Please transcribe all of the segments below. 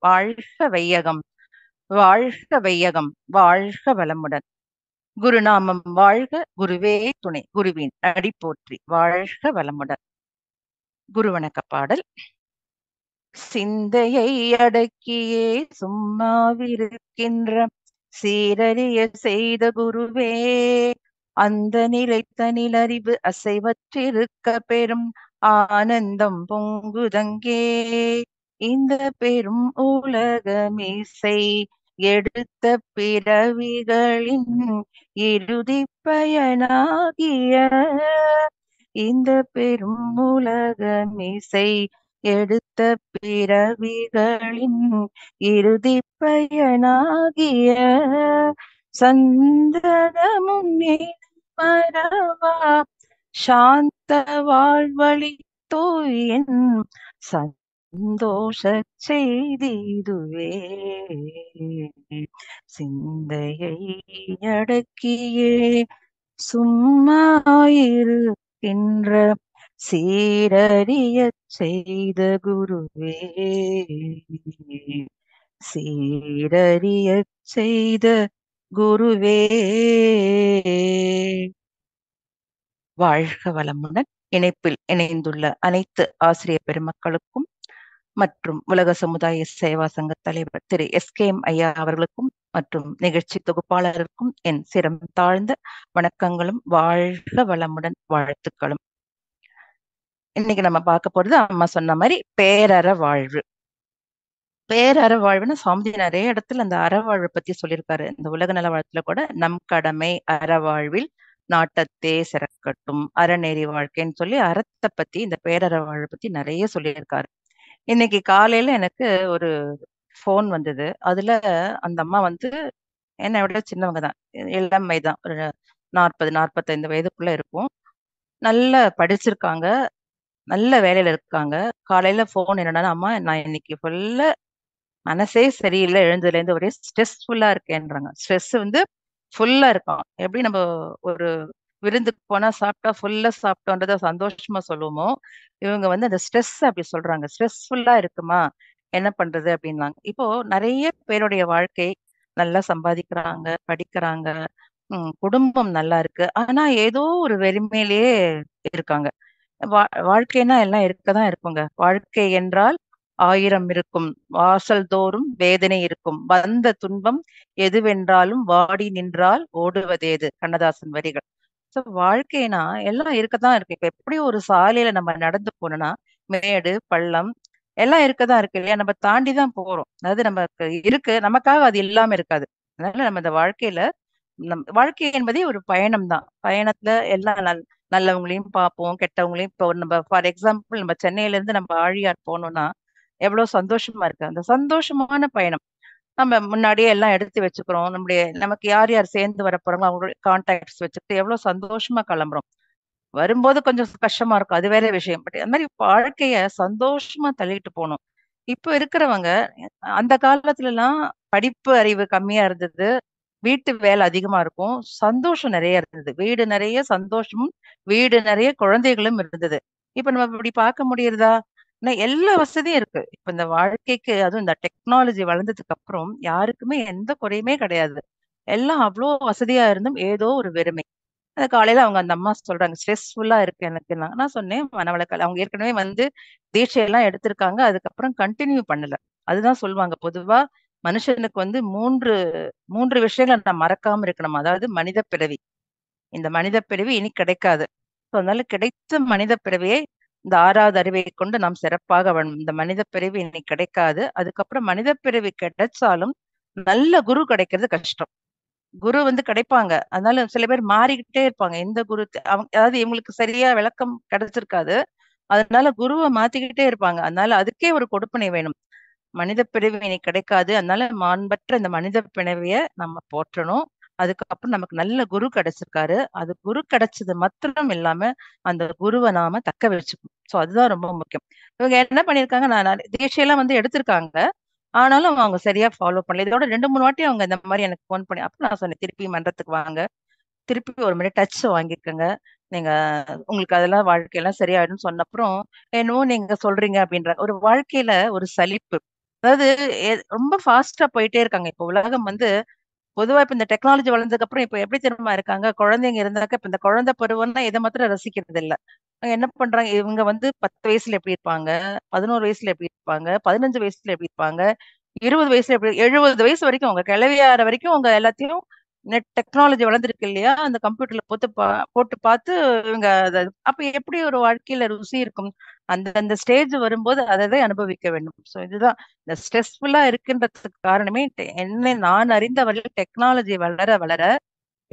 வாழ்க வையகம், வாழ்க வையகம், வாழ்க வளமுடன். குருநாமம் வாழ்க, குருவே துணை, குருவின் அடி போற்றி, வாழ்க வளமுடன். குருவணக்க பாடல். சிந்தையை அடக்கியே சும்மாவிருக்கின்ற சீரறிய செய்த குருவே, அந்த நிலைத்தனில் அறிவு அசைவற்றிருக்க பெரும் ஆனந்தம் பொங்குதங்கே. இந்த பெரும் உலகமிசை எடுத்த பிறவிகளின் இறுதி பயனாகிய, இந்த பெரும் உலகமிசை எடுத்த பிறவிகளின் இறுதி பயனாகிய சந்ததமும் மறவா சாந்த வாழ்வழித்தோயின் சந்தோஷ செய்திதுவே. சிந்தையை அடக்கியே சும்மாயிருக்கின்ற சீரறிய செய்த குருவே, சீரறிய செய்த குருவே. வாழ்க வளமுடன். இணைப்பில் இணைந்துள்ள அனைத்து ஆசிரியர் பெருமக்களுக்கும் மற்றும் உலக சமுதாய சேவா சங்க தலைவர் திரு SKM ஐயா அவர்களுக்கும் மற்றும் நிகழ்ச்சி தொகுப்பாளருக்கும் என் சிரம் தாழ்ந்த வணக்கங்களும் வாழ்க வளமுடன் வாழ்த்துக்களும். இன்னைக்கு நம்ம பார்க்க போறது அம்மா சொன்ன மாதிரி பேரற வாழ்வு. பேரற வாழ்வுன்னு சுவாமி நிறைய இடத்துல அந்த அறவாழ்வை பத்தி சொல்லியிருக்காரு. இந்த உலக நல வாழ்த்துல கூட நம் கடமை அறவாழ்வில் நாட்டத்தே சிறக்கட்டும், அறநெறி வாழ்க்கைன்னு சொல்லி அறத்தை பத்தி இந்த பேரற வாழ்வை பத்தி நிறைய சொல்லியிருக்காரு. இன்னைக்கு காலையில எனக்கு ஒரு போன் வந்தது. அதுல அந்த அம்மா என்னை விட சின்னவங்க தான், இளமை தான், ஒரு 40-45 வயதுக்குள்ள இருக்கும். நல்ல படிச்சிருக்காங்க, நல்ல வேலையில இருக்காங்க. காலையில போன் என்னன்னா, அம்மா நான் இன்னைக்கு ஃபுல்லா மனசே சரியில்லை, எழுந்ததுல இருந்து ஒரே ஸ்ட்ரெஸ்ஃபுல்லா இருக்கேன்றாங்க. ஸ்ட்ரெஸ் ஃபுல்லா இருக்கும். எப்படி நம்ம ஒரு விருந்துக்கு போனா சாப்பிட்டா ஃபுல்லா சாப்பிட்டோன்றத சந்தோஷமா சொல்லுவோமோ, இவங்க அந்த ஸ்ட்ரெஸ் அப்படி சொல்றாங்க. ஸ்ட்ரெஸ்ஃபுல்லா இருக்குமா, என்ன பண்றது அப்படின்னாங்க. இப்போ நிறைய பேருடைய வாழ்க்கை நல்லா சம்பாதிக்கிறாங்க, படிக்கிறாங்க, குடும்பம் நல்லா இருக்கு. ஆனா ஏதோ ஒரு வெறுமையிலேயே இருக்காங்க. வாழ்க்கைனா எல்லாம் இருக்கதான் இருக்குங்க. வாழ்க்கை என்றால் 1000 இருக்கும், வாசல் தோறும் வேதனை இருக்கும், வந்த துன்பம் எதுவென்றாலும் வாடி நின்றால் ஓடுவதேது, கண்ணதாசன் வரிகள். சோ வாழ்க்கைனா எல்லாம் இருக்கதான் இருக்கு. இப்ப எப்படி ஒரு சாலையில நம்ம நடந்து போனோம்னா மேடு பள்ளம் எல்லாம் இருக்கதான் இருக்கு இல்லையா? நம்ம தாண்டி தான் போறோம். அதாவது நமக்கு இருக்கு, நமக்காக அது இல்லாம இருக்காது. அதனால நம்ம இந்த வாழ்க்கையில வாழ்க்கை என்பதே ஒரு பயணம் தான். பயணத்துல எல்லாம் நல்லவங்களையும் பார்ப்போம், கெட்டவங்களையும். இப்போ நம்ம ஃபார் எக்ஸாம்பிள் நம்ம சென்னையில இருந்து நம்ம ஆழியார் போனோம்னா எவ்வளவு சந்தோஷமா இருக்கு. அந்த சந்தோஷமான பயணம் நம்ம முன்னாடியே எல்லாம் எடுத்து வச்சுக்கிறோம். நமக்கு யார் யார் சேர்ந்து வர போறாங்களோ அவங்களோட கான்டாக்ட்ஸ் வச்சுக்கிட்டு எவ்வளவு சந்தோஷமா கிளம்புறோம். வரும்போது கொஞ்சம் கஷ்டமா இருக்கும், அது வேற விஷயம். பட் அந்த மாதிரி வாழ்க்கைய சந்தோஷமா தள்ளிட்டு போகணும். இப்போ இருக்கிறவங்க, அந்த காலத்துல எல்லாம் படிப்பு அறிவு கம்மியா இருந்தது, வீட்டு வேலை அதிகமா இருக்கும், சந்தோஷம் நிறைய இருந்தது, வீடு நிறைய சந்தோஷமும் வீடு நிறைய குழந்தைகளும் இருந்தது. இப்ப நம்ம இப்படி பார்க்க முடியுறதா? எல்லா வசதியும் இருக்கு. இப்ப இந்த வாழ்க்கைக்கு, அதுவும் இந்த டெக்னாலஜி வளர்ந்ததுக்கு அப்புறம் யாருக்குமே எந்த குறையுமே கிடையாது. எல்லாம் அவ்வளோ வசதியா இருந்தும் ஏதோ ஒரு வெறுமை. காலையில அவங்க அந்த அம்மா சொல்றாங்க, ஸ்ட்ரெஸ்ஃபுல்லா இருக்கு எனக்கு. நான் சொன்னேன் மனவளக்கல். அவங்க ஏற்கனவே தீட்சையெல்லாம் எடுத்திருக்காங்க, அதுக்கப்புறம் கண்டினியூ பண்ணல. அதுதான் சொல்லுவாங்க பொதுவா மனுஷனுக்கு மூன்று மூன்று விஷயங்களை நான் மறக்காம இருக்கணும். அதாவது மனித பிறவி, இந்த மனித பிறவி இனி கிடைக்காது. அதனால கிடைத்த மனித பிறவியை இந்த 6வது அறிவை கொண்டு நாம் சிறப்பாக வாழணும். இந்த மனித பிறவி இனி கிடைக்காது. அதுக்கப்புறம் மனித பிறவி கிடைச்சாலும் நல்ல குரு கிடைக்கிறது கஷ்டம். குரு கிடைப்பாங்க. அதனால சில பேர் மாறிக்கிட்டே இருப்பாங்க. எந்த குரு அதாவது இவங்களுக்கு சரியா விளக்கம் கிடைச்சிருக்காது. அதனால குருவை மாத்திக்கிட்டே இருப்பாங்க. அதனால அதுக்கே ஒரு கொடுப்பனை வேணும். மனித பிறவி இனி கிடைக்காது. அதனால மாண்பற்ற இந்த மனித பிறவிய நம்ம போற்றணும். அதுக்கப்புறம் நமக்கு நல்ல குரு கிடைச்சிருக்காரு. அது குரு கிடைச்சது மாத்திரம் இல்லாம அந்த குருவை நாம தக்க வச்சுக்கணும். சோ அதுதான் ரொம்ப முக்கியம். இவங்க என்ன பண்ணிருக்காங்க, நான் தீட்சையெல்லாம் எடுத்திருக்காங்க. ஆனாலும் அவங்க சரியா ஃபாலோ பண்ணல. இதோட 2-3 வாட்டி அவங்க இந்த மாதிரி எனக்கு போன் பண்ணி, அப்ப நான் சொன்னேன், திருப்பி மன்றத்துக்கு வாங்க, திருப்பி ஒரு முறை டச் வாங்கிக்கோங்க. நீங்க உங்களுக்கு அதெல்லாம் வாழ்க்கையெல்லாம் சரியாயிடும் சொன்னப்புறம், என்னவோ நீங்க சொல்றீங்க அப்படின்ற ஒரு வாழ்க்கையில ஒரு சலிப்பு. அதாவது ரொம்ப ஃபாஸ்ட்டா போயிட்டே இருக்காங்க. இப்போ உலகம் வந்து பொதுவா இப்ப இந்த டெக்னாலஜி வளர்ந்ததுக்கு அப்புறம் இப்ப எப்படி தெரியுமா இருக்காங்க? குழந்தைங்க இருந்தாக்க இப்ப இந்த குழந்தை பருவம்னா இத மாத்திரம் ரசிக்கிறது இல்ல. என்ன பண்றாங்க, இவங்க வந்து 10 வயசுல எப்படி இருப்பாங்க? 11 வயசுல எப்படி இருப்பாங்க? 15 வயசுல எப்படி இருப்பாங்க? 20 வயசுல எப்படி 70 வயசு வரைக்கும் அவங்க கிழவியாற வரைக்கும் அவங்க எல்லாத்தையும் டெக்னாலஜி வளர்ந்திருக்கு இல்லையா? அந்த கம்ப்யூட்டர்ல போட்டு பார்த்து இவங்க அப்ப எப்படி ஒரு வாழ்க்கையில ருசி இருக்கும்? அந்த ஸ்டேஜ் வரும்போது அததை அனுபவிக்க வேண்டும். ஸோ இதுதான் இந்த ஸ்ட்ரெஸ்ஃபுல்லா இருக்குன்றதுக்கு காரணமே என்ன நான் அறிந்தவரையில் டெக்னாலஜி வளர வளர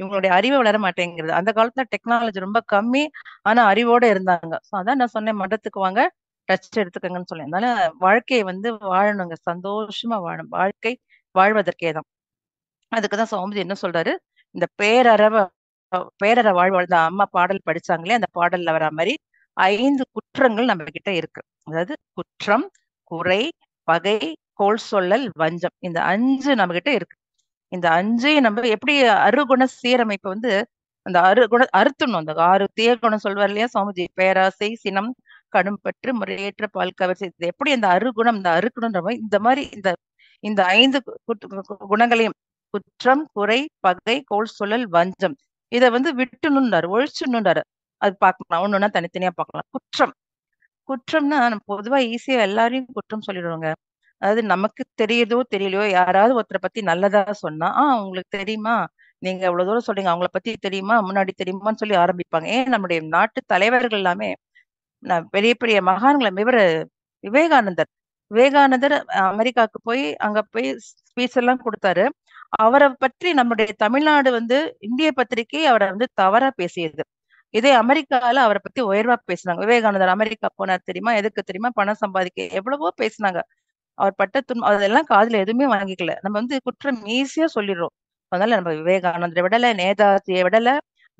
இவங்களுடைய அறிவு வளர மாட்டேங்கிறது. அந்த காலத்துல டெக்னாலஜி ரொம்ப கம்மி. ஆனா அறிவோட இருந்தாங்க. ஸோ அதான் நான் சொன்னேன் மடத்துக்கு வாங்க, டச் எடுத்துக்கங்கன்னு சொன்னேன். அதனால வாழ்க்கைய வந்து வாழணுங்க. சந்தோஷமா வாழணும். வாழ்க்கை வாழ்வதற்கே தான். அதுக்கு தான் சௌமிதி என்ன சொல்றாரு, இந்த பேரற வாழ்வு அந்த அம்மா பாடல் படிச்சாங்களே, அந்த பாடல்ல வர மாரி 5 குற்றங்கள் நம்ம கிட்ட இருக்கு. அதாவது குற்றம், குறை, பகை, கோள் சொல்லல், வஞ்சம். இந்த 5 நம்மகிட்ட இருக்கு. இந்த 5யும் நம்ம எப்படி அருகுண சீரமைப்பு வந்து அந்த அருகுண அறுத்துடணும். அந்த 6 தீய குணம் சொல்வார் இல்லையா சாமிஜி? பேராசை, சினம், கடும்பற்று, முறையற்ற பால் கவர்ச்சி. இது எப்படி அந்த அருகுணம் இந்த அறுக்கணுன்ற மாரி இந்த மாரி இந்த இந்த 5 குணங்களையும் குற்றம், குறை, பகை, கோள் சொல்லல், வஞ்சம். இத வந்து விட்டுணும்னாரு, ஒழிச்சுடணும்னாரு. அது பார்க்கலாம். ஒண்ணொண்ணா தனித்தனியா பார்க்கலாம். குற்றம். குற்றம்னா நம்ம பொதுவா ஈஸியா எல்லாரையும் குற்றம் சொல்லிடுவோங்க. அதாவது நமக்கு தெரியுதோ, தெரியலையோ யாராவது ஒருத்தர பத்தி நல்லதா சொன்னா, உங்களுக்கு தெரியுமா? நீங்க இவ்வளவு தூரம் சொல்றீங்க. அவங்கள பத்தி தெரியுமா? முன்னாடி தெரியுமான்னு சொல்லி ஆரம்பிப்பாங்க. ஏன் நம்முடைய நாட்டு தலைவர்கள் எல்லாமே பெரிய பெரிய மகான்கள விவேகானந்தர். விவேகானந்தர் அமெரிக்காவுக்கு போய் அங்க போய் ஸ்பீச் எல்லாம் குடுத்தாரு. அவர பற்றி நம்முடைய தமிழ்நாடு வந்து இந்திய பத்திரிகை அவர வந்து தவறா பேசியது. இதே அமெரிக்கால அவர பத்தி உயர்வா பேசுனாங்க. விவேகானந்தர் அமெரிக்கா போனார் தெரியுமா? எதுக்கு தெரியுமா? பணம் சம்பாதிக்க எவ்வளவோ பேசுனாங்க. அவர் பட்ட அதெல்லாம் காதுல எதுவுமே வாங்கிக்கல. நம்ம வந்து குற்றம் ஈஸியா சொல்லிடுறோம். அதனால நம்ம விவேகானந்தரை விடல, நேதாஜிய விடல,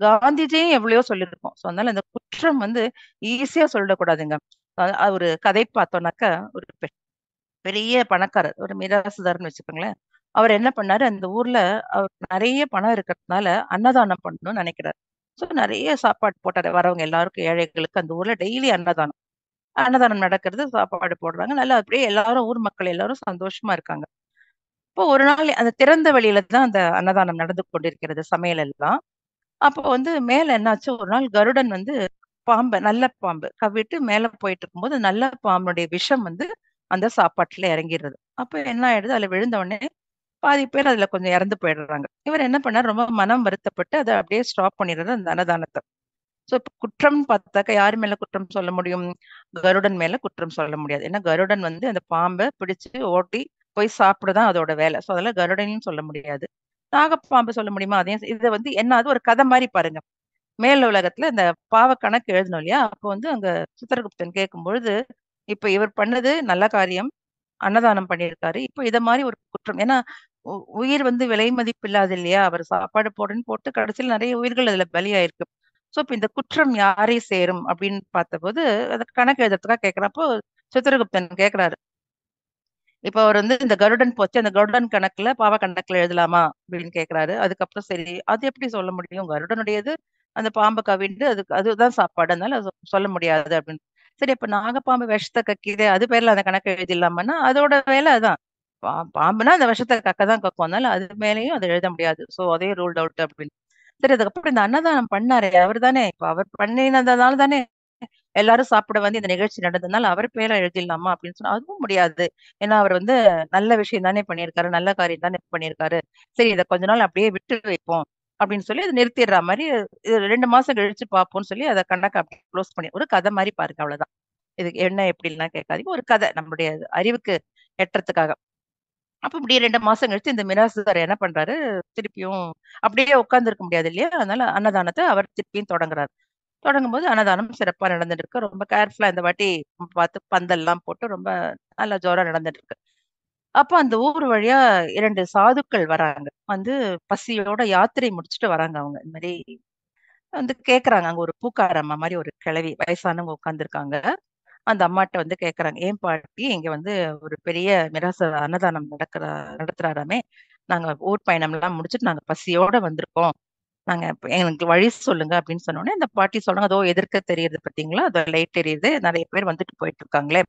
காந்திஜியும் எவ்வளையோ சொல்லியிருக்கோம். ஸோ அதனால இந்த குற்றம் வந்து ஈஸியா சொல்லிடக்கூடாதுங்க. ஒரு கதை பார்த்தோம்னாக்கா, ஒரு பெரிய பணக்காரர், ஒரு மிராசுதார்ன்னு வச்சுக்கோங்களேன். அவர் என்ன பண்ணாரு, அந்த ஊர்ல அவருக்கு நெறைய பணம் இருக்கிறதுனால அன்னதானம் பண்ணணும்னு நெனைக்கிறாரு. ஸோ நெறைய சாப்பாடு போட்டாரு. வரவங்க எல்லாருக்கும் ஏழைகளுக்கு அந்த ஊர்ல டெய்லி அன்னதானம். அன்னதானம் நடக்கிறது, சாப்பாடு போடுறாங்க. நல்லா அப்படியே எல்லாரும் ஊர் மக்கள் எல்லாரும் சந்தோஷமா இருக்காங்க. இப்போ ஒரு நாள் அந்த திறந்த வெளியில தான் அந்த அன்னதானம் நடந்து கொண்டிருக்கிறது, சமையல் எல்லாம். அப்போ வந்து மேல என்னாச்சு, ஒரு நாள் கருடன் வந்து நல்ல பாம்பு கவ்விட்டு மேல போயிட்டு இருக்கும்போது, நல்ல பாம்புடைய விஷம் வந்து அந்த சாப்பாட்டுல இறங்கிருது. அப்ப என்ன ஆயிடுது, அதுல விழுந்த உடனே பாதி பேர் அதுல கொஞ்சம் இறந்து போயிடுறாங்க. இவர் என்ன பண்ணாரு, ரொம்ப மனம் வருத்தப்பட்டு அத அப்படியே ஸ்டாப் பண்ணிடுறாரு அந்த அன்னதானத்த. சோ இப்ப குற்றம்னு பார்த்தாக்கா யார் மேல குற்றம் சொல்ல முடியும்? கருடன் மேல குற்றம் சொல்ல முடியாது. ஏன்னா கருடன் வந்து அந்த பாம்ப பிடிச்சு ஓட்டி போய் சாப்பிட தான் அதோட வேலை. சோ அதெல்லாம் கருடனையும் சொல்ல முடியாது. நாகப்பாம்பு சொல்ல முடியுமா? அதையும் இத வந்து என்ன அது ஒரு கதை மாரி பாருங்க. மேல் உலகத்துல இந்த பாவ கணக்கு எழுதணும் இல்லையா? அப்போ வந்து அங்க சித்திரகுப்தன் கேட்கும்பொழுது, இப்ப இவர் பண்ணது நல்ல காரியம். அன்னதானம் பண்ணியிருக்காரு. இப்ப இத மாரி ஒரு குற்றம். ஏன்னா உயிர் வந்து விலை மதிப்பு இல்லாது இல்லையா? அவர் சாப்பாடு போடுறேன்னு போட்டு கடைசியில நெறைய உயிர்கள் அதுல பலியாயிருக்கு. சோ, இப்ப இந்த குற்றம் யாரை சேரும் அப்படின்னு பார்த்தபோது, அத கணக்கு எழுதுறதுக்காக கேட்கிறப்போ, சித்திரகுப்தன் கேட்கிறாரு. இப்ப அவர் வந்து இந்த கருடன் போச்சு. அந்த கருடன் கணக்குல, பாவ கணக்குல எழுதலாமா? அப்படின்னு கேட்கிறாரு. அதுக்கப்புறம் சரி, அது எப்படி சொல்ல முடியும்? கருடனுடையது அந்த பாம்ப கவிழ்ந்து அதுதான் சாப்பாடு. அதனால அது சொல்ல முடியாது அப்படின்னு. சரி அப்ப நாகப்பாம்பு விஷத்த கக்கிதே, அது பேர்ல அந்த கணக்கு எழுதிடலாமான்னா, அதோட வேலை அதான். பாம்புனா அந்த விஷத்த கக்க தான் கக்கும். அதனால அது மேலயும் அத எழுத முடியாது. சோ அதையும் ரூல்ட் அவுட் அப்படின்னு. சரி அதுக்கப்புறம் இந்த அன்னதானம் பண்ணாரே அவரு தானே, இப்ப அவர் பண்ணினதுனால தானே எல்லாரும் சாப்பிட வந்து இந்த நிகழ்ச்சி நடந்ததுனால அவர் பேர எழுதிடலாமா அப்படின்னு சொன்னா, அதுவும் முடியாது. ஏன்னா அவர் வந்து நல்ல விஷயம் தானே பண்ணியிருக்காரு. நல்ல காரியம் தானே பண்ணியிருக்காரு. சரி இத கொஞ்ச நாள் அப்படியே விட்டு வைப்போம். அப்படின்னு சொல்லி அத நிறுத்திடுறா மாரி, இது 2 மாசம் கழிச்சு பார்ப்போம்ன்னு சொல்லி அத கணக்க அப்படியே க்ளோஸ் பண்ணி ஒரு கதை மாரி பாருங்க அவ்வளவுதான். இதுக்கு என்ன எப்படின்லாம் கேட்காதீங்க. ஒரு கதை நம்முடைய அறிவுக்கு எட்டுறதுக்காக. அப்ப இப்படியே 2 மாசம் கழிச்சு இந்த மிராசுதார் என்ன பண்றாரு, திருப்பியும் அப்படியே உட்கார்ந்திருக்க முடியாது இல்லையா? அதனால அன்னதானத்த அவர் திருப்பியும் தொடங்குறாரு. தொடங்கும்போது அன்னதானம் சிறப்பா நடந்துட்டு இருக்கு. ரொம்ப கேர்ஃபுல்லா இந்த வாட்டி பார்த்து பந்தல்லாம் போட்டு ரொம்ப நல்லா ஜோரா நடந்துட்டு இருக்கு. அப்ப அந்த ஊர் வழியா 2 சாதுக்கள் வராங்க. வந்து பசியோட யாத்திரை முடிச்சுட்டு வராங்க அவங்க. இந்த மாரி வந்து கேட்கறாங்க. அங்க ஒரு பூக்கார அம்மா மாரி ஒரு கிழவி வயசானவங்க உட்கார்ந்துருக்காங்க. அந்த அம்மாட்ட வந்து கேட்கறாங்க. "ஏன் பாட்டி இங்க வந்து ஒரு பெரிய மிராச அன்னதானம் நடத்துறாராமே. நாங்க ஊர் பயணம்லாம் முடிச்சுட்டு நாங்க பசியோட வந்திருக்கோம். நாங்க எனக்கு வழி சொல்லுங்க" அப்படின்னு சொன்னோனே, அந்த பாட்டி சொல்றாங்க, "அதோ எதிர்க்க தெரியுது பார்த்தீங்களா? அதோ லைட் எரியுது. நெறைய பேர் வந்துட்டு போயிட்டு இருக்காங்களே"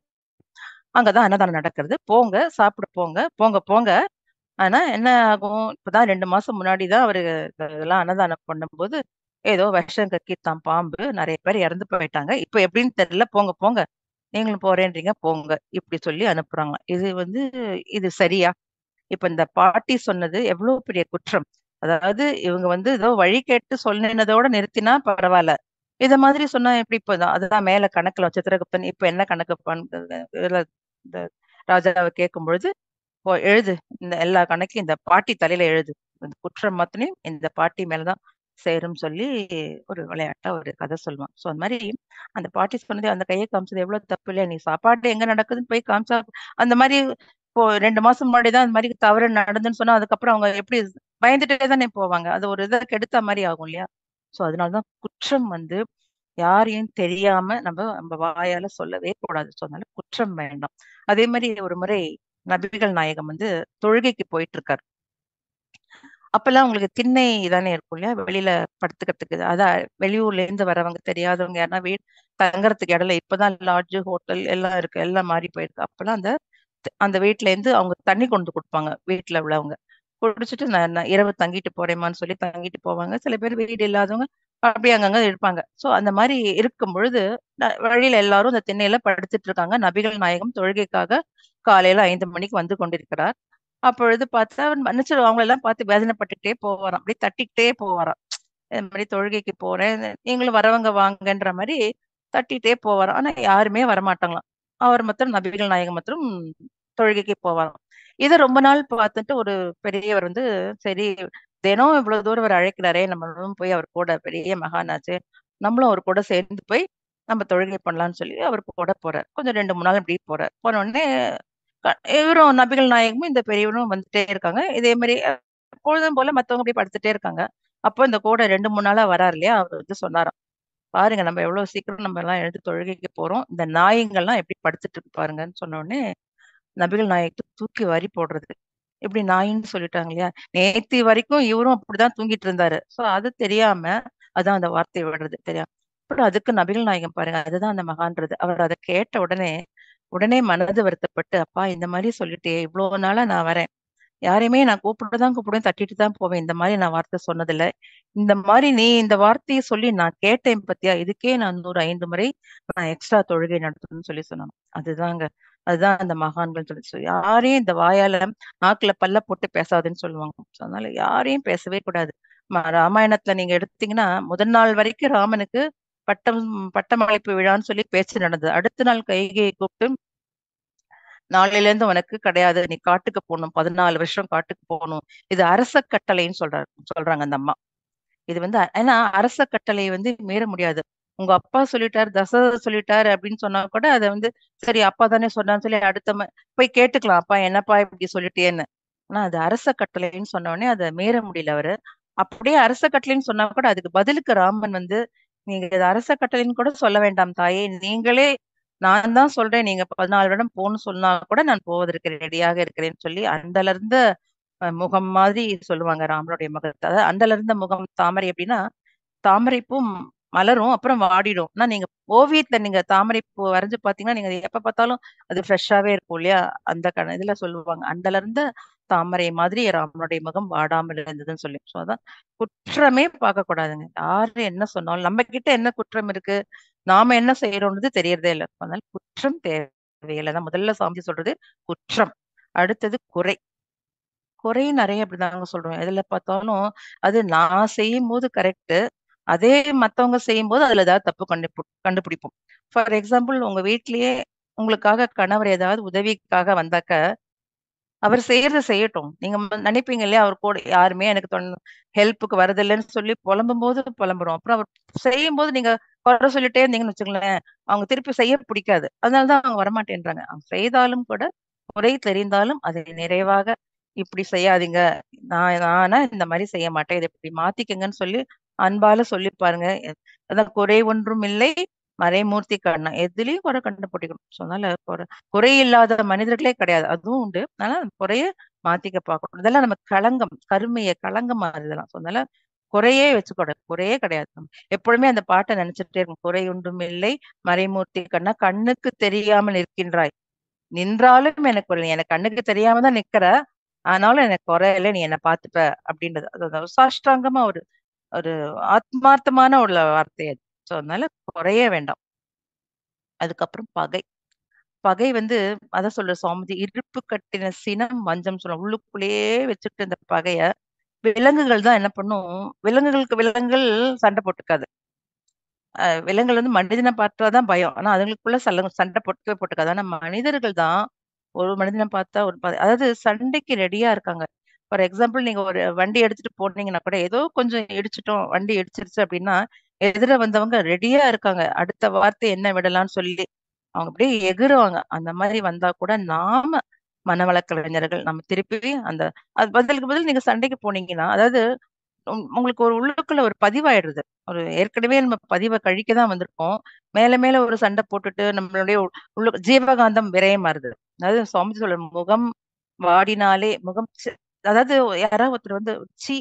அங்கதான் அன்னதானம் நடக்கிறது. போங்க, சாப்பிட போங்க, போங்க போங்க. ஆனா என்ன ஆகும்? இப்பதான் 2 மாசம் முன்னாடி தான் அவரு இதெல்லாம் அன்னதானம் பண்ணும்போது, ஏதோ விஷம் கக்கித்தான் பாம்பு. நெறைய பேர் இறந்து போயிட்டாங்க. இப்ப எப்படின்னு தெரியல. போங்க போங்க. நீங்களும் போறேன்றீங்க போங்க. இப்படி சொல்லி அனுப்புறாங்க. இது சரியா? இப்ப இந்த பாட்டி சொன்னது எவ்வளவு பெரிய குற்றம். அதாவது இவங்க ஏதோ வழி கேட்டு சொன்னதோட நிறுத்தினா பரவால்ல. இத மாதிரி சொன்னா எப்படி? இப்ப அதுதான் மேல கணக்குல சித்திரகுப்தன் இப்ப என்ன கணக்குப்பான்னு இதுல இந்த ராஜாவ கேட்கும்பொழுது, எழுது. இந்த எல்லா கணக்கையும் இந்த பாட்டி தலையில எழுது. இந்த குற்றம் மாத்தனையும் இந்த பாட்டி மேல தான் சேரும்னு சொல்லி ஒரு விளையாட்டா ஒரு கதை சொல்லுவான். சோ அந்த மாரி அந்த பாட்டி சொன்னது அந்த கைய காமிச்சது எவ்வளவு தப்பு இல்லையா? நீ சாப்பாடு எங்க நடக்குதுன்னு போய் காமிச்சா அந்த மாரி இப்போ 2 மாசம் முன்னாடி தான் அந்த மாரி தவறு நடந்துன்னு சொன்னா, அதுக்கப்புறம் அவங்க எப்படி பயந்துட்டே தானே போவாங்க. அது ஒரு இத கெடுத்த மாரி ஆகும் இல்லையா? சோ அதனால தான் குற்றம் யாரையும் தெரியாம நம்ம வாயால சொல்லவே கூடாது. சோ அதனால குற்றம் வேண்டாம். அதே மாரி ஒரு முறை நபிகள் நாயகம் தொழுகைக்கு போயிட்டு இருக்காரு. அப்பல்லாம் உங்களுக்கு திண்ணை தானே இருக்கும் இல்லையா? வெளியில படுத்துக்கிறதுக்கு. அதான் வெளியூர்ல இருந்து வரவங்க, தெரியாதவங்க யாருன்னா தங்கறதுக்கு இடம் இல்ல. இப்பதான் லாட்ஜ், ஹோட்டல் எல்லாம் இருக்கு. எல்லாம் மாறி போயிருக்கு. அப்பல்லாம் அந்த வீட்ல இருந்து அவங்க தண்ணி கொண்டு குடுப்பாங்க, வீட்ல உள்ளவங்க. குடிச்சிட்டு நான் நான் இரவு தங்கிட்டு போறேம்மான்னு சொல்லி தங்கிட்டு போவாங்க. சில பேர் வீடு இல்லாதவங்க அப்படியே அங்கங்க இருப்பாங்க. சோ அந்த மாரி இருக்கும் பொழுது, வழியில எல்லாரும் அந்த திண்ணையில படுத்துட்டு இருக்காங்க. நபிகள் நாயகம் தொழுகைக்காக காலையில 5 மணிக்கு வந்து கொண்டிருக்கிறார். அப்பொழுது பார்த்தா அவர் மன்னிச்சிடு அவங்களெல்லாம் பார்த்து வேதனைப்பட்டுட்டே போவாராம். அப்படியே தட்டிக்கிட்டே போவாராம். இந்த மாரி தொழுகைக்கு போறேன். நீங்களும் வரவங்க வாங்கன்ற மாரி தட்டிட்டே போவாராம். ஆனா யாருமே வரமாட்டாங்களாம். அவர் மாத்திரம் நபிகள் நாயகம் மாத்திரம் தொழுகைக்கு போவாராம். இத ரொம்ப நாள் பார்த்துட்டு ஒரு பெரியவர் சரி தினம் இவ்வளவு தூரம் அவர் அழைக்கிறாரே, நம்மளும் போய் அவர் கூட பெரிய மகானாச்சே, நம்மளும் அவர் கூட சேர்ந்து போய் நம்ம தொழுகை பண்ணலாம்னு சொல்லி அவர் கூட போறார். கொஞ்சம் 2, 3 நாள் இப்படி போறார். போன உடனே க இவரும் நபிகள் நாயகமும் இந்த பெரியவரும் வந்துட்டே இருக்காங்க. இதே மாரி எப்பொழுதும் போல மத்தவங்க அப்படியே படுத்துட்டே இருக்காங்க. அப்போ இந்த கூட 2, 3 நாளா வராரு இல்லையா? அவரு சொன்னாராம். பாருங்க நம்ம எவ்வளவு சீக்கிரம் நம்ம எல்லாம் எழுந்து தொழுகைக்கு போறோம். இந்த நாய்ங்கள்லாம் எப்படி படுத்துட்டு இருக்கு பாருங்கன்னு சொன்ன உடனே, நபிகள் நாயகத்த தூக்கி வாரி போடுறது. இப்படி நாயின்னு சொல்லிட்டாங்க இல்லையா? நேத்து வரைக்கும் இவரும் அப்படிதான் தூங்கிட்டு இருந்தாரு. சோ அது தெரியாம, அதான் அந்த வார்த்தைய விடுறது தெரியாம. அப்புறம் அதுக்கு நபிகள் நாயகம் பாருங்க. அதுதான் அந்த மகான்றது. அவர் அத கேட்ட உடனே, உடனே மனது வருத்தப்பட்டு, அப்பா இந்த மாரி சொல்லிட்டியே, இவ்ளோ நாளா நான் வரேன். யாரையுமே நான் கூப்பிடுவேன், தட்டிட்டு தான் போவேன். இந்த மாரி நான் வார்த்தை சொன்னதில்ல. இந்த மாரி நீ இந்த வார்த்தைய சொல்லி நான் கேட்டேன் பாத்தியா? இதுக்கே நான் 105 முறை நான் எக்ஸ்ட்ரா தொழுகை நடத்தணும்னு சொல்லி சொன்னாங்க. அதுதாங்க. அதுதான் அந்த மகான்கள் யாரையும் இந்த வாயால நாக்குல பல்ல போட்டு பேசாதன்னு சொல்லுவாங்க. So, அதனால யாரையும் பேசவே கூடாது. ராமாயணத்துல நீங்க எடுத்தீங்கன்னா, முதல் நாள் வரைக்கும் ராமனுக்கு பட்டம் பட்டமளிப்பு விழான்னு சொல்லி பேச்சு நடந்தது. அடுத்த நாள் கைகையை கூப்பிட்டு நாளையிலேருந்து உனக்கு கிடையாது. நீ காட்டுக்கு போணும். 14 வருஷம் காட்டுக்கு போணும். இது அரச கட்டளைன்னு சொல்றாங்க அந்த அம்மா. இது ஏன்னா அரச கட்டளை மீற முடியாது. உங்க அப்பா சொல்லிட்டாரு, தசரதர் சொல்லிட்டாரு அப்படின்னு சொன்னா கூட அத சரி அப்பா தானே சொன்னான்னு சொல்லி போய் கேட்டுக்கலாம். அப்பா என்னப்பா இப்படி சொல்லிட்டேன்னு. ஆனா அது அரச கட்டளைன்னு சொன்ன உடனே அத மீற முடியல அவரு. அப்படியே அரச கட்டளைன்னு சொன்னா கூட அதுக்கு பதிலுக்கு ராமன் நீங்க இது அரச கட்டளைன்னு கூட சொல்ல வேண்டாம் தாயே. நீங்களே நான் தான் சொல்றேன். நீங்க 14 வருடம் போன்னு சொன்னா கூட நான் போவதற்கு ரெடியாக இருக்கிறேன்னு சொல்லி அந்தலர்ந்த முகம் மாதிரி சொல்லுவாங்க ராமனுடைய முகத்த. அதாவது அந்தலர்ந்த முகம் தாமரை எப்படின்னா, தாமரைப்பூ மலரும், அப்புறம் வாடிடும். ஆனா நீங்க ஓவியத்துல நீங்க தாமரைப்பூ வரைஞ்சு பார்த்தீங்கன்னா, நீங்க எப்ப பார்த்தாலும் அது ஃப்ரெஷ்ஷாவே இருக்கும் இல்லையா? அந்த இதுல சொல்லுவாங்க. அந்தலர்ந்த தாமரை மாதிரி ராமனுடைய முகம் வாடாமல் இருந்ததுன்னு சொல்லி. சோ அதான் குற்றமே பார்க்கக்கூடாதுங்க. யாரு என்ன சொன்னாலும் நம்ம கிட்ட என்ன குற்றம் இருக்கு? நாம என்ன செய்றோம்ன்றது தெரியறதே இல்ல. அதனால குற்றம் தேவையில்ல. தான் முதல்ல சாமி சொல்றது குற்றம். அடுத்தது குறை. குறை நெறைய அப்படிதாங்க சொல்றோம். எதுல பார்த்தாலும், அது நான் செய்யும்போது கரெக்ட்டு. அதே மத்தவங்க செய்யும்போது அதுல ஏதாவது தப்பு கண்டுபிடிப்போம். ஃபார் எக்ஸாம்பிள் உங்க வீட்லயே உங்களுக்காக கணவர் ஏதாவது உதவிக்காக வந்தாக்க, அவர் செய்யறத செய்யட்டும். நீங்க நினைப்பீங்க இல்லையா? அவர் கூட யாருமே எனக்கு ஹெல்ப்புக்கு வரதில்லன்னு சொல்லி புலம்பும்போது புலம்புறோம். அப்புறம் அவர் செய்யும்போது நீங்க குறை சொல்லிட்டே இருந்தீங்கன்னு வச்சுக்கங்களேன், அவங்க திருப்பி செய்ய பிடிக்காது. அதனால தான் அவங்க வரமாட்டேன்றாங்க. அவங்க செய்தாலும் கூட, குறை தெரிந்தாலும் அதை நிறைவாக இப்படி செய்யாதீங்க. நானா இந்த மாரி செய்ய மாட்டேன். இத இப்படி மாத்திக்கங்கன்னு சொல்லி அன்பால சொல்லி பாருங்க. அதான் குறை ஒன்றும் இல்லை, மறைமூர்த்தி கண்ணா. எதுலயும் குறை கண்டுபிடிக்கணும். ஸோ அதனால குறை இல்லாத மனிதர்களே கிடையாது. அதுவும் உண்டு. ஆனா குறைய மாத்திக்க பார்க்கணும். இதெல்லாம் நம்ம களங்கம், கருமைய களங்கமா இதெல்லாம். ஸோ அதனால குறையே வச்சுக்கூடாது. குறையே கிடையாது. எப்பொழுதுமே அந்த பாட்ட நினைச்சுட்டே இருக்கும். குறை ஒன்றும் இல்லை, மறைமூர்த்தி கண்ணா, கண்ணுக்கு தெரியாமல் நிற்கின்றாய். நின்றாலும் எனக்கு கண்ணுக்கு தெரியாம தான் நிக்கிற. ஆனாலும் எனக்கு குறையல. நீ என்ன பார்த்துப்ப அப்படின்றது. அது சாஷ்டாங்கமா ஒரு ஒரு ஆத்மார்த்தமான உள்ள வார்த்தை அது. ஸோ அதனால குறையே வேண்டாம். அதுக்கப்புறம் பகை. பகை வந்து அதான் சொல்ற சாமிஜி, "இருப்பு கட்டின சினம் வஞ்சம்" சொல்லுவாங்க. உள்ளுக்குள்ளேயே வச்சுக்கிட்டு இந்த பகைய, விலங்குகள் தான் என்ன பண்ணும், விலங்குகள் சண்டை போட்டுக்காது. விலங்குகள் வந்து மனிதன பார்த்தா தான் பயம். ஆனா அதுங்களுக்குள்ள சண்டை போட்டுக்கவே போட்டுக்காது. ஆனா மனிதர்கள் தான் ஒரு மனிதன பார்த்தா அதாவது சண்டைக்கு ரெடியா இருக்காங்க. ஃபார் எக்ஸாம்பிள் நீங்க ஒரு வண்டி எடுத்துட்டு போனீங்கன்னா கூட, ஏதோ கொஞ்சம் இடிச்சுட்டோம், வண்டி இடிச்சிருச்சு அப்படின்னா, எதிர வந்தவங்க ரெடியா இருக்காங்க. அடுத்த வார்த்தை என்ன விடலாம்னு சொல்லி. அவங்க அப்படியே எகுறுவாங்க. அந்த மாரி வந்தா கூட நாம மனவள கலைஞர்கள் நம்ம திருப்பி அந்த அது பதிலுக்கு பதில் நீங்க சண்டைக்கு போனீங்கன்னா, அதாவது உங்களுக்கு ஒரு உள்ளுக்குள்ள ஒரு பதிவாயிடுது. ஒரு ஏற்கனவே நம்ம பதிவ கழிக்க தான் வந்திருக்கோம். மேல மேல ஒரு சண்டை போட்டுட்டு நம்மளுடைய ஜீவகாந்தம் விரயமாறுது. அதாவது சுவாமிஜி சொல்ற முகம் வாடினாலே அதாவது யாராவது ஒருத்தர் வந்து ச்சீ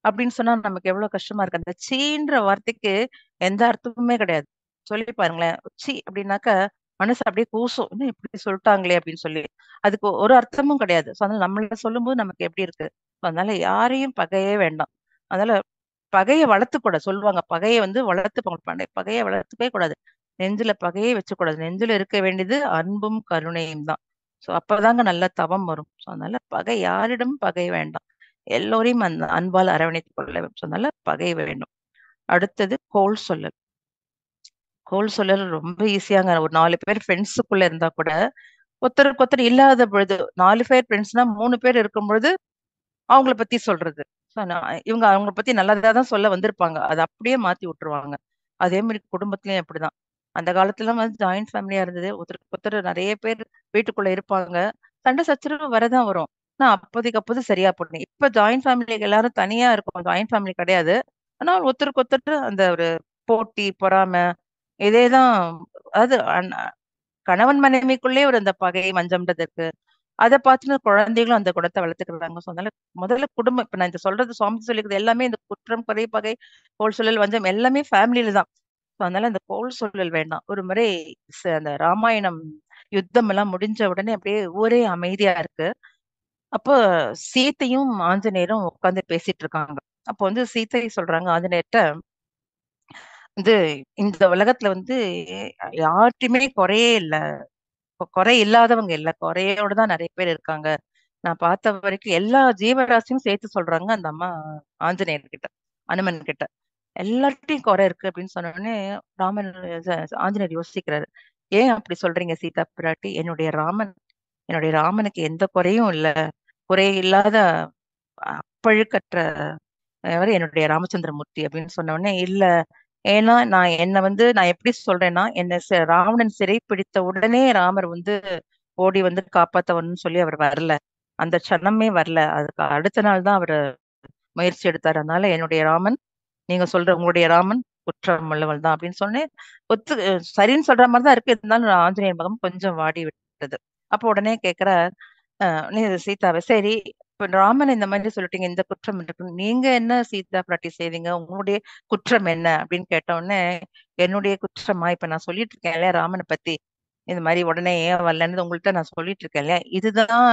அப்படின்னு சொன்னா நமக்கு எவ்வளவு கஷ்டமா இருக்கு. அந்த சீன்ற வார்த்தைக்கு எந்த அர்த்தமுமே கிடையாது. சொல்லி பாருங்களேன். ச்சீ அப்படின்னாக்கா மனசு அப்படியே கூசும். என்ன இப்படி சொல்லிட்டாங்களே அப்படின்னு சொல்லி. அதுக்கு ஒரு அர்த்தமும் கிடையாது. ஸோ அதனால நம்மள சொல்லும்போது நமக்கு எப்படி இருக்கு? So அதனால யாரையும் பகையே வேண்டாம். அதனால பகைய வளர்த்துக்கூடாது. சொல்லுவாங்க. பகைய வந்து பகைய வளர்த்துக்கவே கூடாது. நெஞ்சுல பகையே வச்சுக்கூடாது. நெஞ்சுல இருக்க வேண்டியது அன்பும், கருணையும் தான். ஸோ அப்பதாங்க நல்ல தவம் வரும். ஸோ அதனால யாரிடமும் பகை வேண்டாம். எல்லோரையும் அந்த அன்பால் அரவணைத்துக் கொள்ள வேண்டும். ஸோ அதனால பகை வேண்டும். அடுத்தது கோள் சொல்லல். கோள் சொல்லல் ரொம்ப ஈஸியாங்க. ஒரு 4 பேர் ஃப்ரெண்ட்ஸுக்குள்ள இருந்தா கூட, ஒருத்தருக்கு ஒருத்தர் இல்லாத பொழுது 4 பேர் ஃப்ரெண்ட்ஸ்னா 3 பேர் இருக்கும்பொழுது அவங்கள பத்தி சொல்றது. சோ நான் இவங்க அவங்கள பத்தி நல்லதா தான் சொல்ல வந்திருப்பாங்க. அத அப்படியே மாத்தி விட்டுருவாங்க. அதே மாரி குடும்பத்திலயும் அப்படிதான். அந்த காலத்துலலாம் வந்து ஜாயிண்ட் ஃபேமிலியா இருந்தது. ஒருத்தருக்கு ஒருத்தர் நெறைய பேர் வீட்டுக்குள்ள இருப்பாங்க. சண்டை சச்சரவு வரதான் வரும். ஆனா அப்போதைக்கு அப்போது சரியா போடும். இப்ப ஜாயிண்ட் ஃபேமிலி எல்லாரும் தனியா இருக்கோம். ஜாயிண்ட் ஃபேமிலி கிடையாது. ஆனா ஒருத்தருக்கு ஒருத்தர் அந்த ஒரு போட்டி, பொறாமை இதே தான். அதாவது கணவன் மனைவிக்குள்ளேயே ஒரு அந்த பகை, வஞ்சம்ன்றது இருக்கு. அத பார்த்துன்னு குழந்தைகளும் அந்த குணத்த வளர்த்துக்கிறாங்க. ஸோ அதனால முதல்ல குடும்பம் இப்ப நான் இந்த சொல்றது சுவாமி சொல்லியிருக்கிறது எல்லாமே இந்த குற்றம், குறை, பகை, கோள் சொல்லல், வஞ்சம் எல்லாமே ஃபேமிலில தான். ஸோ அதனால அந்த கோள் சொல்லல் வேண்டாம். ஒரு முறை அந்த ராமாயணம் யுத்தம் எல்லாம் முடிஞ்ச உடனே அப்படியே ஊரே அமைதியா இருக்கு. அப்போ சீதையும், ஆஞ்சநேயரும் உட்கார்ந்து பேசிட்டு இருக்காங்க. அப்போ வந்து சீதை சொல்றாங்க ஆஞ்சநேயர்ட்ட, வந்து இந்த உலகத்துல வந்து யார்ட்டயுமே குறையே இல்ல. குறை இல்லாதவங்க இல்ல. குறையோட தான் நெறைய பேர் இருக்காங்க. நான் பார்த்த வரைக்கும் எல்லா ஜீவராசியும் சேர்த்து சொல்றாங்க அந்த அம்மா ஆஞ்சநேயர் கிட்ட, அனுமன் கிட்ட. எல்லார்ட்டயும் குறை இருக்கு அப்படின்னு சொன்ன உடனே ராமன் ஆஞ்சநேயர் யோசிக்கிறாரு. ஏன் அப்படி சொல்றீங்க சீதா பிராட்டி? என்னுடைய ராமனுக்கு எந்த குறையும் இல்ல. குறை இல்லாத அப்பழுக்கற்ற என்னுடைய ராமச்சந்திரமூர்த்தி அப்படின்னு சொன்ன உடனே, இல்ல ஏன்னா நான் எப்படி சொல்றேன்னா, ராவணன் சிறை பிடித்த உடனே ராமர் வந்து ஓடி வந்து காப்பாத்தவன்னு சொல்லி அவர் வரல. அந்த க்ஷணமே வரல. அதுக்கு அடுத்த நாள் தான் அவரு முயற்சி எடுத்தாரு. அதனால உங்களுடைய ராமன் குற்றம் உள்ளவள் தான் அப்படின்னு சொன்னேன். சரின்னு சொல்ற மாரி தான் இருக்கு. இருந்தாலும் ஆஞ்சநேயர் முகம் கொஞ்சம் வாடி விட்டது. அப்போ உடனே கேட்கிறார், நீ சீதாவ சரி, இப்ப ராமன் இந்த மாதிரி சொல்லிட்டீங்க. இந்த குற்றம் இருக்கு. நீங்க என்ன சீதா பிராட்டி செய்தீங்க? உங்களுடைய குற்றம் என்ன? அப்படின்னு கேட்ட உடனே, என்னுடைய குற்றமா? இப்ப நான் சொல்லிட்டு இருக்கேன் இல்லையா ராமன பத்தி. இந்த மாரி உடனே ஏன் வரலன்னு உங்கள்ட்ட நான் சொல்லிட்டு இருக்கேன் இல்லையா? இதுதான்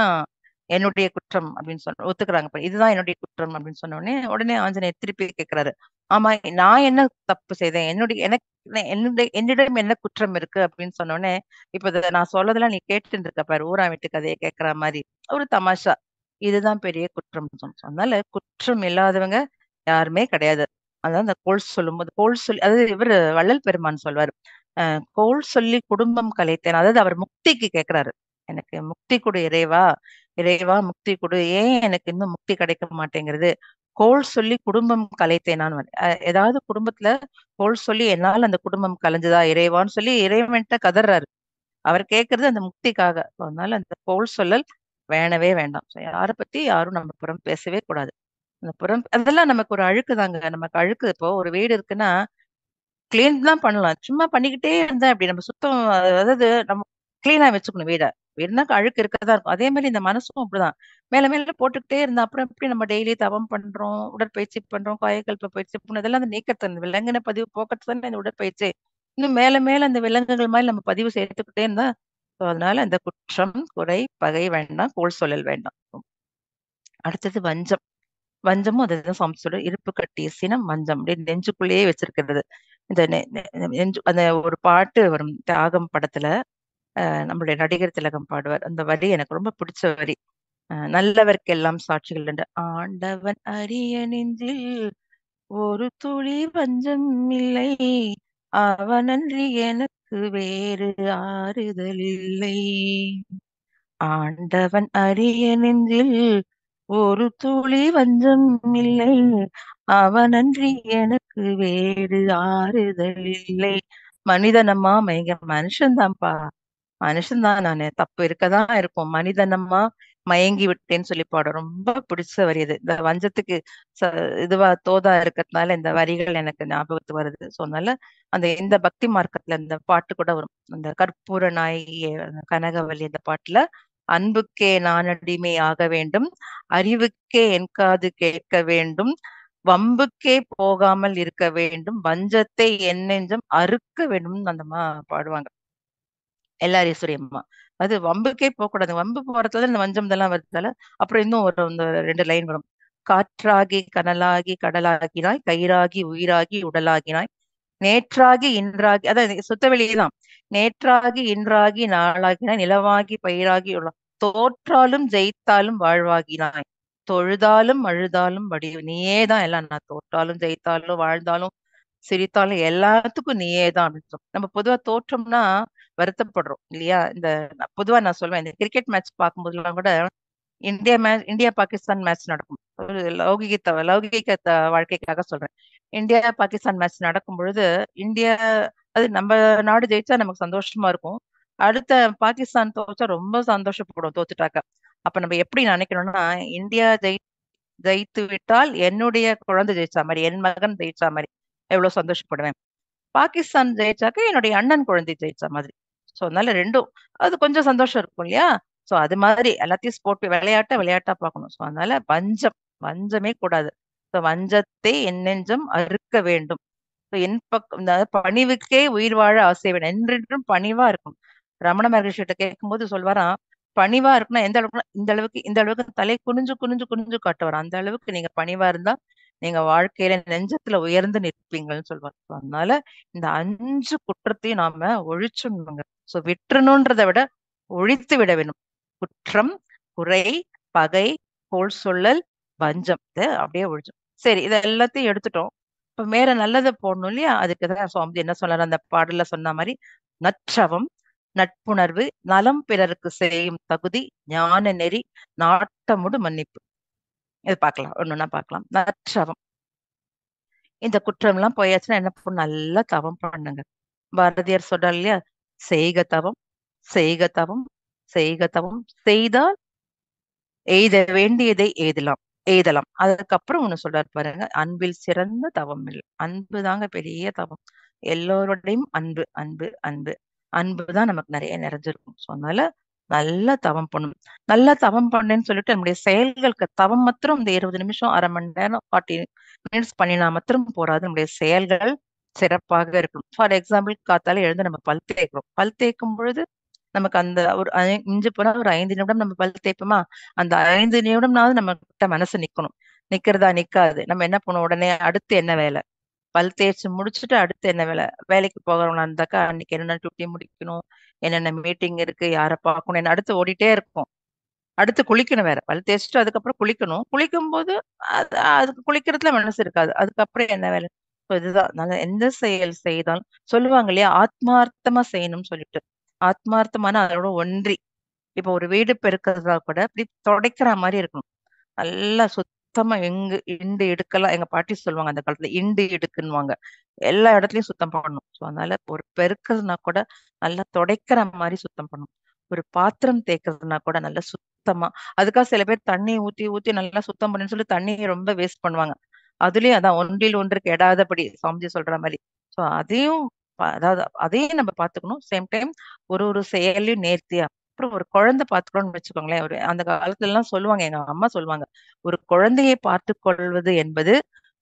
என்னுடைய குற்றம் அப்படின்னு ஒத்துக்கிறாங்க. இதுதான் என்னுடைய குற்றம் அப்படின்னு சொன்ன உடனே ஆஞ்சநேயர் திருப்பி கேட்கிறாரு. ஆமா, நான் என்ன தப்பு செய்தேன்? என்னிடம் என்ன குற்றம் இருக்கு அப்படின்னு சொன்ன உடனே, இப்ப இத நான் சொல்லதெல்லாம் நீ கேட்டுட்டு இருக்க பாரு. ஊரா வீட்டு கதைய கேட்கிற மாரி. ஒரு தமாஷா. இதுதான் பெரிய குற்றம்னு அதனால குற்றம் இல்லாதவங்க யாருமே கிடையாது. அதான் அந்த கோள் சொல்லி அதாவது இவரு வள்ளல் பெருமான் சொல்வாரு. கோள் சொல்லி குடும்பம் கலைத்தேன். அதாவது அவர் முக்திக்கு கேட்கிறாரு. எனக்கு முக்தி கொடு இறைவா, இறைவா முக்தி கொடு. ஏன் எனக்கு இன்னும் முக்தி கிடைக்க மாட்டேங்கிறது? கோள் சொல்லி குடும்பம் கலைத்தேனான்னு ஏதாவது குடும்பத்துல கோள் சொல்லி என்னால அந்த குடும்பம் கலைஞ்சுதா இறைவான்னு சொல்லி இறைவன்ட்ட கதறாரு. அவர் கேட்கறது அந்த முக்திக்காக. அதனால அந்த கோள் சொல்லல் வேணவே வேண்டாம். யார பத்தி யாரும் நம்ம புறம் பேசவே கூடாது. அந்த புறம் அதெல்லாம் நமக்கு ஒரு அழுக்கு தாங்க. நமக்கு அழுக்கு இப்போ ஒரு வீடு இருக்குன்னா, கிளீன் தான் பண்ணலாம். சும்மா பண்ணிக்கிட்டே இருந்தா எப்படி? நம்ம சுத்தம் அதாவது நம்ம கிளீனா வச்சுக்கணும் வீட. வீடுனா அழுக்கு இருக்கதான் தான் இருக்கும். அதே மாரி இந்த மனசும் அப்படிதான். மேல மேல போட்டுக்கிட்டே இருந்தா அப்புறம் எப்படி நம்ம டெய்லி தவம் பண்றோம், உடற்பயிற்சி பண்றோம், காயகல்ப பயிற்சி பண்ணணும். இதெல்லாம் அந்த நீக்கத்த விலங்கின பதிவு போக்கத்த தானே இந்த உடற்பயிற்சி. இன்னும் மேல மேல அந்த விலங்குகள் மாரி நம்ம பதிவு சேர்த்துக்கிட்டே இருந்தா, அதனால இந்த குற்றம், குறை, பகை வேண்டாம், கோள் சொல்லல் வேண்டாம். அடுத்தது வஞ்சம். வஞ்சமும் அதுதான் சாமிச்சோட இருப்பு கட்டிய சினம் வஞ்சம் அப்படியே நெஞ்சுக்குள்ளேயே வச்சிருக்கிறது. இந்த நெஞ்சு அந்த ஒரு பாட்டு வரும் தியாகம் படத்துல. நம்மளுடைய நடிகர் திலகம் பாடுவார். அந்த வரி எனக்கு ரொம்ப பிடிச்ச வரி. நல்லவர்க்கெல்லாம் சாட்சிகள் என்று ஆண்டவன் அரிய நெஞ்சில் ஒரு துளி வஞ்சம் இல்லை, அவனன்றி எனக்கு வேறு ஆறுதல் இல்லை. ஆண்டவன் அரிய நெஞ்சில் ஒரு துளி வஞ்சம் இல்லை, அவனன்றி எனக்கு வேறு ஆறுதல் இல்லை. மனிதனம்மா மனுஷன்தான்ப்பா, மனுஷன்தான் நானு. தப்பு இருக்கதான் இருக்கும். மனிதனம்மா மயங்கி விட்டேன்னு சொல்லி பாடும். ரொம்ப பிடிச்ச வரி இது. இந்த வஞ்சத்துக்கு ச இதுவா தோதா இருக்கிறதுனால இந்த வரிகள் எனக்கு ஞாபகத்துக்கு வருது. ஸோ அதனால இந்த பக்தி மார்க்கத்துல இந்த பாட்டு கூட வரும். அந்த கற்பூர நாயகி கனகவல்லி அந்த பாட்டுல அன்புக்கே நான் அடிமை ஆக வேண்டும், அறிவுக்கே என் காது கேட்க வேண்டும், வம்புக்கே போகாமல் இருக்க வேண்டும், வஞ்சத்தை என் நெஞ்சம் அறுக்க வேண்டும் அந்த பாடுவாங்க. எல்ஆர் ஈஸ்வரி அம்மா. அது வம்புக்கே போகக்கூடாது. வம்பு போறதுல இந்த வஞ்சம் இதெல்லாம் வருதுல. அப்புறம் இன்னும் ஒரு இந்த 2 லைன் வரும். காற்றாகி கனலாகி கடலாகினாய், கயிறாகி உயிராகி உடலாகினாய், நேற்றாகி இன்றாகி அதான் சுத்தவெளியே தான். நேற்றாகி இன்றாகி நாளாகினாய், நிலவாகி பயிராகி தோற்றாலும் ஜெயித்தாலும் வாழ்வாகினாய், தொழுதாலும் அழுதாலும் வடிவு நீயே தான் எல்லாம். நான் தோற்றாலும் ஜெயித்தாலும் வாழ்ந்தாலும் சிரித்தாலும் எல்லாத்துக்கும் நீயே தான் அப்படின்னு நம்ம பொதுவா தோற்றோம்னா வருத்தப்படுறோம் இல்லையா? பொதுவா நான் சொல்வேன், இந்த கிரிக்கெட் மேட்ச் பார்க்கும்போதெல்லாம் கூட இந்தியா பாகிஸ்தான் மேட்ச் நடக்கும். ஒரு லௌகிக வாழ்க்கைக்காக சொல்றேன். இந்தியா பாகிஸ்தான் மேட்ச் நடக்கும் பொழுது இந்தியா அது நம்ம நாடு ஜெயிச்சா நமக்கு சந்தோஷமா இருக்கும். அடுத்த பாகிஸ்தான் தோச்சா ரொம்ப சந்தோஷப்படும் தோத்துட்டாக்க. அப்ப நம்ம எப்படி நினைக்கணும்னா, இந்தியா ஜெயித்து விட்டால் என்னுடைய குழந்தை ஜெயிச்சா மாதிரி, என் மகன் ஜெயிச்சா மாதிரி எவ்வளவு சந்தோஷப்படுவேன். பாகிஸ்தான் ஜெயிச்சாக்க என்னுடைய அண்ணன் குழந்தை ஜெயிச்ச மாதிரி. சோ அதனால 2ம் அது கொஞ்சம் சந்தோஷம் இருக்கும் இல்லையா? சோ அது மாதிரி எல்லாத்தையும் விளையாட்டா பார்க்கணும். சோ அதனால வஞ்சமே கூடாது. சோ வஞ்சத்தை என் நெஞ்சம் அறுக்க வேண்டும். என் பக்கம் இந்த பணிவுக்கே உயிர் வாழ ஆசை வேணும். என்றென்றும் பணிவா இருக்கணும். ரமண மகரிஷி கிட்ட கேட்கும்போது சொல்வாராம், பணிவா இருக்குன்னா எந்த அளவுக்கு, இந்த அளவுக்கு தலை குனிஞ்சு குனிஞ்சு குனிஞ்சு காட்டுவார். அந்த அளவுக்கு நீங்க பணிவா இருந்தா நீங்க வாழ்க்கையில நெஞ்சத்துல உயர்ந்து நிற்பீங்கன்னு சொல்வார். அதனால இந்த 5 குற்றத்தையும் நாம ஒழிச்சுடணுங்க. சோ விட்டுறணும்ன்றதை விட ஒழித்து விட வேணும். குற்றம், குறை, பகை, கோள் சொல்லல், வஞ்சம் அப்படியே ஒழிச்சோம். சரி, இத எல்லாத்தையும் எடுத்துட்டோம். இப்ப மேல நல்லதை போடணும் இல்லையா? அதுக்குதான் சுவாமி என்ன சொன்னார் அந்த பாடல்ல சொன்ன மாதிரி, நற்றவம், நட்புணர்வு, நலம் பிறருக்கு செய்யும் தகுதி, ஞான நெறி, நாட்டமுடு மன்னிப்பு. இது பார்க்கலாம். ஒன்னொன்னா பார்க்கலாம். நற்றவம். இந்த குற்றம் எல்லாம் போயாச்சுன்னா என்ன பண்ணணும்? நல்லா தவம் பண்ணுங்க. பாரதியார் சொல்றார் இல்லையா? செய்க தவம், செய்க தவம், செய்க தவம், செய்தால் எய்த வேண்டியதை எய்தலாம். அதுக்கப்புறம் ஒண்ணு சொல்றாரு பாருங்க, அன்பில் சிறந்த தவம் இல்லை. அன்பு தாங்க பெரிய தவம். எல்லோருடையும் அன்பு அன்பு அன்பு அன்புதான் நமக்கு நிறைய நிறைஞ்சிருக்கும். ஸோ அதனால நல்லா தவம் பண்ணணும். நல்லா தவம் பண்ணேன்னு சொல்லிட்டு நம்முடைய செயல்களுக்கு தவம் மாத்திரம் இந்த 20 நிமிஷம், அரை மணி நேரம், 40 மினிட்ஸ் பண்ணினா மாத்திரம் போறாது. நம்முடைய செயல்கள் சிறப்பாக இருக்கணும். ஃபார் எக்ஸாம்பிள், காத்தால எழுந்து நம்ம பல் தேய்க்கிறோம். பல் தேய்க்கும் பொழுது நமக்கு அந்த ஒரு மிஞ்சி போனா ஒரு 5 நிமிடம் நம்ம பல் தேய்ப்போமா? அந்த 5 நிமிடம்னாவது நம்ம கிட்ட மனசு நிக்கணும். நிக்கிறதா? நிக்காது. நம்ம என்ன பண்ணுவோம்? உடனே அடுத்து என்ன வேலை? பல் தேய்ச்சு முடிச்சுட்டு அடுத்து என்ன வேலை? வேலைக்கு போகிறவங்களா இருந்தாக்கா அன்னைக்கு என்னென்ன டியூட்டி முடிக்கணும், என்னென்ன மீட்டிங் இருக்கு, யாரை பார்க்கணும், என்ன அடுத்து ஓடிட்டே இருக்கும். அடுத்து குளிக்கணும் வேற. பல் தேய்ச்சுட்டு அதுக்கப்புறம் குளிக்கணும். குளிக்கும்போது அதுக்கு குளிக்கிறதுல மனசு இருக்காது. அதுக்கப்புறம் என்ன வேலை? இதுதான் எந்த செயல் செய்தாலும் சொல்லுவாங்க இல்லையா? ஆத்மார்த்தமா செய்யணும்னு சொல்லிட்டு. ஆத்மார்த்தமான அதோட ஒன்றி. இப்ப ஒரு வீடு பெருக்கிறதா கூட அப்படி துடைக்கிற மாதிரி இருக்கணும். நல்லா சுத்தமா இண்டு இடுக்கெல்லாம் எங்க பாட்டி சொல்லுவாங்க அந்த காலத்துல, இண்டு இடுக்குன்னுவாங்க. எல்லா இடத்துலயும் சுத்தம் பண்ணணும். ஸோ அதனால ஒரு பெருக்குறதுனா கூட நல்லா துடைக்கிற மாதிரி சுத்தம் பண்ணணும். ஒரு பாத்திரம் தேய்க்கிறதுனா கூட நல்லா சுத்தமா. அதுக்காக சில பேர் தண்ணி ஊத்தி ஊத்தி நல்லா சுத்தம் பண்ணுன்னு சொல்லி தண்ணியை ரொம்ப வேஸ்ட் பண்ணுவாங்க. அதுலயும் அதான் ஒன்றில் ஒன்றுக்கு எடாதபடி சாமிஜி சொல்ற மாதிரி. ஸோ அதாவது அதையும் நம்ம பாத்துக்கணும். சேம் டைம் ஒரு ஒரு செயலையும் நேர்த்தியா. அப்புறம் ஒரு குழந்தை பாத்துக்கணும்னு வச்சுக்கோங்களேன். அந்த காலத்துல எல்லாம் சொல்லுவாங்க, எங்க அம்மா சொல்லுவாங்க, ஒரு குழந்தையை பார்த்து கொள்வது என்பது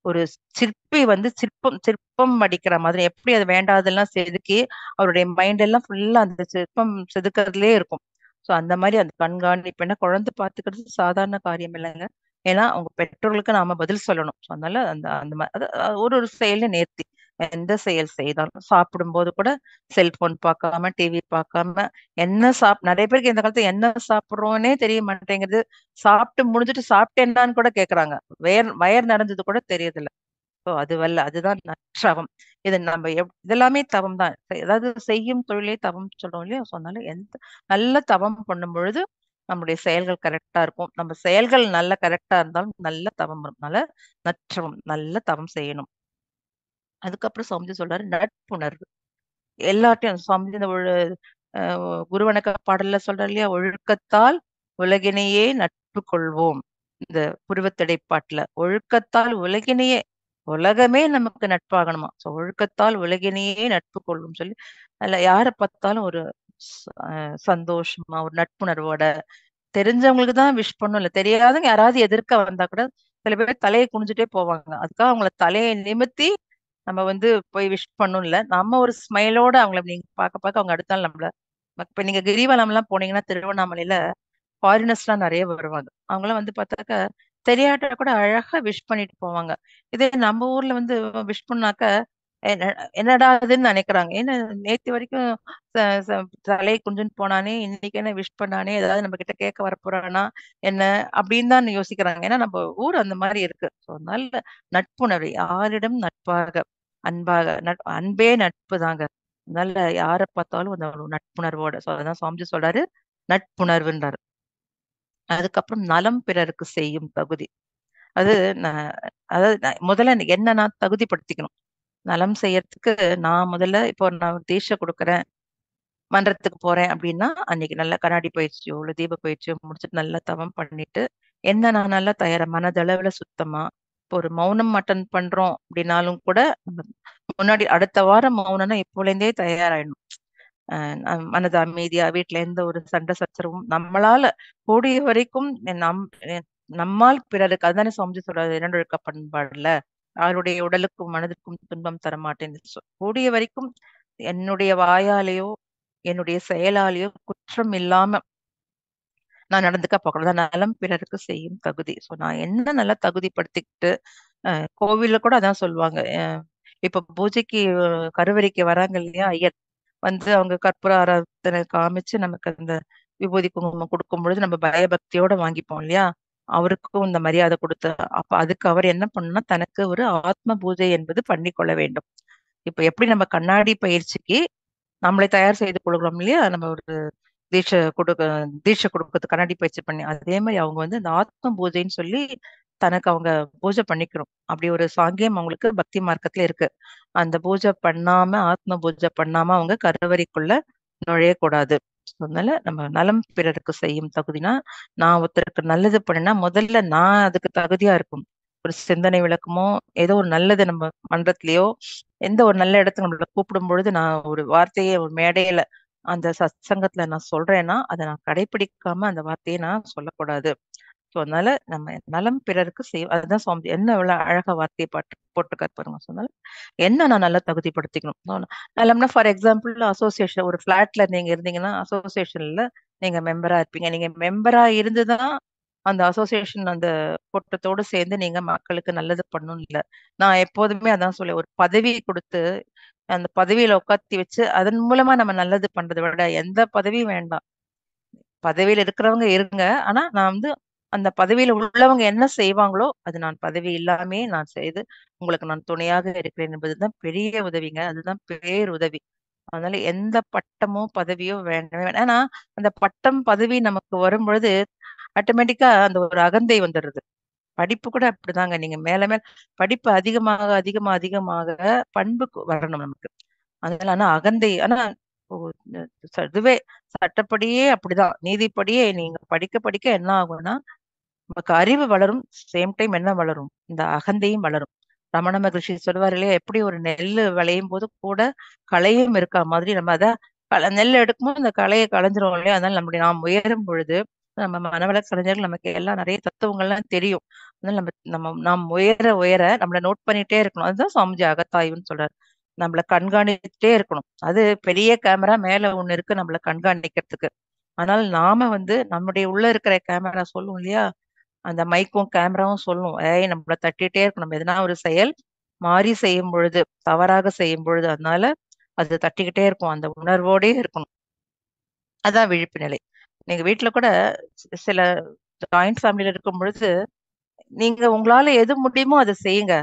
ஒரு சிற்பி வந்து சிற்பம் சிற்பம் அடிக்கிற மாதிரி எப்படி அது வேண்டாதெல்லாம் செதுக்கி அவருடைய மைண்ட் எல்லாம் ஃபுல்லா அந்த சிற்பம் செதுக்கிறதுலயே இருக்கும். சோ அந்த மாதிரி அந்த கண்காணிப்பு என்ன குழந்தை பாத்துக்கிறது சாதாரண காரியம் இல்லைங்க. ஏன்னா அவங்க பெற்றோர்களுக்கு நாம பதில் சொல்லணும். So, அதனால அந்த அந்த ஒரு ஒரு செயல நேர்த்தி எந்த செயல் செய்தாலும் சாப்பிடும்போது கூட செல்போன் பார்க்காம டிவி பார்க்காம என்ன நிறைய பேருக்கு இந்த காலத்துல என்ன சாப்பிடுறோம்னே தெரிய மாட்டேங்குது. சாப்பிட்டு முடிஞ்சிட்டு சாப்பிட்டேன்னான்னு கூட கேக்குறாங்க. வயர் நிறைஞ்சது கூட தெரியதில்ல. ஸோ அதுதான் நற்றவம். இது நம்ம இதெல்லாமே தவம் தான். ஏதாவது செய்யும் தொழிலே தவம் சொல்றோம் இல்லையா? சொன்னாலும் நல்ல தவம் பண்ணும் பொழுது நம்முடைய செயல்கள் கரெக்டா இருக்கும். நம்ம செயல்கள் நல்ல கரெக்டா இருந்தாலும் நல்ல தவம் வரும். நல்ல நற்றவம், நல்ல தவம் செய்யணும். அதுக்கப்புறம் சுவாமிஜி சொல்றாரு நட்புணர்வு. எல்லாத்தையும் சுவாமிஜி இந்த குருவணக்க பாடல்ல சொல்றாரு இல்லையா? ஒழுக்கத்தால் உலகினையே நட்பு கொள்வோம். இந்த புருவத்தடை பாட்டுல ஒழுக்கத்தால் உலகினையே உலகமே நமக்கு நட்பாகணுமா. சோ ஒழுக்கத்தால் உலகினையே நட்பு கொள்ளும் சொல்லி அதுல யார பார்த்தாலும் ஒரு சந்தோஷமா ஒரு நட்புணர்வோட தெரிஞ்சவங்களுக்கு தான் விஷ் பண்ணும் இல்ல தெரியாதவங்க யாராவது எதிர்க்க வந்தா கூட சில பேர் தலையை குனிஞ்சுட்டே போவாங்க. அதுக்காக அவங்கள தலையை நிமித்தி நம்ம வந்து போய் விஷ் பண்ணும் இல்ல. நம்ம ஒரு ஸ்மைலோட அவங்கள நீங்க பார்க்க பார்க்க அவங்க அடுத்த நாள் நம்மள இப்ப நீங்க கிரிவலம் எல்லாம் போனீங்கன்னா திருவண்ணாமலையில ஃபாரினர்ஸ்லாம் நிறைய வருவாங்க. அவங்கலாம் வந்து பார்த்தாக்கா தெரியாட்ட கூட அழகா விஷ் பண்ணிட்டு போவாங்க. இதே நம்ம ஊர்ல வந்து விஷ் பண்ணாக்க என்ன என்னடா இதுன்னு நினைக்கிறாங்க. ஏன்னா நேத்து வரைக்கும் ச ச தலைய குனிஞ்சுன்னு போனானே, இன்னைக்கு என்ன விஷ் பண்ணானே, ஏதாவது நம்ம கிட்ட கேட்க வரப்போறானா என்ன? அப்படின்னு தான் யோசிக்கிறாங்க. ஏன்னா நம்ம ஊர் அந்த மாரி இருக்கு. ஸோ அதனால நட்புணர்வு யாரிடம் நட்பாக, அன்பாக அன்பே நட்பு தாங்க. அதனால யார பார்த்தாலும் அந்த ஒரு நட்புணர்வோட அதான் சுவாமிஜி சொல்றாரு, நட்புணர்வுன்றாரு. அதுக்கப்புறம் நலம் பிறருக்கு செய்யும் தகுதி. அது நான் அதாவது முதல்ல என்ன நான் தகுதிப்படுத்திக்கணும். நலம் செய்யறதுக்கு நான் முதல்ல இப்போ நான் தீட்சை குடுக்குறேன், மன்றத்துக்கு போறேன் அப்படின்னா, அன்னைக்கு நல்லா கண்ணாடி பயிற்சியோ, இல்ல தீப பயிற்சியோ முடிச்சுட்டு நல்லா தவம் பண்ணிட்டு, என்ன நான் நல்லா தயாரா மனதளவுல சுத்தமா, இப்போ ஒரு மௌனம் அட்டெண்ட் பண்றோம் அப்படின்னாலும் கூட, முன்னாடி அடுத்த வாரம் மௌனம்னா இப்போலேருந்தே தயாராயிடணும். மனது அமைதியா வீட்ல எந்த ஒரு சண்டை சச்சரவும் நம்மளால கூடிய வரைக்கும் நம்மால் பிறருக்கு அதுதானே சுவாமிஜி சொல்றாரு இரண்டொழுக்க பண்பாடுல யாருடைய உடலுக்கும் மனதிற்கும் துன்பம் தரமாட்டேன். கூடிய வரைக்கும் என்னுடைய வாயாலேயோ என்னுடைய செயலாலேயோ குற்றம் இல்லாம நான் நடந்துக்க பார்க்கணும். நலம் பிறருக்கு செய்யும் தகுதி. சோ நான் என்ன நல்லா தகுதிப்படுத்திக்கிட்டு கோவில்ல கூட அதான் சொல்லுவாங்க. இப்ப பூஜைக்கு கருவறைக்கு வராங்க இல்லையா ஐயர் வந்து அவங்க கற்பூர ஆராதனை காமிச்சு நமக்கு அந்த விபூதி குங்குமம் கொடுக்கும் பொழுது நம்ம பயபக்தியோட வாங்கிப்போம் இல்லையா? அவருக்கும் இந்த மரியாதை கொடுத்து அப்ப அதுக்கு அவர் என்ன பண்ணணும்னா தனக்கு ஒரு ஆத்ம பூஜை என்பது பண்ணிக்கொள்ள வேண்டும். இப்ப எப்படி நம்ம கண்ணாடி பயிற்சிக்கு நம்மளை தயார் செய்து கொள்கிறோம் இல்லையா? நம்ம ஒரு தீட்சை கொடுக்க தீட்சை கொடுக்கறது கண்ணாடி பயிற்சி பண்ணி அதே மாதிரி அவங்க வந்து இந்த ஆத்ம பூஜைன்னு சொல்லி தனக்கு அவங்க பூஜை பண்ணிக்கணும். அப்படி ஒரு சாங்கியம் அவங்களுக்கு பக்தி மார்க்கத்துல இருக்கு. அந்த பூஜை பண்ணாம ஆத்ம பூஜை பண்ணாம அவங்க கருவறைக்குள்ள நுழையக்கூடாது. அதனால நம்ம நலம் பிறருக்கு செய்யும் தகுதினா நான் ஒருத்தருக்கு நல்லது பண்ணேன்னா முதல்ல நான் அதுக்கு தகுதியா இருக்கும். ஒரு சிந்தனை விளக்கமோ ஏதோ ஒரு நல்லது நம்ம மன்றத்திலயோ எந்த ஒரு நல்ல இடத்துல நம்மள கூப்பிடும் பொழுது நான் ஒரு வார்த்தையை ஒரு மேடையில அந்த சத்சங்கத்துல நான் சொல்றேன்னா அதை நான் கடைபிடிக்காம அந்த வார்த்தையை நான் சொல்லக்கூடாது. சோ அதனால நம்ம நலம் பிறருக்கு அதுதான் சுவாமி என்ன எவ்வளவு அழகா வார்த்தையை போட்டுக்காரு பாருங்க. சொன்னால என்ன நான் நல்லா தகுதிப்படுத்திக்கணும். நலம்னா ஃபார் எக்ஸாம்பிள் அசோசியேஷன் ஒரு பிளாட்ல நீங்க இருந்தீங்கன்னா அசோசியேஷன்ல நீங்க மெம்பரா இருப்பீங்க. நீங்க மெம்பரா இருந்துதான் அந்த அசோசியேஷன் அந்த கூட்டத்தோடு சேர்ந்து நீங்க மக்களுக்கு நல்லது பண்ணணும் இல்ல. நான் எப்போதுமே அதான் சொல்ல ஒரு பதவி கொடுத்து அந்த பதவியில உட்காத்தி வச்சு அதன் மூலமா நம்ம நல்லது பண்றதை விட எந்த பதவியும் வேண்டாம். பதவியில இருக்கிறவங்க இருங்க. ஆனா நான் வந்து அந்த பதவியில உள்ளவங்க என்ன செய்வாங்களோ அது நான் பதவி இல்லாமே நான் செய்து உங்களுக்கு நான் துணையாக இருக்கிறேன் என்பதுதான் பெரிய உதவிங்க. அதுதான் பேருதவி. அதனால எந்த பட்டமோ பதவியோ வேண்டவே வேண்டாம். ஏன்னா அந்த பட்டம் பதவி நமக்கு வரும்பொழுது ஆட்டோமேட்டிக்கா அந்த ஒரு அகந்தை வந்துடுது. படிப்பு கூட அப்படிதாங்க. நீங்க மேல மேல படிப்பு அதிகமாக அதிகமா அதிகமாக பண்புக்கு வரணும் நமக்கு. அதனால ஆனா அகந்தை ஆனா ஓ, இதுவே சட்டப்படியே அப்படிதான். நீதிப்படியே நீங்க படிக்க படிக்க என்ன ஆகும்னா நமக்கு அறிவு வளரும். சேம் டைம் என்ன வளரும்? இந்த அகந்தையும் வளரும். ரமண மகரிஷி சொல்லுவார் இல்லையா? எப்படி ஒரு நெல்லு விளையும் போது கூட களையும் இருக்கா மாதிரி நம்ம அத நெல் எடுக்கும்போது இந்த களையை களைஞ்சிரும் இல்லையா? அதனால நாம் உயரும் பொழுது நம்ம மனவள கலைஞர்கள் நமக்கு எல்லாம் நிறைய தத்துவங்கள்லாம் தெரியும். அதனால நாம் உயர உயர நம்மள நோட் பண்ணிட்டே இருக்கணும். அதுதான் சுவாமிஜி அகத்தாய்வுன்னு சொல்றாரு. நம்மள கண்காணிச்சுட்டே இருக்கணும். அது பெரிய கேமரா மேல ஒண்ணு இருக்கு நம்மள கண்காணிக்கிறதுக்கு. அதனால நாம நம்முடைய உள்ள இருக்கிற கேமரா சொல்லும் இல்லையா? அந்த மைக்கும் கேமராவும் சொல்லும். ஏய் நம்மள தட்டிட்டே இருக்கும். நம்ம எதனா ஒரு செயல் மாறி செய்யும் பொழுது, தவறாக செய்யும் பொழுது, அதனால அது தட்டிக்கிட்டே இருக்கும். அந்த உணர்வோடே இருக்கணும். அதான் விழிப்பு நிலை. நீங்க வீட்ல கூட சில ஜாயிண்ட் ஃபேமிலில இருக்கும் பொழுது, நீங்க உங்களால எது முடியுமோ அத செய்யுங்க.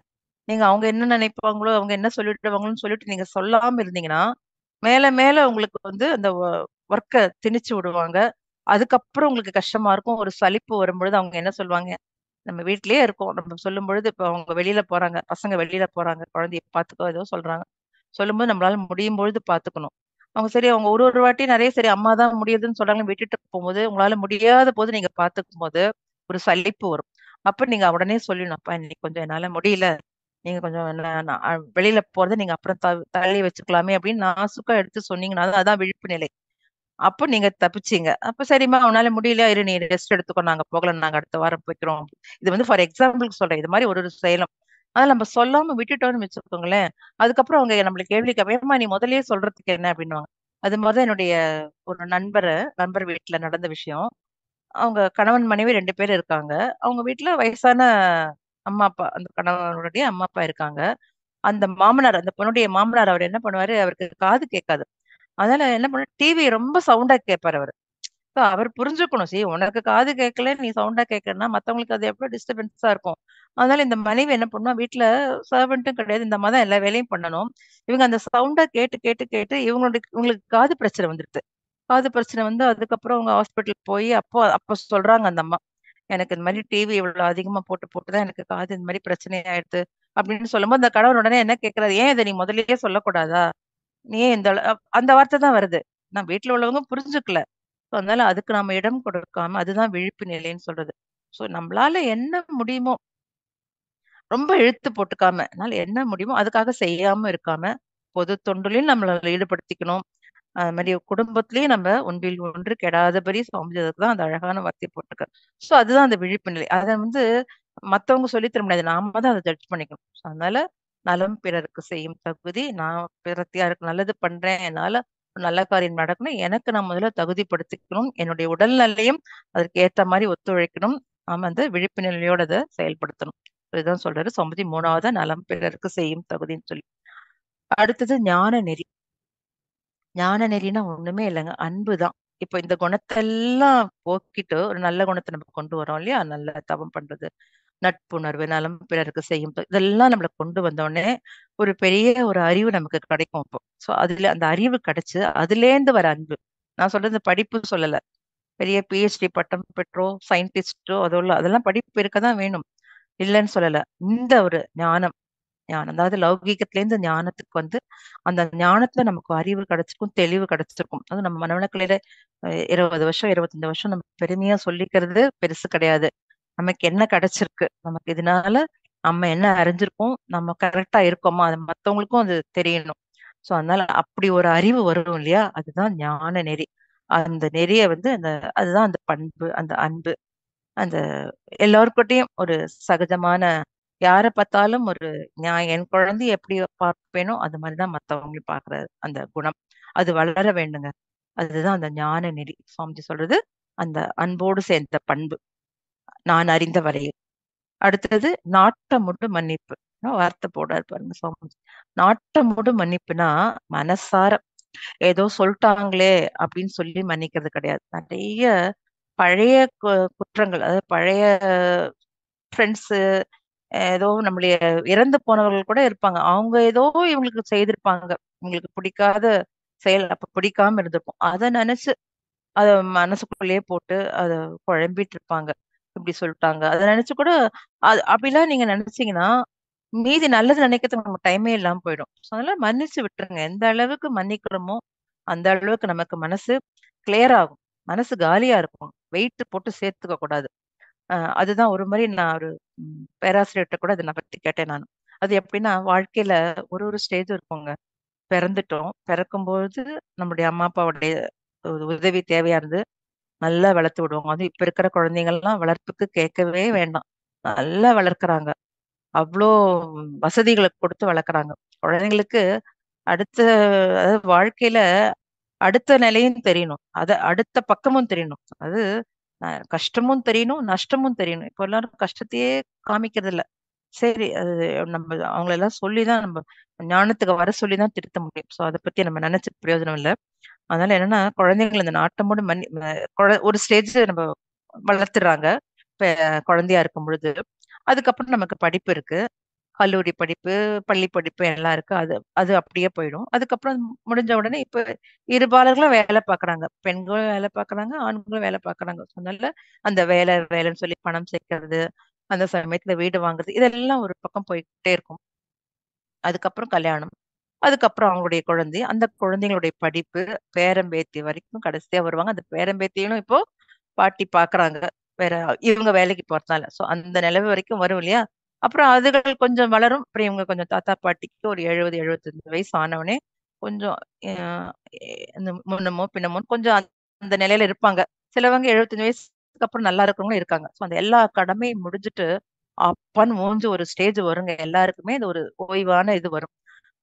நீங்க அவங்க என்ன நினைப்பாங்களோ, அவங்க என்ன சொல்லிடுவாங்களோன்னு சொல்லிட்டு நீங்க சொல்லாம இருந்தீங்கன்னா, மேல மேல உங்களுக்கு அந்த ஒர்க்க திணிச்சு விடுவாங்க. அதுக்கப்புறம் உங்களுக்கு கஷ்டமா இருக்கும். ஒரு சலிப்பு வரும்பொழுது அவங்க என்ன சொல்லுவாங்க? நம்ம வீட்லயே இருக்கோம். நம்ம சொல்லும்பொழுது இப்ப அவங்க வெளியில போறாங்க. பசங்க வெளியில போறாங்க. குழந்தைய பார்த்துக்கோ ஏதோ சொல்றாங்க. சொல்லும்போது நம்மளால முடியும் பொழுது பார்த்துக்கணும். அவங்க சரி அவங்க ஒரு ஒரு வாட்டி நெறைய சரி அம்மா தான் முடியுதுன்னு சொல்றாங்கன்னு விட்டுட்டு போம்போது, உங்களால முடியாத போது நீங்க பார்த்துக்கும்போது, ஒரு சலிப்பு வரும். அப்ப நீங்க உடனே சொல்லிடணும். அப்பா இன்னைக்கு கொஞ்சம் என்னால முடியல. நீங்க கொஞ்சம் வெளியில போறத நீங்க அப்புறம் தள்ளி வச்சுக்கலாமே அப்படின்னு நாசூக்கா எடுத்து சொன்னீங்கன்னா, அதான் விழிப்பு நிலை. அப்ப நீங்க தப்பிச்சீங்க. அப்ப சரிம்மா உன்னால முடியல. இரு நீ ரெஸ்ட் எடுத்துக்கோ. நாங்க போகல. நாங்க அடுத்த வாரம் போய்க்கிறோம். இது ஃபார் எக்ஸாம்பிள்க்கு சொல்றேன். இது மாரி ஒரு ஒரு செயலும். அத நம்ம சொல்லாம விட்டுட்டோம்னு வச்சுக்கோங்களேன், அதுக்கப்புறம் அவங்க நம்மள கேள்வி கேட்பாங்க. "ஏம்மா நீ முதல்லயே சொல்றதுக்கு என்ன?" அப்படின்னுவாங்க. அது மாரி தான் என்னுடைய ஒரு நண்பர் வீட்ல நடந்த விஷயம். அவங்க கணவன், மனைவி 2 பேர் இருக்காங்க. அவங்க வீட்ல வயசான அம்மா, அப்பா அந்த கணவனுடைய அம்மா, அப்பா இருக்காங்க. அந்த மாமனார் அந்த பொண்ணுடைய மாமனார் அவர் என்ன பண்ணுவாரு, அவருக்கு காது கேட்காது. அதனால என்ன பண்ண டிவி ரொம்ப சவுண்டா கேட்பாரு அவரு. அவர் புரிஞ்சுக்கணும். சரி உனக்கு காது கேட்கல, நீ சவுண்டா கேட்கறன்னா, மத்தவங்களுக்கு அது எவ்வளோ டிஸ்டர்பன்ஸா இருக்கும். அதனால இந்த மனைவி என்ன பண்ணுவா, வீட்ல சர்வன்ட்டும் கிடையாது. இந்த அம்மா தான் எல்லா வேலையும் பண்ணணும். இவங்க அந்த சவுண்டா கேட்டு, கேட்டு, கேட்டு இவங்களுக்கு காது பிரச்சனை வந்துருது. காது பிரச்சனை அதுக்கப்புறம் அவங்க ஹாஸ்பிட்டல் போய் அப்ப சொல்றாங்க அந்த அம்மா. எனக்கு இந்த மாரி டிவி இவ்வளோ அதிகமா போட்டு, போட்டு தான் எனக்கு காது இந்த மாரி பிரச்சனை ஆயிடுது. அப்படின்னு சொல்லும்போது, அந்த கணவர் உடனே என்ன கேட்கிறாரு, "ஏன் இத நீ முதல்லயே சொல்லக்கூடாதா? நீ ஏன் இந்த அந்த வார்த்தை தான் வருது. நான் வீட்ல உள்ளவங்க புரிஞ்சுக்கல. ஸோ அதனால அதுக்கு நாம இடம் கொடுக்காம, அதுதான் விழிப்பு நிலைன்னு சொல்றது. ஸோ நம்மளால என்ன முடியுமோ, ரொம்ப இழுத்து போட்டுக்காம, என்னால என்ன முடியுமோ அதுக்காக செய்யாம இருக்காம, பொது தொண்டுலயும் நம்மள ஈடுபடுத்திக்கணும். அது மாரி குடும்பத்திலயும் நம்ம ஒன்றில் ஒன்று கெடாதபடி சமைஞ்சதுக்கு தான் அந்த அழகான வார்த்தைய போட்டிருக்காரு. ஸோ அதுதான் அந்த விழிப்பு நிலை. அத மத்தவங்க சொல்லி தர முடியாது. நாம தான் அத ஜட்ஜ் பண்ணிக்கணும். ஸோ அதனால நலம் பிறருக்கு செய்யும் தகுதி, நான் பிறருக்கு யாருக்கு நல்லது பண்றேன், என்னால ஒரு நல்ல காரியம் நடக்கணும். எனக்கு நான் முதல்ல தகுதிப்படுத்திக்கணும். என்னுடைய உடல்நிலையும் அதற்கு ஏத்த மாரி ஒத்துழைக்கணும். நாம விழிப்பு நிலையோட அத செயல்படுத்தணும். இதுதான் சொல்றாரு. சொம்பதி 3வதா நலம் பிறருக்கு செய்யும் தகுதின்னு சொல்லி. அடுத்தது ஞான நெறி. ஞான நெறின்னா ஒண்ணுமே இல்லங்க. அன்பு தான். இப்ப இந்த குணத்தெல்லாம் போக்கிட்டு, ஒரு நல்ல குணத்த நம்ம கொண்டு வரோம் இல்லையா? நல்ல தவம் பண்றது, நட்புணர்வு, நலம் பிறருக்கு செய்யும் இதெல்லாம் நம்மள கொண்டு வந்தோனே, ஒரு பெரிய ஒரு அறிவு நமக்கு கிடைக்கும் அப்போ. ஸோ அதுல அந்த அறிவு கிடைச்சு, அதுலேருந்து வர அன்பு. நான் சொல்றது படிப்பு சொல்லல. பெரிய பிஹெச்டி பட்டம் பெற்றோ, சயின்டிஸ்ட்டோ அதெல்லாம் படிப்பு இருக்க தான் வேணும். இல்லன்னு சொல்லல. இந்த ஒரு ஞானம் ஞானம். அதாவது லௌகீகத்திலேருந்து ஞானத்துக்கு அந்த ஞானத்துல நமக்கு அறிவு கிடைச்சிருக்கும், தெளிவு கிடைச்சிருக்கும். அதுவும் நம்ம மனவளக்கலையில 20 வருஷம், 25 வருஷம் நம்ம பெருமையா சொல்லிக்கிறது பெருசு கிடையாது. நமக்கு என்ன கிடைச்சிருக்கு? நமக்கு இதனால நம்ம என்ன அறிஞ்சிருக்கோம்? நம்ம கரெக்ட்டா இருக்கோமா? அது மத்தவங்களுக்கும் அது தெரியணும். ஸோ அதனால அப்படி ஒரு அறிவு வரும் இல்லையா? அதுதான் ஞான நெறி. அந்த நெறிய அதுதான் அந்த பண்பு, அந்த அன்பு. அந்த எல்லார்கிட்டயும் ஒரு சகஜமான யார பார்த்தாலும் ஒரு என் குழந்தைய எப்படி பார்ப்பேனோ, அது மாரி தான் மத்தவங்களையும் பார்க்குற அந்த குணம். அது வளர வேண்டுங்க. அதுதான் அந்த ஞான நெறி. சுவாமிஜி சொல்றது, அந்த அன்போடு சேர்ந்த பண்பு. நான் அறிந்த வரையில். அடுத்தது நாட்டமுட்டு மன்னிப்பு. வார்த்தை போடுறாரு பாருங்க சுவாமிஜி. நாட்டமுடு மன்னிப்புனா, மனசார ஏதோ சொல்ட்டாங்களே அப்படின்னு சொல்லி மன்னிக்கிறது கிடையாது. நெறைய பழைய குற்றங்கள், அதாவது பழைய ஃப்ரெண்ட்ஸு ஏதோ நம்முடைய இறந்து போனவர்கள் கூட இருப்பாங்க. அவங்க ஏதோ இவங்களுக்கு செய்திருப்பாங்க. இவங்களுக்கு பிடிக்காத செயல் அப்ப பிடிக்காம இருந்திருக்கும். அத நெனச்சு அத மனசுக்குள்ளேயே போட்டு அத குழம்பிட்டு இருப்பாங்க. இப்படி சொல்ட்டாங்க. அத நெனச்சு கூட அப்படிலாம் நீங்க நெனச்சீங்கன்னா, மீதி நல்லது நினைக்கிறதுக்கு நமக்கு டைமே இல்லாம போயிடும். ஸோ அதனால மன்னிச்சு விட்டுருங்க. எந்த அளவுக்கு மன்னிக்கிறோமோ, அந்த அளவுக்கு நமக்கு மனசு கிளியர் ஆகும். மனசு காலியா இருக்கும். வெயிட் போட்டு சேர்த்துக்க கூடாது. அதுதான் ஒரு முறை நான் ஒரு பேராசிரியர்ட்ட கூட இத நான் பத்தி கேட்டேன் நானு. அது எப்படின்னா, வாழ்க்கையில ஒரு ஒரு ஸ்டேஜ் இருக்குங்க. பிறந்துட்டோம். பிறக்கும்போது நம்முடைய அம்மா, அப்பாவுடைய உதவி தேவையா இருந்தது. நல்லா வளர்த்து விடுவாங்க. அதுவும் இப்ப இருக்கிற குழந்தைங்கள்லாம் வளர்ப்புக்கு கேட்கவே வேண்டாம். நல்லா வளர்க்குறாங்க. அவ்ளோ வசதிகள கொடுத்து வளர்க்குறாங்க. குழந்தைங்களுக்கு அடுத்த அதாவது வாழ்க்கையில அடுத்த நிலையும் தெரியணும். அடுத்த பக்கமும் தெரியணும். அது கஷ்டமும் தெரியணும், நஷ்டமும் தெரியணும். இப்ப எல்லாரும் கஷ்டத்தையே காமிக்கிறதில்ல. சரி அது நம்ம அவங்களெல்லாம் சொல்லி தான் நம்ம ஞானத்துக்கு வர சொல்லி தான் திருத்த முடியும். ஸோ அத பத்தி நம்ம நெனச்சு பிரயோஜனம் இல்ல. அதனால என்னன்னா, குழந்தைங்கள இந்த நாட்டமோட மன்னி ம கொழ ஒரு ஸ்டேஜ் நம்ம வளர்த்துடுறாங்க. இப்ப குழந்தையா இருக்கும் பொழுது. அதுக்கப்புறம் நமக்கு படிப்பு இருக்கு. கல்லூரி படிப்பு, பள்ளி படிப்பு எல்லாம் இருக்கு. அது அது அப்படியே போயிடும். அதுக்கப்புறம் முடிஞ்ச உடனே இப்ப இருபாலர்களும் வேலை பார்க்குறாங்க. பெண்களும் வேலை பார்க்குறாங்க, ஆண்களும் வேலை பார்க்குறாங்க. அதனால அந்த வேலைன்னு சொல்லி பணம் சேர்க்கிறது, அந்த சமயத்துல வீடு வாங்குறது, இதெல்லாம் ஒரு பக்கம் போயிட்டே இருக்கும். அதுக்கப்புறம் கல்யாணம். அதுக்கப்புறம் அவங்களுடைய குழந்தை, அந்த குழந்தைங்களுடைய படிப்பு, பேரன், பேத்தி வரைக்கும் கடைசியா வருவாங்க. அந்த பேரன், பேத்தியும் இப்போ பாட்டி பார்க்குறாங்க. வேற இவங்க வேலைக்கு போறதுனால. ஸோ அந்த நிலைமை வரைக்கும் வரும் இல்லையா? அப்புறம் அதுகள் கொஞ்சம் வளரும். அப்புறம் இவங்க கொஞ்சம் தாத்தா, பாட்டிக்கு ஒரு 70, 75 வயசு ஆனவுனே, கொஞ்சம் அ இந்த முன்னமோ, பின்னமோ கொஞ்சம் அந்த நிலையில இருப்பாங்க. சிலவங்க 75 வயசுக்கு அப்புறம் நல்லா இருக்கிறவங்களும் இருக்காங்க. ஸோ அந்த எல்லா கடமையும் முடிஞ்சுட்டு, அப்பான்னு ஓஞ்சு ஒரு ஸ்டேஜ் வருங்க. எல்லாருக்குமே இது ஒரு ஓய்வான இது வரும்.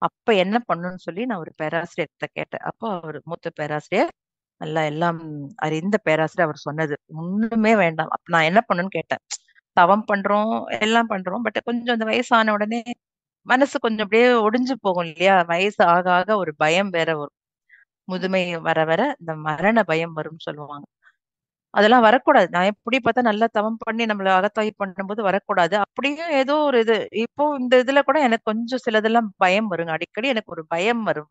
அப்ப என்ன பண்ணணும்னு சொல்லி நான் ஒரு பேராசிரியர்ட்ட கேட்டேன். அப்போ அவரு மூத்த பேராசிரியர், நல்லா எல்லாம் அறிந்த பேராசிரியர் அவர் சொன்னது. ஒண்ணுமே வேண்டாம். அப்ப நான் என்ன பண்ணணும்னு கேட்டேன். தவம் பண்றோம், எல்லாம் பண்றோம். பட் கொஞ்சம் அந்த வயசான உடனே மனசு கொஞ்சம் அப்படியே ஒடிஞ்சு போகும் இல்லையா? வயசு ஆக ஆக ஒரு பயம் வேற வரும். முதுமை வர வர இந்த மரண பயம் வரும்னு சொல்லுவாங்க. அதெல்லாம் வரக்கூடாது. நான் எப்படி பார்த்தா நல்லா தவம் பண்ணி நம்மள அகத்தாய்வு பண்ணும்போது வரக்கூடாது. அப்படியும் ஏதோ ஒரு இது இப்போ இந்த இதுல கூட எனக்கு கொஞ்சம் சிலதெல்லாம் பயம் வருங்க. அடிக்கடி எனக்கு ஒரு பயம் வரும்.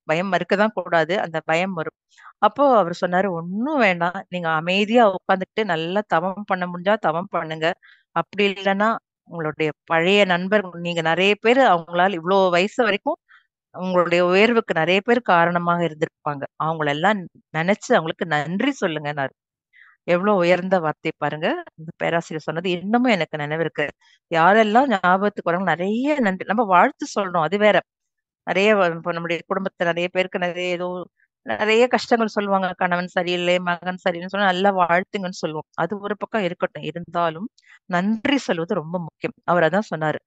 பயம் மறுக்க தான் கூடாது. அந்த பயம் வரும். அப்போ அவரு சொன்னாரு, "ஒண்ணும் வேண்டாம். நீங்க அமைதியா உட்கார்ந்துட்டு நல்லா தவம் பண்ண முடிஞ்சா தவம் பண்ணுங்க. அப்படி இல்லன்னா, உங்களுடைய பழைய நண்பர் நீங்க நெறைய பேரு அவங்களால இவ்ளோ வயசு வரைக்கும் உங்களுடைய உயர்வுக்கு நெறைய பேர் காரணமாக இருந்திருப்பாங்க. அவங்களெல்லாம் நெனச்சு அவங்களுக்கு நன்றி சொல்லுங்கன்னாரு. எவ்ளோ உயர்ந்த வார்த்தை பாருங்க. அந்த பேராசிரியர் சொன்னது இன்னமும் எனக்கு நினைவிருக்கு. யாரெல்லாம் ஞாபகத்துக்கு வராங்களோ நெறைய நன்றி நம்ம வாழ்த்து சொல்றோம். அது வேற. நெறைய இப்ப நம்முடைய குடும்பத்துல நெறைய பேருக்கு நெறைய கஷ்டங்கள் சொல்லுவாங்க. கணவன் சரியில்லை, மகன் சரியில்லன்னு சொன்னா நல்லா வாழ்த்துங்கன்னு சொல்லுவோம். அது ஒரு பக்கம் இருக்கட்டும். இருந்தாலும் நன்றி சொல்வது ரொம்ப முக்கியம். அவர் அதான் சொன்னாரு.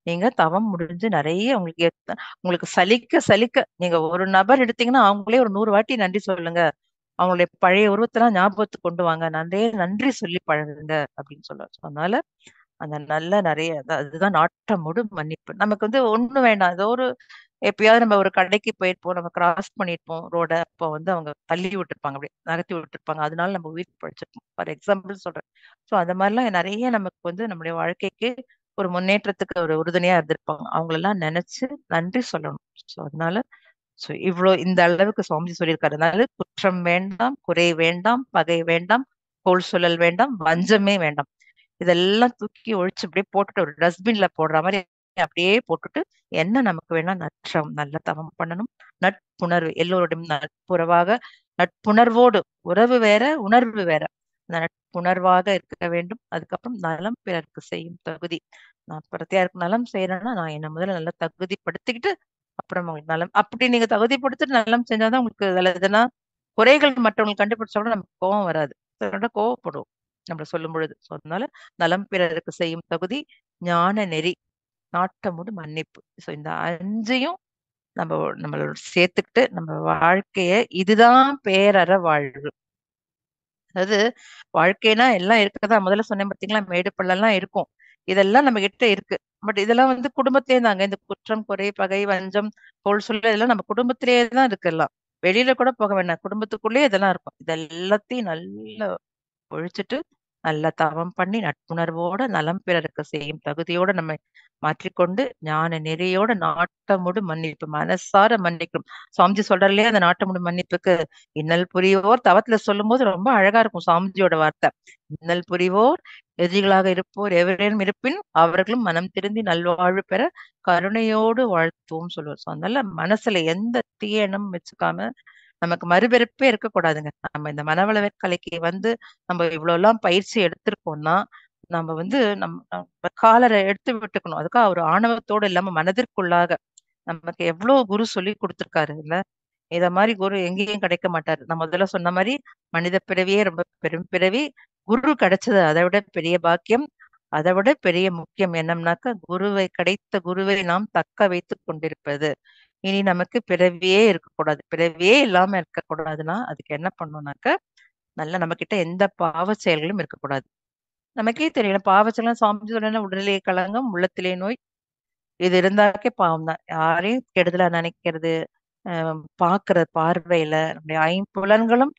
நீங்க தவம் முடிஞ்சு நெறைய உங்களுக்கு சலிக்க சலிக்க நீங்க ஒரு நபர் எடுத்தீங்கன்னா, அவங்களே ஒரு 100 வாட்டி நன்றி சொல்லுங்க. அவங்களுடைய பழைய உருவத்தெல்லாம் ஞாபகத்துக்கு கொண்டு வாங்க. நெறைய நன்றி சொல்லி பழகுங்க அப்படின்னு சொல்லுவாரு. அதனால அந்த நல்ல நெறைய அதுதான் நாட்டமுடு மன்னிப்பு. நமக்கு வந்து ஒண்ணும் வேண்டாம். ஏதோ ஒரு எப்பயாவது நம்ம ஒரு கடைக்கு போயிருப்போம். நம்ம கிராஸ் பண்ணியிருப்போம் ரோட. அப்போ வந்து அவங்க தள்ளி விட்டுருப்பாங்க. அப்படியே நகர்த்தி விட்டுருப்பாங்க. அதனால நம்ம உயிர் பிழைச்சிருப்போம். ஃபார் எக்ஸாம்பிள் சொல்றேன். ஸோ அந்த மாரிலாம் நெறைய நமக்கு வந்து நம்முடைய வாழ்க்கைக்கு ஒரு முன்னேற்றத்துக்கு ஒரு உறுதுணையா இருந்திருப்பாங்க. அவங்களெல்லாம் நெனச்சு நன்றி சொல்லணும். ஸோ அதனால இவ்ளோ இந்த அளவுக்கு சுவாமிஜி சொல்லியிருக்காரு. அதனால குற்றம் வேண்டாம், குறை வேண்டாம், பகை வேண்டாம், கோள் சொல்லல் வேண்டாம், வஞ்சமே வேண்டாம். இதெல்லாம் தூக்கி ஒழிச்சு அப்படியே போட்டுட்டு ஒரு டஸ்ட்பின்ல போடுற மாரி அப்படியே போட்டுட்டு, என்ன நமக்கு வேணா நல்ல தவம் பண்ணணும். நட்புணர்வு எல்லோருடையும் நட்புறவாக நட்புணர்வோடு உறவு வேற, உணர்வு வேற. அந்த நட்புணர்வாக இருக்க வேண்டும். அதுக்கப்புறம் நலம் பிறருக்கு செய்யும் தகுதி. நான் பிறத்தியாருக்கு நலம் செய்யறேன்னா, நான் என்ன முதல்ல நல்லா தகுதிப்படுத்திக்கிட்டு, அப்புறம் அவங்களுக்கு நலம் அப்படி நீங்க தகுதிப்படுத்திட்டு நலம் செஞ்சா தான் உங்களுக்கு அதுல எதுனா குறைகள் மற்றவங்களுக்கு கண்டுபிடிச்சா கூட நமக்கு கோவம் வராது. சிலர்லாம் கோவப்படுவோம். நம்மள சொல்லும்பொழுது. ஸோ அதனால நலம் பிறருக்கு செய்யும் தகுதி, ஞான நெறி, நாட்டமுடு மன்னிப்பு. ஸோ இந்த 5யும் நம்மளோட சேர்த்துக்கிட்டு நம்ம வாழ்க்கைய இதுதான் பேரற வாழ்வு. அதாவது வாழ்க்கைனா எல்லாம் இருக்கதான் முதல்ல சொன்னேன் பார்த்தீங்களா? மேடு பள்ளம்லாம் இருக்கும். இதெல்லாம் நம்மகிட்ட இருக்கு. பட் இதெல்லாம் வந்து குடும்பத்திலேயே தாங்க. இந்த குற்றம், குறை, பகை, வஞ்சம், கோள் சொல்ல இதெல்லாம் நம்ம குடும்பத்திலேயே தான் இருக்கு எல்லாம். வெளியில கூட போக வேண்டாம். குடும்பத்துக்குள்ளேயே இதெல்லாம் இருக்கும். இது எல்லாத்தையும் நல்லா ஒழிச்சுட்டு, நல்லா தவம் பண்ணி நட்புணர்வோட நலம் பிறருக்கு செய்யும் தகுதியோட நம்மை மாற்றிக்கொண்டு, ஞான நெறியோட நாட்டமுடு மன்னிப்பு மனசார மன்னிக்கணும். சுவாமிஜி சொல்றாரு இல்லையா, அந்த நாட்டமுடு மன்னிப்புக்கு, "இன்னல் புரிவோர்" தவத்துல சொல்லும்போது ரொம்ப அழகா இருக்கும் சுவாமிஜியோட வார்த்தை. "இன்னல் புரிவோர், எதிரிகளாக இருப்போர் எவரேனும் இருப்பின், அவர்களும் மனம் திருந்தி நல்வாழ்வு பெற கருணையோடு வாழ்த்துவோம்" சொல்லுவார். ஸோ அதனால மனசுல எந்த தீய எண்ணமும் வச்சுக்காம, நமக்கு மறுபிறப்பே இருக்கக்கூடாதுங்க. நம்ம இந்த மனவளக்கலைக்கு வந்து நம்ம இவ்வளோலாம் பயிற்சி எடுத்திருக்கோம்னா, நம்ம வந்து நம்ம காலர எடுத்து விட்டுக்கணும். அதுக்காக ஒரு ஆணவத்தோட இல்லாம மனதிற்குள்ளாக நமக்கு எவ்ளோ குரு சொல்லிக் குடுத்துருக்காரு இல்ல? இத மாதிரி குரு எங்கேயும் கிடைக்க மாட்டாரு. நான் முதல்ல சொன்ன மாதிரி மனித பிறவியே ரொம்ப பெரும் பிறவி. குரு கிடைச்சது அதை விட பெரிய பாக்கியம். அதை விட பெரிய முக்கியம் என்னம்னாக்க கிடைத்த குருவை நாம் தக்க வைத்துக் கொண்டிருப்பது. இனி நமக்கு பிறவியே இருக்கக்கூடாது. பிறவியே இல்லாம இருக்கக்கூடாதுன்னா அதுக்கு என்ன பண்ணணும்னாக்க நல்ல நம்ம கிட்ட எந்த பாவ செயல்களும் இருக்கக்கூடாது. நமக்கே தெரியல பாவ செயல் சாமி சொல்லணும், உடலிலே களங்கம் உள்ளத்திலே நோய். இது இருந்தாக்கே பாவம் தான். யாரையும் கெடுதலா நினைக்கிறது, பாக்குற பார்வையில நம்முடைய ஐம்புலன்களும்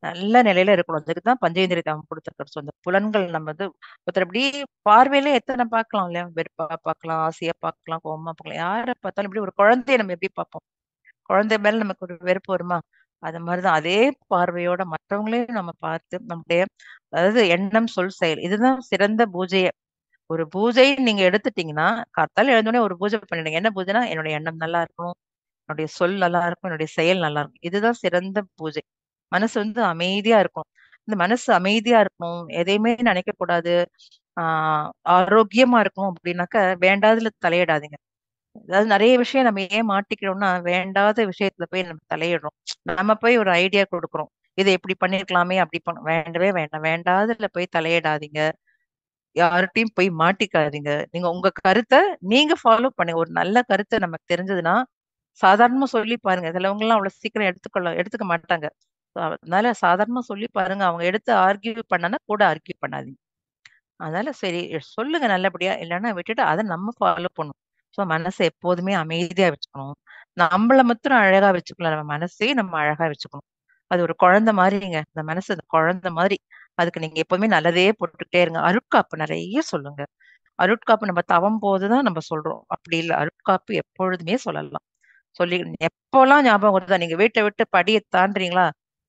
நல்ல நிலையில இருக்கணும். அதுக்குதான் பஞ்சேந்திரிய தாமம் கொடுத்திருக்காரு. அந்த புலன்கள் நம்ம வந்து ஒருத்தர் இப்படி பார்வையில எத்தனை பார்க்கலாம் இல்லையா? வெறுப்பா பார்க்கலாம், ஆசையா பார்க்கலாம், கோவமா பார்க்கலாம். யாரை பார்த்தாலும் இப்படி ஒரு குழந்தைய நம்ம எப்படி பார்ப்போம்? குழந்தை மேல நமக்கு ஒரு வெறுப்பு வருமா? அது மாதிரிதான் அதே பார்வையோட மற்றவங்களையும் நம்ம பார்த்து நம்முடைய அதாவது எண்ணம், சொல், செயல் இதுதான் சிறந்த பூஜையே. ஒரு பூஜை நீங்க எடுத்துட்டீங்கன்னா காத்தால எழுந்தோடனே ஒரு பூஜை பண்ணிடுங்க. என்ன பூஜைனா என்னுடைய எண்ணம் நல்லா இருக்கணும், என்னுடைய சொல் நல்லா இருக்கும், என்னுடைய செயல் நல்லா இருக்கும். இதுதான் சிறந்த பூஜை. மனசு வந்து அமைதியா இருக்கும். இந்த மனசு அமைதியா இருக்கும், எதையுமே நினைக்க கூடாது, ஆரோக்கியமா இருக்கும் அப்படின்னாக்க வேண்டாதுல தலையிடாதீங்க. அதாவது நிறைய விஷயம் நம்ம ஏன் மாட்டிக்கிறோம்னா வேண்டாத விஷயத்துல போய் நம்ம தலையிடுறோம். நம்ம போய் ஒரு ஐடியா கொடுக்குறோம், இதை எப்படி பண்ணிருக்கலாமே, அப்படி வேண்டவே வேண்டாம். வேண்டாதுல போய் தலையிடாதீங்க. யார்கிட்டயும் போய் மாட்டிக்காதீங்க. நீங்க உங்க கருத்தை நீங்க ஃபாலோ பண்ணுங்க. ஒரு நல்ல கருத்தை நமக்கு தெரிஞ்சதுன்னா சாதாரணமா சொல்லி பாருங்க. சிலவங்க எல்லாம் அவ்வளவு சீக்கிரம் எடுத்துக்க மாட்டாங்க. அதனால சாதாரணமா சொல்லி பாருங்க. அவங்க எடுத்து ஆர்கியூ பண்ணனா கூட ஆர்கியூ பண்ணாதீங்க. அதனால சரி சொல்லுங்க நல்லபடியா, இல்லைன்னா விட்டுட்டு அதை நம்ம ஃபாலோ பண்ணும். ஸோ மனசை எப்போதுமே அமைதியா வச்சுக்கணும். நம்மள மாத்திரம் அழகா வச்சுக்கலாம், நம்ம மனசையும் நம்ம அழகா வச்சுக்கணும். அது ஒரு குழந்தை மாதிரிங்க. இந்த மனசு அந்த குழந்தை மாதிரி. அதுக்கு நீங்க எப்பவுமே நல்லதே போட்டுக்கிட்டே இருங்க. அருட்காப்பு நிறைய சொல்லுங்க. அருட்காப்பு நம்ம தவம் போதுதான் நம்ம சொல்றோம். அப்படி இல்லை, அருட்காப்பு எப்பொழுதுமே சொல்லலாம். சொல்லி எப்போல்லாம் ஞாபகம் வருதா நீங்க வீட்டை விட்டு படியை தாண்டுறீங்களா?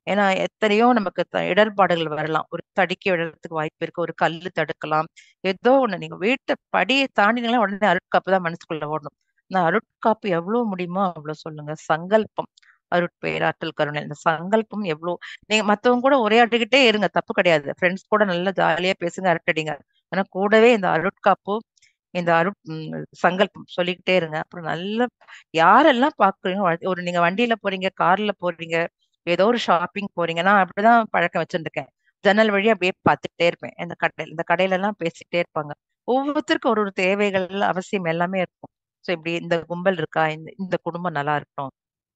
ஏன்னா எத்தனையோ நமக்கு இடர்பாடுகள் வரலாம். ஒரு தடுக்கி விடுறதுக்கு வாய்ப்பு இருக்கு, ஒரு கல்லு தடுக்கலாம், ஏதோ ஒண்ணு. நீங்க வீட்டை படியை தாண்டினீங்களா உடனே அருட்காப்பு தான் மனசுக்குள்ள ஓடணும். இந்த அருட்காப்பு எவ்வளவு முடியுமோ அவ்வளவு சொல்லுங்க. சங்கல்பம், அருட்பேராற்றல் கருணை, இந்த சங்கல்பம் எவ்வளவு. நீங்க மத்தவங்க கூட உரையாடிக்கிட்டே இருங்க, தப்பு கிடையாது. ஃப்ரெண்ட்ஸ் கூட நல்லா ஜாலியா பேசுங்க, அரட்டடிங்க. ஆனா கூடவே இந்த அருட்காப்பு, இந்த சங்கல்பம் சொல்லிக்கிட்டே இருங்க. அப்புறம் நல்ல யாரெல்லாம் பாக்குறீங்க, ஒரு நீங்க வண்டியில போறீங்க, கார்ல போறீங்க, ஏதோ ஒரு ஷாப்பிங் போறீங்க. நான் அப்படிதான் பழக்கம் வச்சிருக்கேன். ஜன்னல் வழியா அப்படியே பார்த்துட்டே இருப்பேன். இந்த கடையில எல்லாம் பேசிட்டே இருப்பாங்க. ஒவ்வொருத்தருக்கும் ஒரு ஒரு தேவைகள், அவசியம் எல்லாமே இருக்கும். சோ இப்படி இந்த கும்பல் இருக்கா, இந்த இந்த குடும்பம் நல்லா இருக்கட்டும்,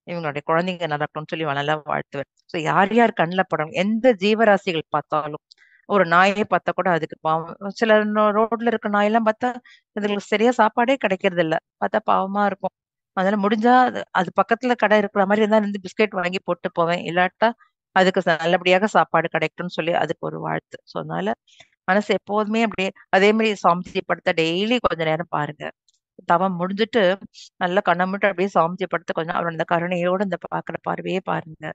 இவங்களுடைய குழந்தைங்க நல்லா இருக்கணும்னு சொல்லி நல்லா வாழ்த்துவேன். சோ யார் யார் கண்ணில் படணும், எந்த ஜீவராசிகள் பார்த்தாலும், ஒரு நாயை பார்த்தா கூட அதுக்கு பாவம். சில ரோட்ல இருக்க நாயெல்லாம் பார்த்தா அதுங்களுக்கு சரியா சாப்பாடே கிடைக்கிறது இல்ல. பார்த்தா பாவமா இருக்கும். அதனால முடிஞ்சா அது அது பக்கத்துல கடை இருக்கிற மாதிரி இருந்தா இருந்து பிஸ்கெட் வாங்கி போட்டு போவேன். இல்லாட்டா அதுக்கு நல்லபடியாக சாப்பாடு கிடைக்கும்னு சொல்லி அதுக்கு ஒரு வாழ்த்து. சோ அதனால மனசு எப்போதுமே அப்படியே அதே மாதிரி சாமிஜி படத்தை டெய்லி கொஞ்ச நேரம் பாருங்க. தவம் முடிஞ்சிட்டு நல்லா கண்ணை மட்டும் அப்படியே சாமிஜி படத்தை கொஞ்சம் அவரோட அந்த கருணையோட இந்த பாக்குற பார்வையே பாருங்க.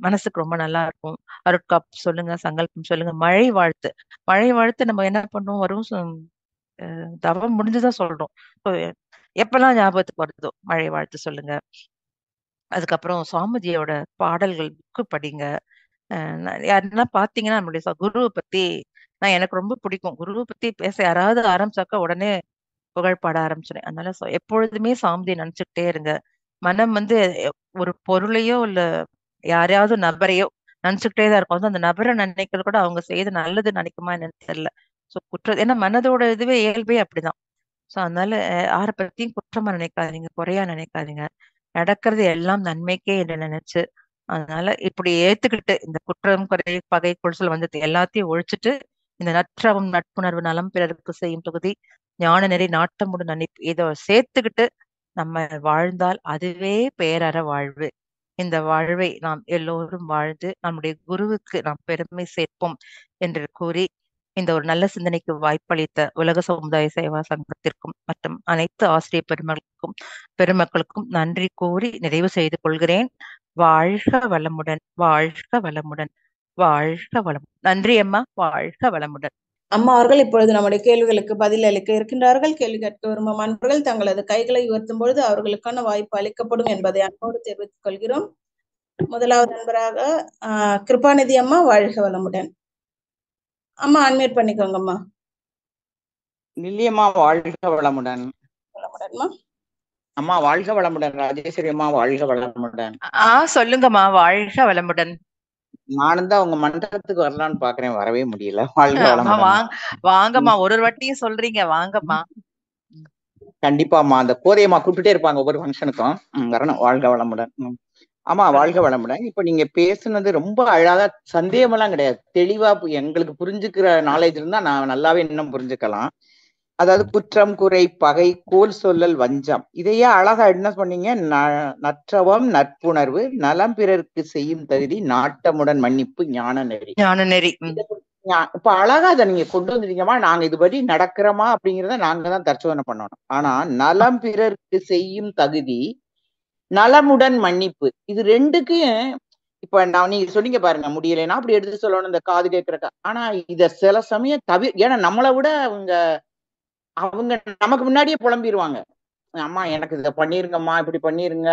மனசுக்கு ரொம்ப நல்லா இருக்கும். அருட்காப்பு சொல்லுங்க, சங்கல்பம் சொல்லுங்க, மழை வாழ்த்து. மழை வாழ்த்து நம்ம என்ன பண்ணுவோம், வரும் தவம் முடிஞ்சுதான் சொல்றோம். So, எப்பெல்லாம் ஞாபகத்துக்கு வருதோ மழை வாழ்த்து சொல்லுங்க. அதுக்கப்புறம் சுவாமிஜியோட பாடல்கள் புக்கு படிங்க. யாருன்னா பாத்தீங்கன்னா நம்மளுடைய குருவை பத்தி எனக்கு ரொம்ப பிடிக்கும். குருவை பத்தி பேச யாராவது ஆரம்பிச்சாக்க உடனே புகழ் பாட ஆரம்பிச்சிடும். அதனால எப்பொழுதுமே சாமியை நினைச்சுக்கிட்டே இருங்க. மனம் வந்து ஒரு பொருளையோ இல்ல யாரையாவது நபரையோ நினைச்சுக்கிட்டே தான் இருக்கும். அந்த நபரை நினைக்கிறது கூட அவங்க செய்து நல்லது நினைக்குமா என்னன்னு தெரியல. சோ ஏன்னா மனதோட இதுவே இயல்பே அப்படிதான். சோ அதனால யாரை பத்தியும் குற்றமா நினைக்காதீங்க, குறையா நினைக்காதீங்க. நடக்கிறது எல்லாம் நன்மைக்கே என்று நினைச்சு, அதனால இப்படி ஏத்துக்கிட்டு இந்த குற்றம், குறை, பகை, கொள்சல் வந்தது எல்லாத்தையும் ஒழிச்சிட்டு இந்த நற்றவும் நட்புணர்வு நலம் பிறருக்கு செய்யும் தொகுதி ஞான நெறி நாட்டமுடு நினைப்பு இதை சேர்த்துக்கிட்டு நம்ம வாழ்ந்தால் அதுவே பேரற வாழ்வு. இந்த வாழ்வை நாம் எல்லோரும் வாழ்ந்து நம்முடைய குருவுக்கு நாம் பெருமை சேர்ப்போம் என்று கூறி இந்த ஒரு நல்ல சிந்தனைக்கு வாய்ப்பளித்த உலக சமுதாய சேவா சங்கத்திற்கும் மற்றும் அனைத்து ஆசிரியர் பெருமக்களுக்கும் நன்றி கூறி நிறைவு செய்து கொள்கிறேன். வாழ்க வளமுடன், வாழ்க வளமுடன், வாழ்க வளமுடன். நன்றி அம்மா, வாழ்க வளமுடன். அம்மா அவர்கள் இப்பொழுது நம்முடைய கேள்விகளுக்கு பதில் அளிக்க இருக்கின்றார்கள். கேள்வி கேட்க விரும்பும் அன்பர்கள் தங்களது கைகளை உயர்த்தும் பொழுது அவர்களுக்கான வாய்ப்பு அளிக்கப்படும் என்பதை அன்போடு தெரிவித்துக் கொள்கிறோம். முதலாவது நண்பராக கிருபாநிதி அம்மா, வாழ்க வளமுடன். அம்மா அன்மியூட் பண்ணிக்கோங்கம்மா. நில்லியம்மா, வாழ்க வளமுடன். வளமுடன்மா. அம்மா வாழ்க வளமுடன். ராஜேஸ்வரி அம்மா வாழ்க வளமுடன். சொல்லுங்கம்மா. வாழ்க வளமுடன். நானும் தான் உங்க மண்டலத்துக்கு வரலான்னு பாக்குறேன், வரவே முடியல. வாழ்க வளமுடன். வாங்கம்மா, ஒரு வாட்டியும் சொல்றீங்க, வாங்கம்மா. கண்டிப்பாம்மா, அந்த கோதையம்மா கூப்பிட்டுட்டே இருப்பாங்க ஒவ்வொரு ஃபங்க்ஷனுக்கும். வரணும். வாழ்க வளமுடன். ஆமா, வாழ்க வளமுடன். இப்ப நீங்க பேசுனது ரொம்ப அழகா, சந்தேகம் எல்லாம் கிடையாது. தெளிவா எங்களுக்கு புரிஞ்சுக்கிற நாலேஜ் இருந்தா நான் நல்லாவே இன்னும் புரிஞ்சுக்கலாம். அதாவது குற்றம், குறை, பகை, கோல் சொல்லல், வஞ்சம், இதையே அழகா என்ன சொன்னீங்க? நற்றவம், நட்புணர்வு, நலம் பிறருக்கு செய்யும் தகுதி, நாட்டமுடன் மன்னிப்பு, ஞான நெறி. இப்ப அழகா அதை நீங்க கொண்டு வந்துட்டீங்கம்மா. நாங்க இதுபடி நடக்கிறோமா அப்படிங்கிறத நாங்க தான் தர்ச்சோதனை பண்ணணும். ஆனா நலம் பிறருக்கு செய்யும் தகுதி, நலமுடன் மன்னிப்பு, இது ரெண்டுக்கும் இப்ப நீங்க சொன்னீங்க பாருங்க, முடியலைன்னா அப்படி எடுத்து சொல்லணும், இந்த காது கேட்கறக்கா. ஆனா இத சில சமயம் ஏன்னா நம்மளை விட அவங்க நமக்கு முன்னாடியே புலம்பிடுவாங்க. அம்மா எனக்கு இதை பண்ணிருங்கம்மா, இப்படி பண்ணிருங்க,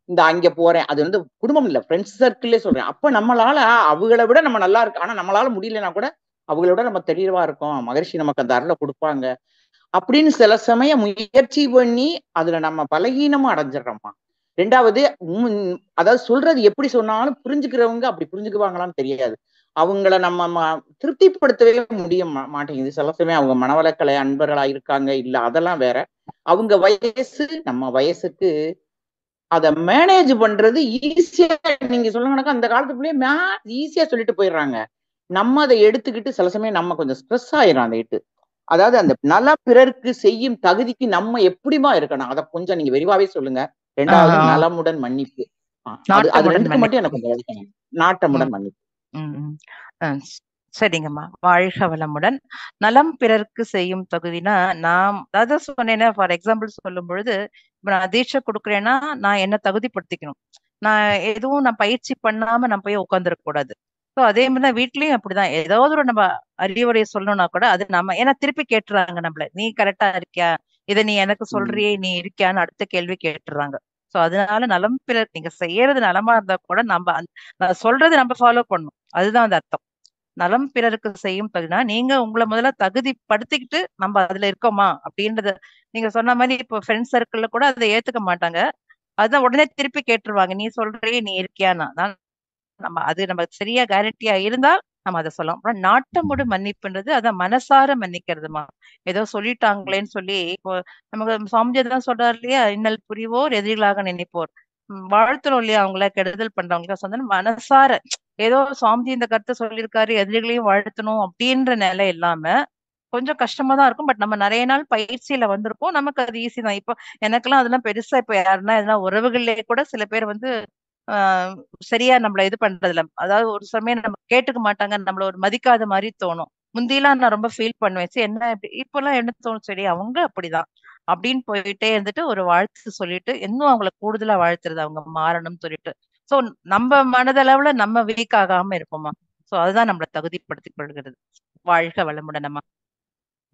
இந்த அங்க போறேன். அது வந்து குடும்பம் இல்ல, ஃப்ரெண்ட்ஸ் சர்க்கிளே சொல்றேன். அப்ப நம்மளால அவங்கள விட நம்ம நல்லா இருக்கு. ஆனா நம்மளால முடியலன்னா கூட அவங்கள விட நம்ம தெளிவா இருக்கோம், மகரிஷி நமக்கு அந்த அருளை கொடுப்பாங்க அப்படின்னு சில சமயம் முயற்சி பண்ணி அதுல நம்ம பலகீனமா அடைஞ்சிடறோம்மா. ரெண்டாவது, அதாவது சொல்றது எப்படி சொன்னாலும் புரிஞ்சுக்கிறவங்க அப்படி புரிஞ்சுக்குவாங்களான்னு தெரியாது. அவங்கள நம்ம திருப்திப்படுத்தவே முடிய மாட்டேங்குது. சில சமயம் அவங்க மனவளக்கலை அன்பர்களா இருக்காங்க இல்ல, அதெல்லாம் வேற. அவங்க வயசு நம்ம வயசுக்கு அத மேனேஜ் பண்றது ஈஸியா, நீங்க சொல்லுங்கனாக்கா அந்த காலத்துக்குள்ளேயே ஈஸியா சொல்லிட்டு போயிடுறாங்க. நம்ம அதை எடுத்துக்கிட்டு சில சமயம் நம்ம கொஞ்சம் ஸ்ட்ரெஸ் ஆயிடும் அந்த இட்டு. அதாவது அந்த நல பிறருக்கு செய்யும் தகுதிக்கு நம்ம எப்படிமா இருக்கணும், அதை கொஞ்சம் நீங்க விரிவாவே சொல்லுங்க. ரெண்டாவது நலமுடன் மன்னிப்பு, அது ரெண்டுக்கு மட்டும் எனக்கு கொஞ்சம் நாட்டமுடன் மன்னிப்பு. சரிங்கம்மா. வாழ்க வளமுடன். நலம் பிறருக்கு செய்யும் தகுதினா, நான் அதாவது சொன்னேன்னா, ஃபார் எக்ஸாம்பிள் சொல்லும் பொழுது, இப்ப நான் தீட்சை கொடுக்குறேன்னா நான் என்ன தகுதிப்படுத்திக்கணும். நான் எதுவும் நான் பயிற்சி பண்ணாம நான் போய் உட்காந்துருக்க கூடாது. ஸோ அதே மாதிரிதான் வீட்லயும் அப்படிதான். ஏதாவது ஒரு நம்ம அறிவுரையை சொல்லணும்னா கூட அது நம்ம ஏன்னா திருப்பி கேட்டுறாங்க நம்மள, நீ கரெக்டா இருக்கியா, இதை நீ எனக்கு சொல்றியே, நீ இருக்கியான்னு அடுத்த கேள்வி கேட்டுறாங்க. சோ அதனால நலம் பிறர் நீங்க செய்யறது நலமா இருந்தா கூட நம்ம சொல்றது நம்ம ஃபாலோ பண்ணணும். அதுதான் அந்த அர்த்தம். நலம் பிறருக்கு செய்யும் தகுதினா, நீங்க உங்களை முதல்ல தகுதிப்படுத்திக்கிட்டு நம்ம அதுல இருக்கோமா அப்படின்றத நீங்க சொன்ன மாதிரி இப்போ ஃப்ரெண்ட்ஸ் சர்க்கிள்ல கூட அதை ஏத்துக்க மாட்டாங்க. அதான் உடனே திருப்பி கேட்டுருவாங்க, நீ சொல்றியே, நீ இருக்கியானா. நம்ம சரியா கேரண்டியா இருந்தால் நம்ம அதை சொல்லலாம். அப்புறம் நாட்டமுடு மன்னிப்புன்றது அதான் மனசார மன்னிக்கிறதுமா. ஏதோ சொல்லிட்டாங்களேன்னு சொல்லி இப்போ நமக்கு சுவாமிஜி தான் சொல்றாரு இல்லையா, இன்னல் புரிவோர் எதிரிகளாக நினைப்போர். வாழ்த்துறோம் இல்லையா, அவங்கள கெடுதல் பண்றவங்களுக்கு சொன்னா மனசார ஏதோ சுவாமிஜி இந்த கருத்தை சொல்லியிருக்காரு, எதிரிகளையும் வாழ்த்தணும் அப்படின்ற நிலை இல்லாம கொஞ்சம் கஷ்டமா தான் இருக்கும். பட் நம்ம நிறைய நாள் பயிற்சியில வந்திருப்போம், நமக்கு அது ஈஸி தான். இப்போ எனக்கெல்லாம் அதெல்லாம் பெருசா இப்ப யாருன்னா எதனா உறவுகளிலே கூட சில பேர் சரியா நம்மள இது பண்றதுல, அதாவது ஒரு சமயம் நம்ம கேட்டுக்க மாட்டாங்க, நம்மள ஒரு மதிக்காத மாதிரி தோணும். முந்திலாம் நான் ரொம்ப ஃபீல் பண்ணுவேன், சரி என்ன இப்பெல்லாம் என்ன தோணும், சரி அவங்க அப்படிதான் அப்படின்னு போயிட்டே இருந்துட்டு ஒரு வாழ்த்து சொல்லிட்டு இன்னும் அவங்கள கூடுதலா வாழ்த்துறது, அவங்க மாறணும்னு சொல்லிட்டு. சோ நம்ம மனதளவுல நம்ம வீக் ஆகாம இருப்போமா. சோ அதுதான் நம்மள தகுதிப்படுத்திக் கொள்கிறது. வாழ்க வளமுடன் அம்மா.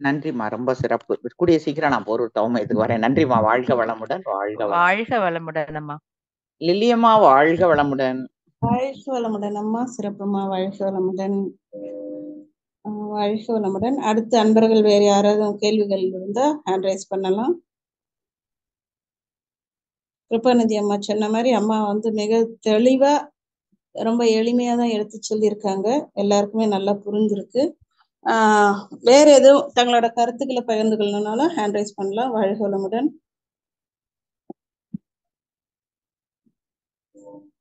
நன்றிம்மா, ரொம்ப சிறப்பு. கூடிய சீக்கிரம் நான் ஒரு தவமை இதுக்கு வரேன். நன்றிம்மா, வாழ்க வளமுடன். வாழ்க வளமுடன் அம்மா. லில்லியம்மா வாழ்க வளமுடன். வாழ்க வளமுடன் அம்மா. சிறப்புமா, வாழ்க வளமுடன். வாழ்க வளமுடன். அடுத்து அன்பர்கள் வேறு யாராவது கேள்விகள் இருந்தா ஹேண்ட் ரைஸ் பண்ணலாம். கிருபாநிதி அம்மா சொன்ன மாதிரி அம்மா மிக தெளிவா ரொம்ப எளிமையா தான் எடுத்து சொல்லியிருக்காங்க. எல்லாருக்குமே நல்லா புரிஞ்சிருக்கு. வேற எதுவும் தங்களோட கருத்துக்களை பகிர்ந்து கொள்ளணும்னாலும் ஹேண்ட் ரைஸ் பண்ணலாம். வாழ்க வளமுடன்.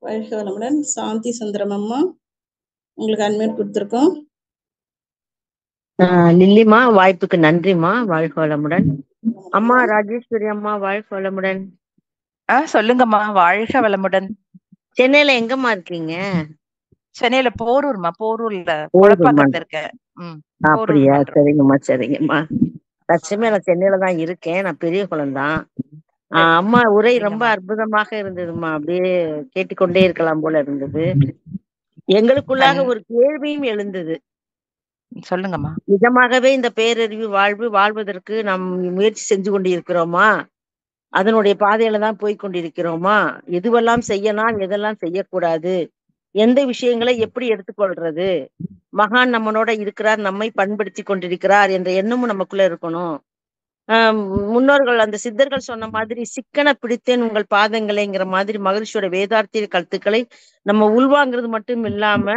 வாழ்க வளமுடன். சாந்தி சுந்தரம் அம்மா, உங்களுக்கு அன்மியூட் கொடுத்துருக்கோம். லில்லிமா, வாய்ப்புக்கு நன்றிமா. வாழ்க வளமுடன். அம்மா ராஜேஸ்வரி அம்மா, வாழ்க வளமுடன். சொல்லுங்கம்மா. வாழ்க வளமுடன். சென்னையில எங்கம்மா இருக்கீங்க? சென்னையில போரூர்மா. போரூர்ல குளப்பாக்கத்துல இருக்கேன். அப்படியா? சரிங்கம்மா சரிங்கம்மா. தற்சமயம் நான் சென்னையில தான் இருக்கேன். நான் பெரிய குளம்தான். அம்மா உரை ரொம்ப அற்புதமாக இருந்ததுமா. அப்படியே கேட்டுக்கொண்டே இருக்கலாம் போல இருந்தது. எங்களுக்குள்ளாக ஒரு கேள்வியும் எழுந்தது. சொல்லுங்கம்மா. நிஜமாகவே இந்த பேரறிவு வாழ்வதற்கு நாம் முயற்சி செஞ்சு கொண்டு இருக்கிறோமா? அதனுடைய பாதையில தான் போய்கொண்டிருக்கிறோமா? எதுவெல்லாம் செய்யலாம், எதெல்லாம் செய்யக்கூடாது, எந்த விஷயங்களை எப்படி எடுத்துக்கொள்றது? மகான் நம்மனோட இருக்கிறார், நம்மை பண்படுத்தி கொண்டிருக்கிறார் என்ற எண்ணமும் நமக்குள்ள இருக்கணும். முன்னோர்கள் அந்த சித்தர்கள் சொன்ன மாதிரி சிக்கன பிடித்தேன் உங்கள் பாதங்களைங்கிற மாதிரி மகிழ்ச்சியோட வேதார்த்திய கருத்துக்களை நம்ம உள்வாங்கிறது மட்டும் இல்லாம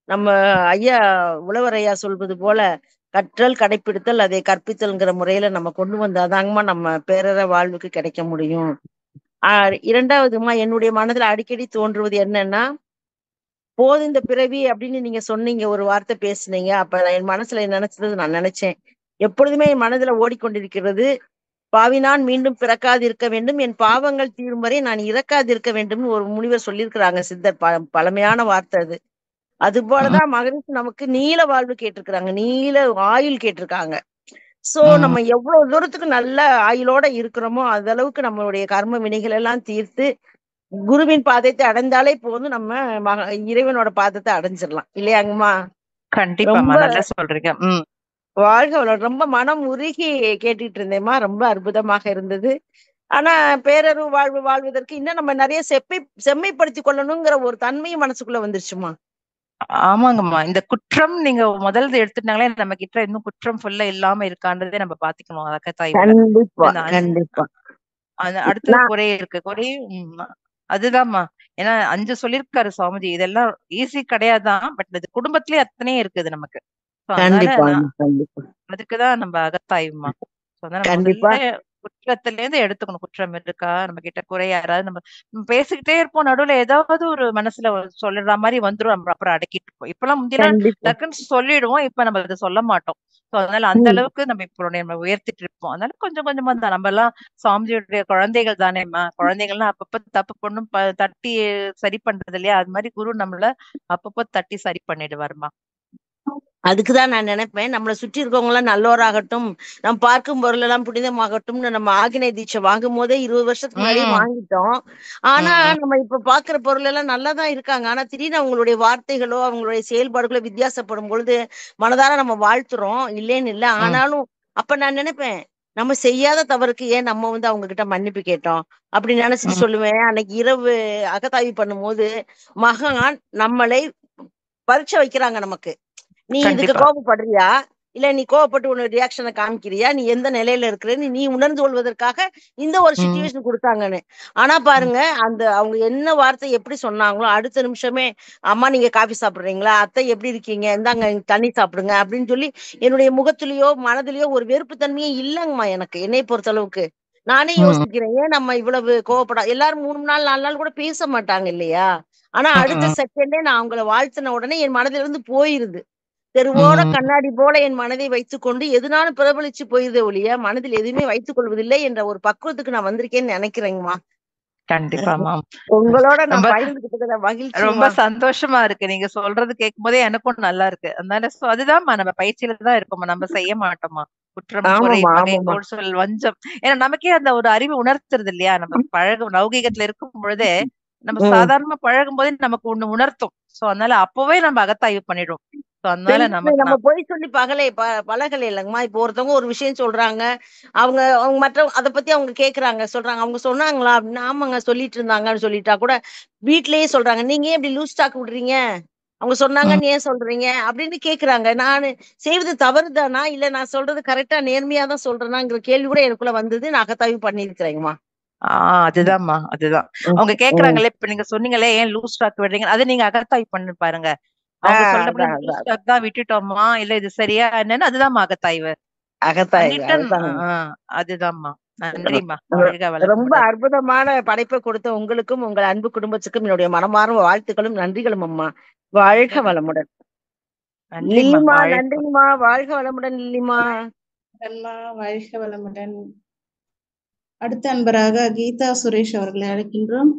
நம்ம ஐயா உழவர் ஐயா சொல்வது போல கற்றல் கடைப்பிடித்தல் அதை கற்பித்தல்ங்கிற முறையில நம்ம கொண்டு வந்தாதாங்கம்மா நம்ம பேரற வாழ்வுக்கு கிடைக்க முடியும். இரண்டாவதுமா என்னுடைய மனதுல அடிக்கடி தோன்றுவது என்னன்னா, போது இந்த பிறவி அப்படின்னு நீங்க சொன்னீங்க, ஒரு வார்த்தை பேசுனீங்க. அப்ப என் மனசுல நினைச்சது நான் நினைச்சேன், எப்பொழுதுமே என் மனதுல ஓடிக்கொண்டிருக்கிறது, பாவினான் மீண்டும் பிறக்காதிருக்க வேண்டும், என் பாவங்கள் தீரும் வரை நான் இறக்காதிருக்க வேண்டும் ஒரு முனிவர் சொல்லியிருக்கிறாங்க சித்தர். பழமையான வார்த்தை அது. அது போலதான் மகரிஷி நமக்கு நீல வாழ்வு கேட்டிருக்கிறாங்க, நீல ஆயுள் கேட்டிருக்காங்க. சோ நம்ம எவ்வளவு தூரத்துக்கு நல்ல ஆயுளோட இருக்கிறோமோ அந்த அளவுக்கு நம்மளுடைய கர்ம வினைகள் எல்லாம் தீர்த்து குருவின் பாதத்தை அடைந்தாலே போதும், நம்ம இறைவனோட பாதத்தை அடைஞ்சிடலாம் இல்லையாங்கம்மா? கண்டிப்பாமா, நல்லா சொல்றீங்க. வாழ்க ரொம்ப மனம் உருகி கேட்டுட்டு இருந்தேம்மா, ரொம்ப அற்புதமாக இருந்தது. ஆனா பேரறிவு வாழ்வு வாழ்வதற்கு இன்னும் நம்ம நிறைய செம்மைப்படுத்தி கொள்ளணுங்கிற ஒரு தன்மையும் மனசுக்குள்ள வந்துருச்சுமா. ஆமாங்கம்மா, இந்த குற்றம் நீங்க முதல்ல எடுத்துட்டாங்களே, நம்ம கிட்ட இன்னும் குற்றம் ஃபுல்லா இல்லாம இருக்கான்றதே நம்ம பாத்துக்கணும். கண்டிப்பா. அடுத்தது குறை இருக்கு, குறை அதுதான்மா. ஏன்னா 5 சொல்லிருக்காரு சுவாமிஜி, இதெல்லாம் ஈஸி கிடையாதான். பட் இது குடும்பத்திலேயே அத்தனையும் இருக்குது நமக்கு. அதுக்குதான் நம்ம அகத்தாய்வுமா. குற்றத்துல இருந்து எடுத்துக்கணும், குற்றம் இருக்கா நம்ம கிட்ட, குறை யாராவது நம்ம பேசிக்கிட்டே இருப்போம், நடுவுல ஏதாவது ஒரு மனசுல சொல்லிடுற மாதிரி வந்துரும், நம்ம அப்புறம் அடக்கிட்டு இருப்போம். இப்பெல்லாம் முந்தியெல்லாம் டக்குன்னு சொல்லிடுவோம், இப்ப நம்ம அதை சொல்ல மாட்டோம். அதனால அந்த அளவுக்கு நம்ம இப்போ நம்ம உயர்த்திட்டு இருப்போம். அதனால கொஞ்சம் கொஞ்சமா தான் நம்ம எல்லாம் சுவாமிஜியுடைய குழந்தைகள் தானேம்மா. குழந்தைகள்லாம் அப்பப்ப தப்பு பண்ணும், தட்டி சரி பண்றது இல்லையா, அது மாதிரி குரு நம்மள அப்பப்போ தட்டி சரி பண்ணிடுவாருமா. அதுக்குதான் நான் நினைப்பேன், நம்மளை சுற்றி இருக்கவங்க எல்லாம் நல்லோராகட்டும், நம்ம பார்க்கும் பொருள் எல்லாம் புனிதமாகட்டும்னு நம்ம ஆகினை தீட்சை வாங்கும் போதே 20 வருஷத்துக்கு முன்னாடியே வாங்கிட்டோம். ஆனா நம்ம இப்ப பாக்குற பொருள் எல்லாம் நல்லாதான் இருக்காங்க. ஆனா திடீர்னு அவங்களுடைய வார்த்தைகளோ அவங்களுடைய செயல்பாடுகளோ வித்தியாசப்படும் பொழுது மனதார நம்ம வாழ்த்துறோம், இல்லேன்னு இல்லை. ஆனாலும் அப்ப நான் நினைப்பேன், நம்ம செய்யாத தவறுக்கு ஏன் நம்ம அவங்க கிட்ட மன்னிப்பு கேட்டோம் அப்படி நினைச்சிட்டு சொல்லுவேன். அன்னைக்கு இரவு அகத்தாய்வு பண்ணும் போது மகான் நம்மளை பரீட்சை வைக்கிறாங்க நமக்கு. நீ இதுக்கு கோபப்படுறியா, இல்ல நீ கோபப்பட்டு உன்னோட ரியாக்ஷனை காமிக்கிறியா, நீ எந்த நிலையில இருக்கிறன்னு நீ உணர்ந்து கொள்வதற்காக இந்த ஒரு சிச்சுவேஷன் கொடுத்தாங்கன்னு. ஆனா பாருங்க, அந்த அவங்க என்ன வார்த்தை எப்படி சொன்னாங்களோ அடுத்த நிமிஷமே, அம்மா நீங்க காஃபி சாப்பிடுறீங்களா, அத்தை எப்படி இருக்கீங்க, இந்தாங்க தண்ணி சாப்பிடுங்க அப்படின்னு சொல்லி என்னுடைய முகத்திலேயோ மனதிலேயோ ஒரு வெறுப்பு தன்மையே இல்லைங்கம்மா எனக்கு, என்னை பொறுத்த அளவுக்கு. நானே யோசிக்கிறேன், ஏன் நம்ம இவ்வளவு கோவப்பட, எல்லாரும் 3 நாள் 4 நாள் கூட பேச மாட்டாங்க இல்லையா. ஆனா அடுத்த செகண்டே நான் அவங்கள வாழ்த்தின உடனே என் மனதில இருந்து போயிருது. தெருவோட கண்ணாடி போல என் மனதை வைத்துக் கொண்டு எதுனாலும் பிரபலிச்சு போயிருதே ஒழிய மனதில் எதுவுமே வைத்துக் கொள்வதில்லை என்ற ஒரு பக்குவத்துக்கு நான் வந்திருக்கேன்னு நினைக்கிறேங்கம்மா. கண்டிப்பாமா, உங்களோட நான் பகிர்ந்துக்கிட்டதுல மகிழ்ச்சி, ரொம்ப சந்தோஷமா இருக்கு. நீங்க சொல்றது கேட்கும் போதே எனக்கும் நல்லா இருக்கு. அதனால அதுதான்மா, நம்ம பயிற்சியில தான் இருக்கோமா, நம்ம செய்ய மாட்டோமா குற்றம், குறை, பகை, சொல், வஞ்சம். ஏன்னா நமக்கே அந்த ஒரு அறிவு உணர்த்துறது இல்லையா. நம்ம லௌகீகத்துல இருக்கும் பொழுதே, நம்ம சாதாரணமா பழகும் போதே நமக்கு ஒண்ணு உணர்த்தும். சோ அதனால அப்பவே நம்ம அகத்தாய்வு பண்ணிடுவோம். நம்ம போய் சொல்லி பழகலை இல்லைங்கம்மா. இப்போ ஒருத்தவங்க ஒரு விஷயம் சொல்றாங்க, அவங்க மற்ற அதை பத்தி அவங்க கேக்குறாங்க, சொல்றாங்க, அவங்க சொன்னாங்களா அப்படின்னு, ஆமாங்க சொல்லிட்டு இருந்தாங்கன்னு சொல்லிட்டா கூட வீட்லயே சொல்றாங்க, நீங்க ஏன் இப்படி லூஸ் டாக் விடுறீங்க, அவங்க சொன்னாங்கன்னு ஏன் சொல்றீங்க அப்படின்னு கேக்குறாங்க. நான் செய்வது தவறுதானா, இல்ல நான் சொல்றது கரெக்டா நேர்மையா தான் சொல்றேனாங்கிற கேள்வி கூட எனக்குள்ள வந்தது. நான் அகத்தாய்வு பண்ணிருக்கிறேங்கம்மா. அதுதான்மா, அதுதான் அவங்க கேக்குறாங்களே. இப்ப நீங்க சொன்னீங்களே ஏன் லூஸ் டாக் விடுறீங்க, அதை நீங்க அகத்தாய்வு பண்ணி பாருங்க. அவங்க சொல்றபடி லூஸ் டாக் தான் விட்டுட்டோமா, இல்ல இது சரியா என்னன்னு, அதுதான் அகத்தாய்வு. அதுதான்மா. நன்றிமா, ரொம்ப அற்புதமான படைப்பை கொடுத்த உங்களுக்கும் உங்கள் அன்பு குடும்பத்துக்கும் என்னுடைய மனமார்ந்த வாழ்த்துக்களும் நன்றிகளும் அம்மா. வாழ்க வளமுடன். லில்லிமா நன்றிமா, வாழ்க வளமுடன் லில்லிமா. வாழ்க வளமுடன். அடுத்த அன்பராக கீதா சுரேஷ் அவர்களை அழைக்கின்றோம்.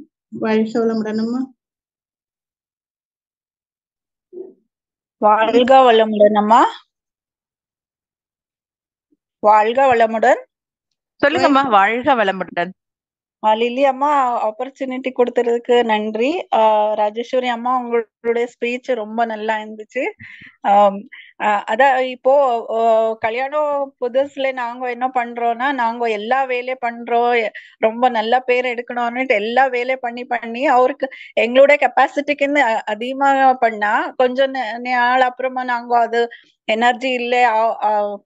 வாழ்க வளமுடன் அம்மா. வாழ்க வளமுடன் அம்மா. வாழ்க வளமுடன். சொல்லுங்கம்மா. வாழ்க வளமுடன். லில்லி அம்மா, ஆப்பர்ச்சுனிட்டி கொடுத்ததுக்கு நன்றி. ராஜேஸ்வரி அம்மா, உங்களுடைய ஸ்பீச் ரொம்ப நல்லா இருந்துச்சு. அதான் இப்போ கல்யாணம் புதுசுல நாங்க என்ன பண்றோம்னா, நாங்க எல்லா வேலையும் பண்றோம், ரொம்ப நல்ல பேர் எடுக்கணும்னுட்டு எல்லா வேலையும் பண்ணி அவருக்கு எங்களுடைய கெப்பாசிட்டிக்குன்னு அதிகமா பண்ணா கொஞ்சம் நாள் அப்புறமா நாங்க அது எனர்ஜி இல்ல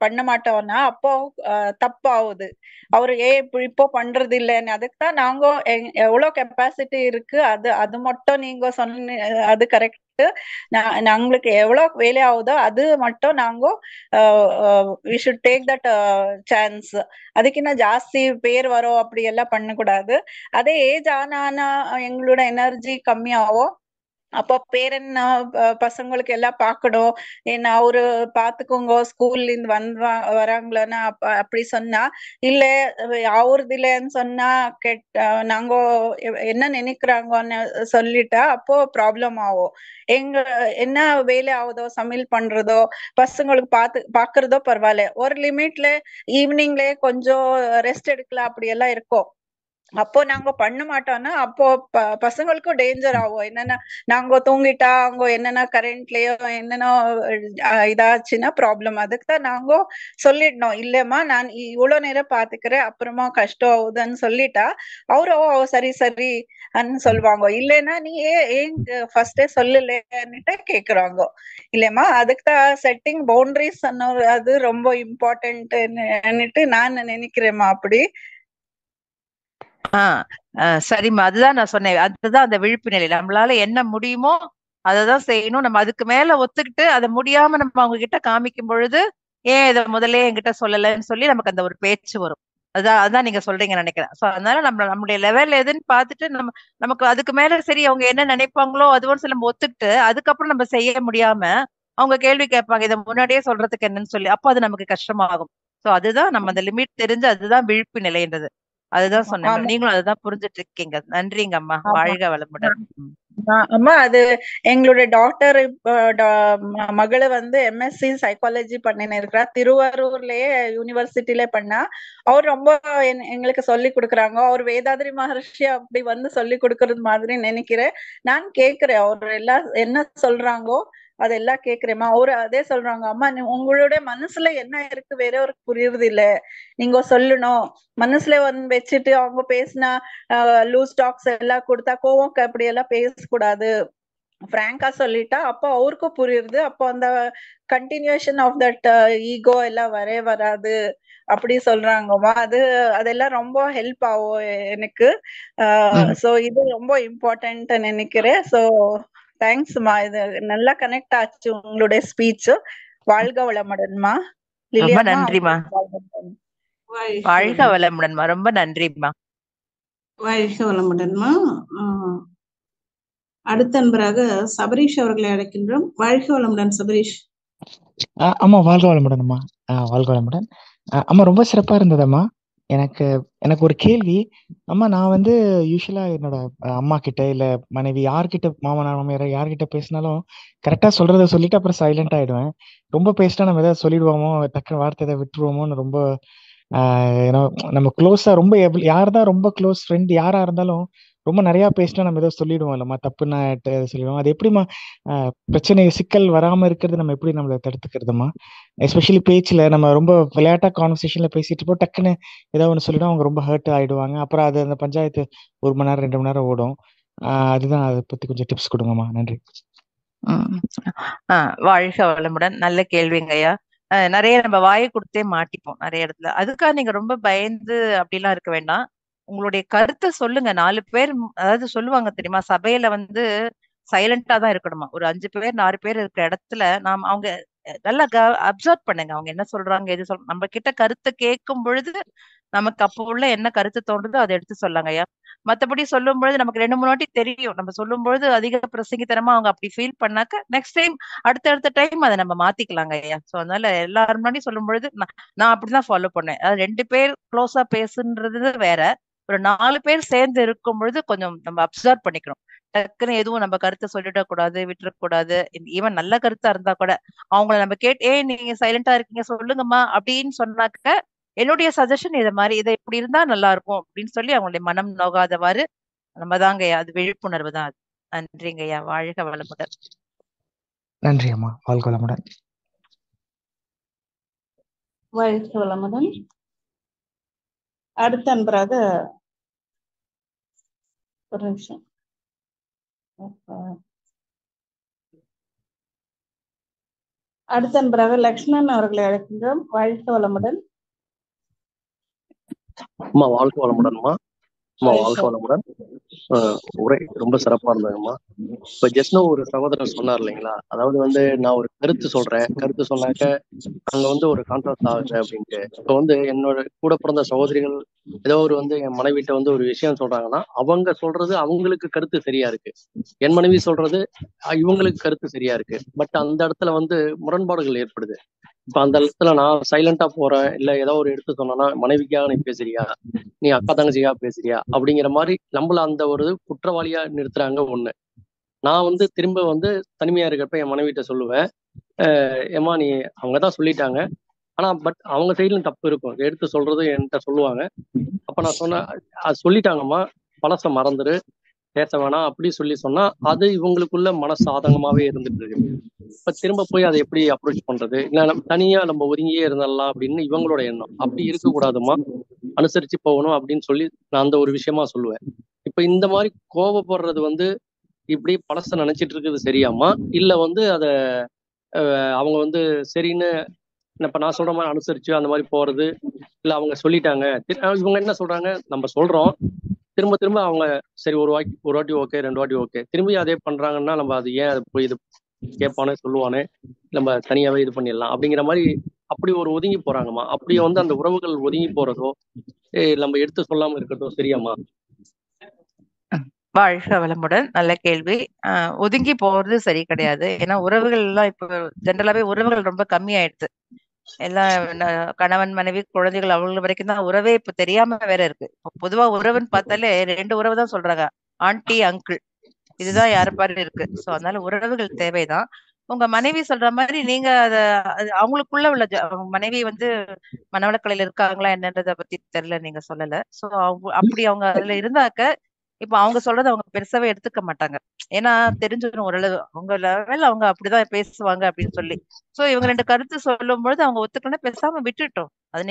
பண்ண மாட்டோம்னா அப்போ தப்பாகுது. அவரு இப்போ பண்றது இல்லைன்னு அதுக்குதான் நாங்க எவ்வளவு கெப்பாசிட்டி இருக்கு அது அது மட்டும் நீங்க சொன்ன அது கரெக்ட். நாங்களுக்கு எவ்வளவு வேலை ஆகுதோ அது மட்டும் நாங்க we should take that chance. அதுக்கு என்ன ஜாஸ்தி பேர் வரும் அப்படி எல்லாம் பண்ணக்கூடாது. அதே ஏஜ் ஆனா எங்களோட எனர்ஜி கம்மியாகும். அப்போ பேரன் பசங்களுக்கு எல்லாம் பார்க்கணும். ஏன்னா அவரு பாத்துக்கோங்க ஸ்கூல்ல இருந்து வராங்களான்னா அப்படி சொன்னா இல்ல அவரது இல்லைன்னு சொன்னா நாங்க என்ன நினைக்கிறாங்கன்னு சொல்லிட்டா அப்போ ப்ராப்ளம் ஆகும். எங்க என்ன வேலை ஆகுதோ சமையல் பண்றதோ பசங்களுக்கு பாக்குறதோ பரவாயில்ல. ஒரு லிமிட்ல ஈவினிங்ல கொஞ்சம் ரெஸ்ட் எடுக்கலாம் அப்படி எல்லாம் இருக்கும். அப்போ நாங்க பண்ண மாட்டோம்னா அப்போ பசங்களுக்கும் டேஞ்சர் ஆகும். என்னன்னா நாங்க தூங்கிட்டா அவங்க என்னன்னா கரண்ட்லயோ என்னன்னா இதாச்சுன்னா ப்ராப்ளம். அதுக்கு தான் நாங்க சொல்லிடணும் இல்லம்மா நான் இவ்வளவு நேரம் பாத்துக்கிறேன் அப்புறமா கஷ்டம் ஆகுதுன்னு சொல்லிட்டா அவரும் சரி சரி சொல்லுவாங்க. இல்லைன்னா நீ ஏன் ஃபர்ஸ்டே சொல்லலன்னுட்டு கேக்குறாங்க இல்லம்மா. அதுக்கு தான் செட்டிங் பவுண்டரிஸ் அது ரொம்ப இம்பார்ட்டன்ட்னுட்டு நான் நினைக்கிறேம்மா. அப்படி சரிம்மா, அதுதான் நான் சொன்னேன். அதுதான் அந்த விழிப்பு நிலை. நம்மளால என்ன முடியுமோ அததான் செய்யணும். நம்ம அதுக்கு மேல ஒத்துக்கிட்டு அதை முடியாம நம்ம அவங்க கிட்ட காமிக்கும் பொழுது ஏன் இதை முதல்ல என்கிட்ட சொல்லலைன்னு சொல்லி நமக்கு அந்த ஒரு பேச்சு வரும். அதான் நீங்க சொல்றீங்கன்னு நினைக்கிறேன். சோ அதனால நம்மளுடைய லெவல் எதுன்னு பார்த்துட்டு நமக்கு அதுக்கு மேல சரி அவங்க என்ன நினைப்பாங்களோ அதுவும் சில நம்ம ஒத்துக்கிட்டு அதுக்கப்புறம் நம்ம செய்ய முடியாம அவங்க கேள்வி கேட்பாங்க இதை முன்னாடியே சொல்றதுக்கு என்னன்னு சொல்லி அப்போ அது நமக்கு கஷ்டமாகும். சோ அதுதான் நம்ம அந்த லிமிட் தெரிஞ்சு அதுதான் விழிப்பு நிலைன்றது. அதுதான் சொன்னேன். நீங்களும் அதுதான் புரிஞ்சுட்டு இருக்கீங்க. நன்றிங்க அம்மா. வாழ்க வளமுடன். அம்மா அது எங்களுடைய டாக்டர் மகளை எம்எஸ்சி சைக்காலஜி பண்ணின்னு இருக்கிறா. திருவாரூர்லயே யூனிவர்சிட்டில பண்ணா. அவர் ரொம்ப எங்களுக்கு சொல்லி கொடுக்குறாங்க. அவர் வேதாத்ரி மகர்ஷி அப்படி சொல்லி கொடுக்கறது மாதிரி நினைக்கிறேன். நான் கேக்குறேன் அவர் எல்லாம் என்ன சொல்றாங்கோ அதெல்லாம் கேக்குறேம்மா. அவரு அதே சொல்றாங்க அம்மா உங்களுடைய மனசுல என்ன இருக்கு வேறவருக்கு புரியுறது இல்ல. நீங்க சொல்லணும் மனசுல வச்சுட்டு அவங்க பேசினா லூஸ் டாக்ஸ் எல்லாம் கொடுத்தா கோவம் அப்படி எல்லாம் பேசக்கூடாது. பிராங்கா சொல்லிட்டா அப்போ அவருக்கும் புரியுது. அப்போ அந்த கண்டினியூஷன் ஆஃப் தட் ஈகோ எல்லாம் வராது அப்படி சொல்றாங்கம்மா. அதெல்லாம் ரொம்ப ஹெல்ப் ஆகும் எனக்கு. சோ இது ரொம்ப இம்பார்ட்டன்ட் நினைக்கிறேன். சோ தேங்க்ஸ்மா. இது நல்லா கனெக்ட் ஆச்சு உங்களுடைய ஸ்பீச். வாழ்க வளமுடன்மா. ரொம்ப நன்றிமா. வாழ்க வளமுடன்மா. ரொம்ப நன்றிமா. வாழ்க வளமுடன்மா. அடுத்த அன்பராக சபரீஷ் அவர்களை அழைக்கின்றோம். வாழ்க வளமுடன் சபரீஷ். அம்மா வாழ்க வளமுடன் அம்மா. வாழ்க வளமுடன் அம்மா. ரொம்ப சிறப்பா இருந்ததம்மா. எனக்கு ஒரு கேள்வி அம்மா. நான் யூஸ்வலா என்னோட அம்மா கிட்ட இல்ல மனைவி யார்கிட்ட மாமனார் மாமியார் யார்கிட்ட பேசினாலும் கரெக்டா சொல்றத சொல்லிட்டு அப்புறம் சைலண்ட் ஆயிடுவேன். ரொம்ப பேசிட்டா நம்ம ஏதாவது சொல்லிடுவோமோ டக்குனு வார்த்தை ஏதாவது விட்டுருவோமோன்னு ரொம்ப ஏன்னா நம்ம க்ளோஸா ரொம்ப யார்தான் ரொம்ப க்ளோஸ் ஃப்ரெண்ட் யாரா இருந்தாலும் ரொம்ப நிறைய பேசினா நம்ம ஏதோ சொல்லிடுவோம் இல்லம்மா. தப்புன்னா சொல்லிடுவோம். அது எப்படிமா பிரச்சனை சிக்கல் வராம இருக்கிறது நம்ம எப்படி நம்மளை தடுத்துக்கிறதுமா? எஸ்பெஷலி பேச்சுல நம்ம ரொம்ப விளையாட்டா கான்வர்சேஷன்ல பேசிட்டு இருப்போம் டக்குன்னு ஏதாவது ஒன்று சொல்லிடும் அவங்க ரொம்ப ஹர்ட் ஆயிடுவாங்க. அப்புறம் அது அந்த பஞ்சாயத்து 1 மணி நேரம் 2 மணி நேரம் ஓடும். அதுதான் அதை பத்தி கொஞ்சம் டிப்ஸ் கொடுங்கம்மா. நன்றி. வாழ்க வளமுடன். நல்ல கேள்விங்க ஐயா. நிறைய நம்ம வாயை கொடுத்தே மாட்டிப்போம் நிறைய இடத்துல. அதுக்காக நீங்க ரொம்ப பயந்து அப்படிலாம் இருக்க வேண்டாம். உங்களுடைய கருத்தை சொல்லுங்க. 4 பேர் அதாவது சொல்லுவாங்க தெரியுமா சபையில சைலண்டா தான் இருக்கணுமா. ஒரு 5 பேர் 6 பேர் இருக்கிற இடத்துல அவங்க நல்லா அப்சர்வ் பண்ணுங்க. அவங்க என்ன சொல்றாங்க எது நம்ம கிட்ட கருத்தை கேட்கும் பொழுது நமக்கு அப்போ உள்ள என்ன கருத்து தோன்றுதோ அதை எடுத்து சொல்லாங்க ஐயா. மத்தபடி சொல்லும் பொழுது நமக்கு 2-3 வாட்டி தெரியும். நம்ம சொல்லும் பொழுது அதிக பிரசங்கித்தனமா அவங்க அப்படி ஃபீல் பண்ணாக்க நெக்ஸ்ட் டைம் அடுத்த டைம் அதை நம்ம மாத்திக்கலாங்க ஐயா. சோ அதனால எல்லாரும் முன்னாடி சொல்லும் பொழுது நான் அப்படிதான் ஃபாலோ பண்ணேன். அதாவது 2 பேர் க்ளோஸா பேசுன்றது வேற. ஒரு 4 பேர் சேர்ந்து இருக்கும் பொழுது கொஞ்சம் நம்ம அப்சர்வ் பண்ணிக்கணும். டக்குன்னு எதுவும் நம்ம கருத்தை சொல்லிடக்கூடாது விட்டுறக்கூடாது. ஈவன் நல்ல கருத்தா இருந்தா கூட அவங்கள நம்ம நீங்க சைலண்டா இருக்கீங்க சொல்லுங்கம்மா அப்படின்னு சொன்னாக்க என்னுடைய சஜஷன் இதை இப்படி இருந்தா நல்லா இருக்கும் அப்படின்னு சொல்லி அவங்களுடைய மனம் நோகாதவாறு நம்ம தாங்க அது விழிப்புணர்வு தான். நன்றிங்க ஐயா. வாழ்க வளமுடன். நன்றி அம்மா. வாழ்க வளமுடன். வாழ்க வளமுடன். அடுத்த அன்பராக ஒரு நிமிஷம். அடுத்த அன்பராக லக்ஷ்மணன் அவர்களை அழைக்கின்றோம். வாழ்க வளமுடன். அம்மா வாழ்க வளமுடன்மா. அம்மா வாழ்க வளமுடன். உரை ரொம்ப சிறப்பா இருந்தாங்கம்மா. இப்ப ஜஸ்ட்னோ ஒரு சகோதரர் சொன்னார் இல்லைங்களா, அதாவது வந்து நான் ஒரு கருத்து சொல்றேன், கருத்து சொன்னாக்க அங்க வந்து ஒரு கான்ட்ராஸ்ட் ஆகுது அப்படின்ட்டு. இப்ப வந்து என்னோட கூட பிறந்த சகோதரிகள் ஏதோ ஒரு வந்து என் மனைவிட்ட வந்து ஒரு விஷயம் சொல்றாங்கன்னா, அவங்க சொல்றது அவங்களுக்கு கருத்து சரியா இருக்கு, என் மனைவி சொல்றது இவங்களுக்கு கருத்து சரியா இருக்கு. பட் அந்த இடத்துல வந்து முரண்பாடுகள் ஏற்படுது. இப்ப அந்த இடத்துல நான் சைலண்டா போறேன், இல்ல ஏதோ ஒரு எடுத்து சொன்னேன்னா மனைவிக்காக நீ பேசுறியா, நீ அக்கா தங்கச்சியா பேசுறியா அப்படிங்கிற மாதிரி நம்மள அந்த ஒரு குற்றவாளியா நிறுத்துறாங்க. ஒண்ணு, நான் வந்து திரும்ப வந்து தனிமையா இருக்கிறப்ப என் மனைவிட்ட சொல்லுவேன், ஏமா நீ அவங்கதான் சொல்லிட்டாங்க, ஆனா பட் அவங்க சைட்லயும் தப்பு இருக்கும், எடுத்து சொல்றது என்கிட்ட சொல்லுவாங்க. அப்ப நான் சொன்னேன், அது சொல்லிட்டாங்கம்மா, பழச மறந்துரு, பேச வேணாம் அப்படி சொல்லி சொன்னா அது இவங்களுக்குள்ள மனசு ஆதங்கமாவே இருந்துட்டு இருக்கு. இப்ப திரும்ப போய் அதை எப்படி அப்ரோச் பண்றது, இல்ல நம்ம தனியா நம்ம ஒதுங்கியே இருந்துடலாம் அப்படின்னு இவங்களோட எண்ணம். அப்படி இருக்கக்கூடாதுமா, அனுசரிச்சு போகணும் அப்படின்னு சொல்லி நான் அந்த ஒரு விஷயமா சொல்லுவேன். இப்ப இந்த மாதிரி கோபப்படுறது வந்து இப்படி பழச நினைச்சிட்டு இருக்குது சரியாமா, இல்ல வந்து அத அவங்க வந்து சரின்னு இப்ப நான் சொல்ற மாதிரி அனுசரிச்சு அந்த மாதிரி போறது, இல்ல அவங்க சொல்லிட்டாங்க இவங்க என்ன சொல்றாங்க நம்ம சொல்றோம், திரும்ப திரும்ப அவங்க சரி ஒரு வாட்டி ஓகே, 2 வாட்டி ஓகே, திரும்பி அதே பண்றாங்கன்னா நம்ம அது ஏன் அது போய் இது கேட்பானே சொல்லுவானே, நம்ம தனியாவே இது பண்ணிடலாம் அப்படிங்கிற மாதிரி அப்படி ஒரு ஒதுங்கி போறாங்கம்மா. அப்படி வந்து அந்த உறவுகள் ஒதுங்கி போறதோ நம்ம எடுத்து சொல்லாம இருக்கிறதோ சரியாம்மா? வாழ்க வளமுடன். நல்ல கேள்வி. ஒதுங்கி போறது சரி கிடையாது. ஏன்னா உறவுகள் எல்லாம் இப்ப ஜென்ரலாவே உறவுகள் ரொம்ப கம்மி ஆயிடுச்சு. எல்லாம் கணவன் மனைவி குழந்தைகள் அவங்க வரைக்கும் தான் உறவே இப்ப தெரியாம வேற இருக்கு. பொதுவா உறவுன்னு பார்த்தாலே 2 உறவு தான் சொல்றாங்க, ஆண்டி அங்கிள், இதுதான் யாரு பாரு இருக்கு. சோ அதனால உறவுகள் தேவைதான். உங்க மனைவி சொல்ற மாதிரி நீங்க அவங்களுக்குள்ள உள்ள மனைவி வந்து மனவளக்கலையில இருக்காங்களா என்னன்றத பத்தி தெரியல, நீங்க சொல்லல. சோ அப்படி அவங்க அதுல இருந்தாக்க இப்ப அவங்க சொல்றதை அவங்க பெருசாவே எடுத்துக்க மாட்டாங்க. ஏன்னா தெரிஞ்சுக்கணும் ஓரளவு அவங்க லெவல் அவங்க அப்படிதான் பேசுவாங்க அப்படின்னு சொல்லி. சோ இவங்க 2 கருத்து சொல்லும் பொழுது அவங்க ஒத்துக்கணும், பேசாம விட்டுட்டோம். அது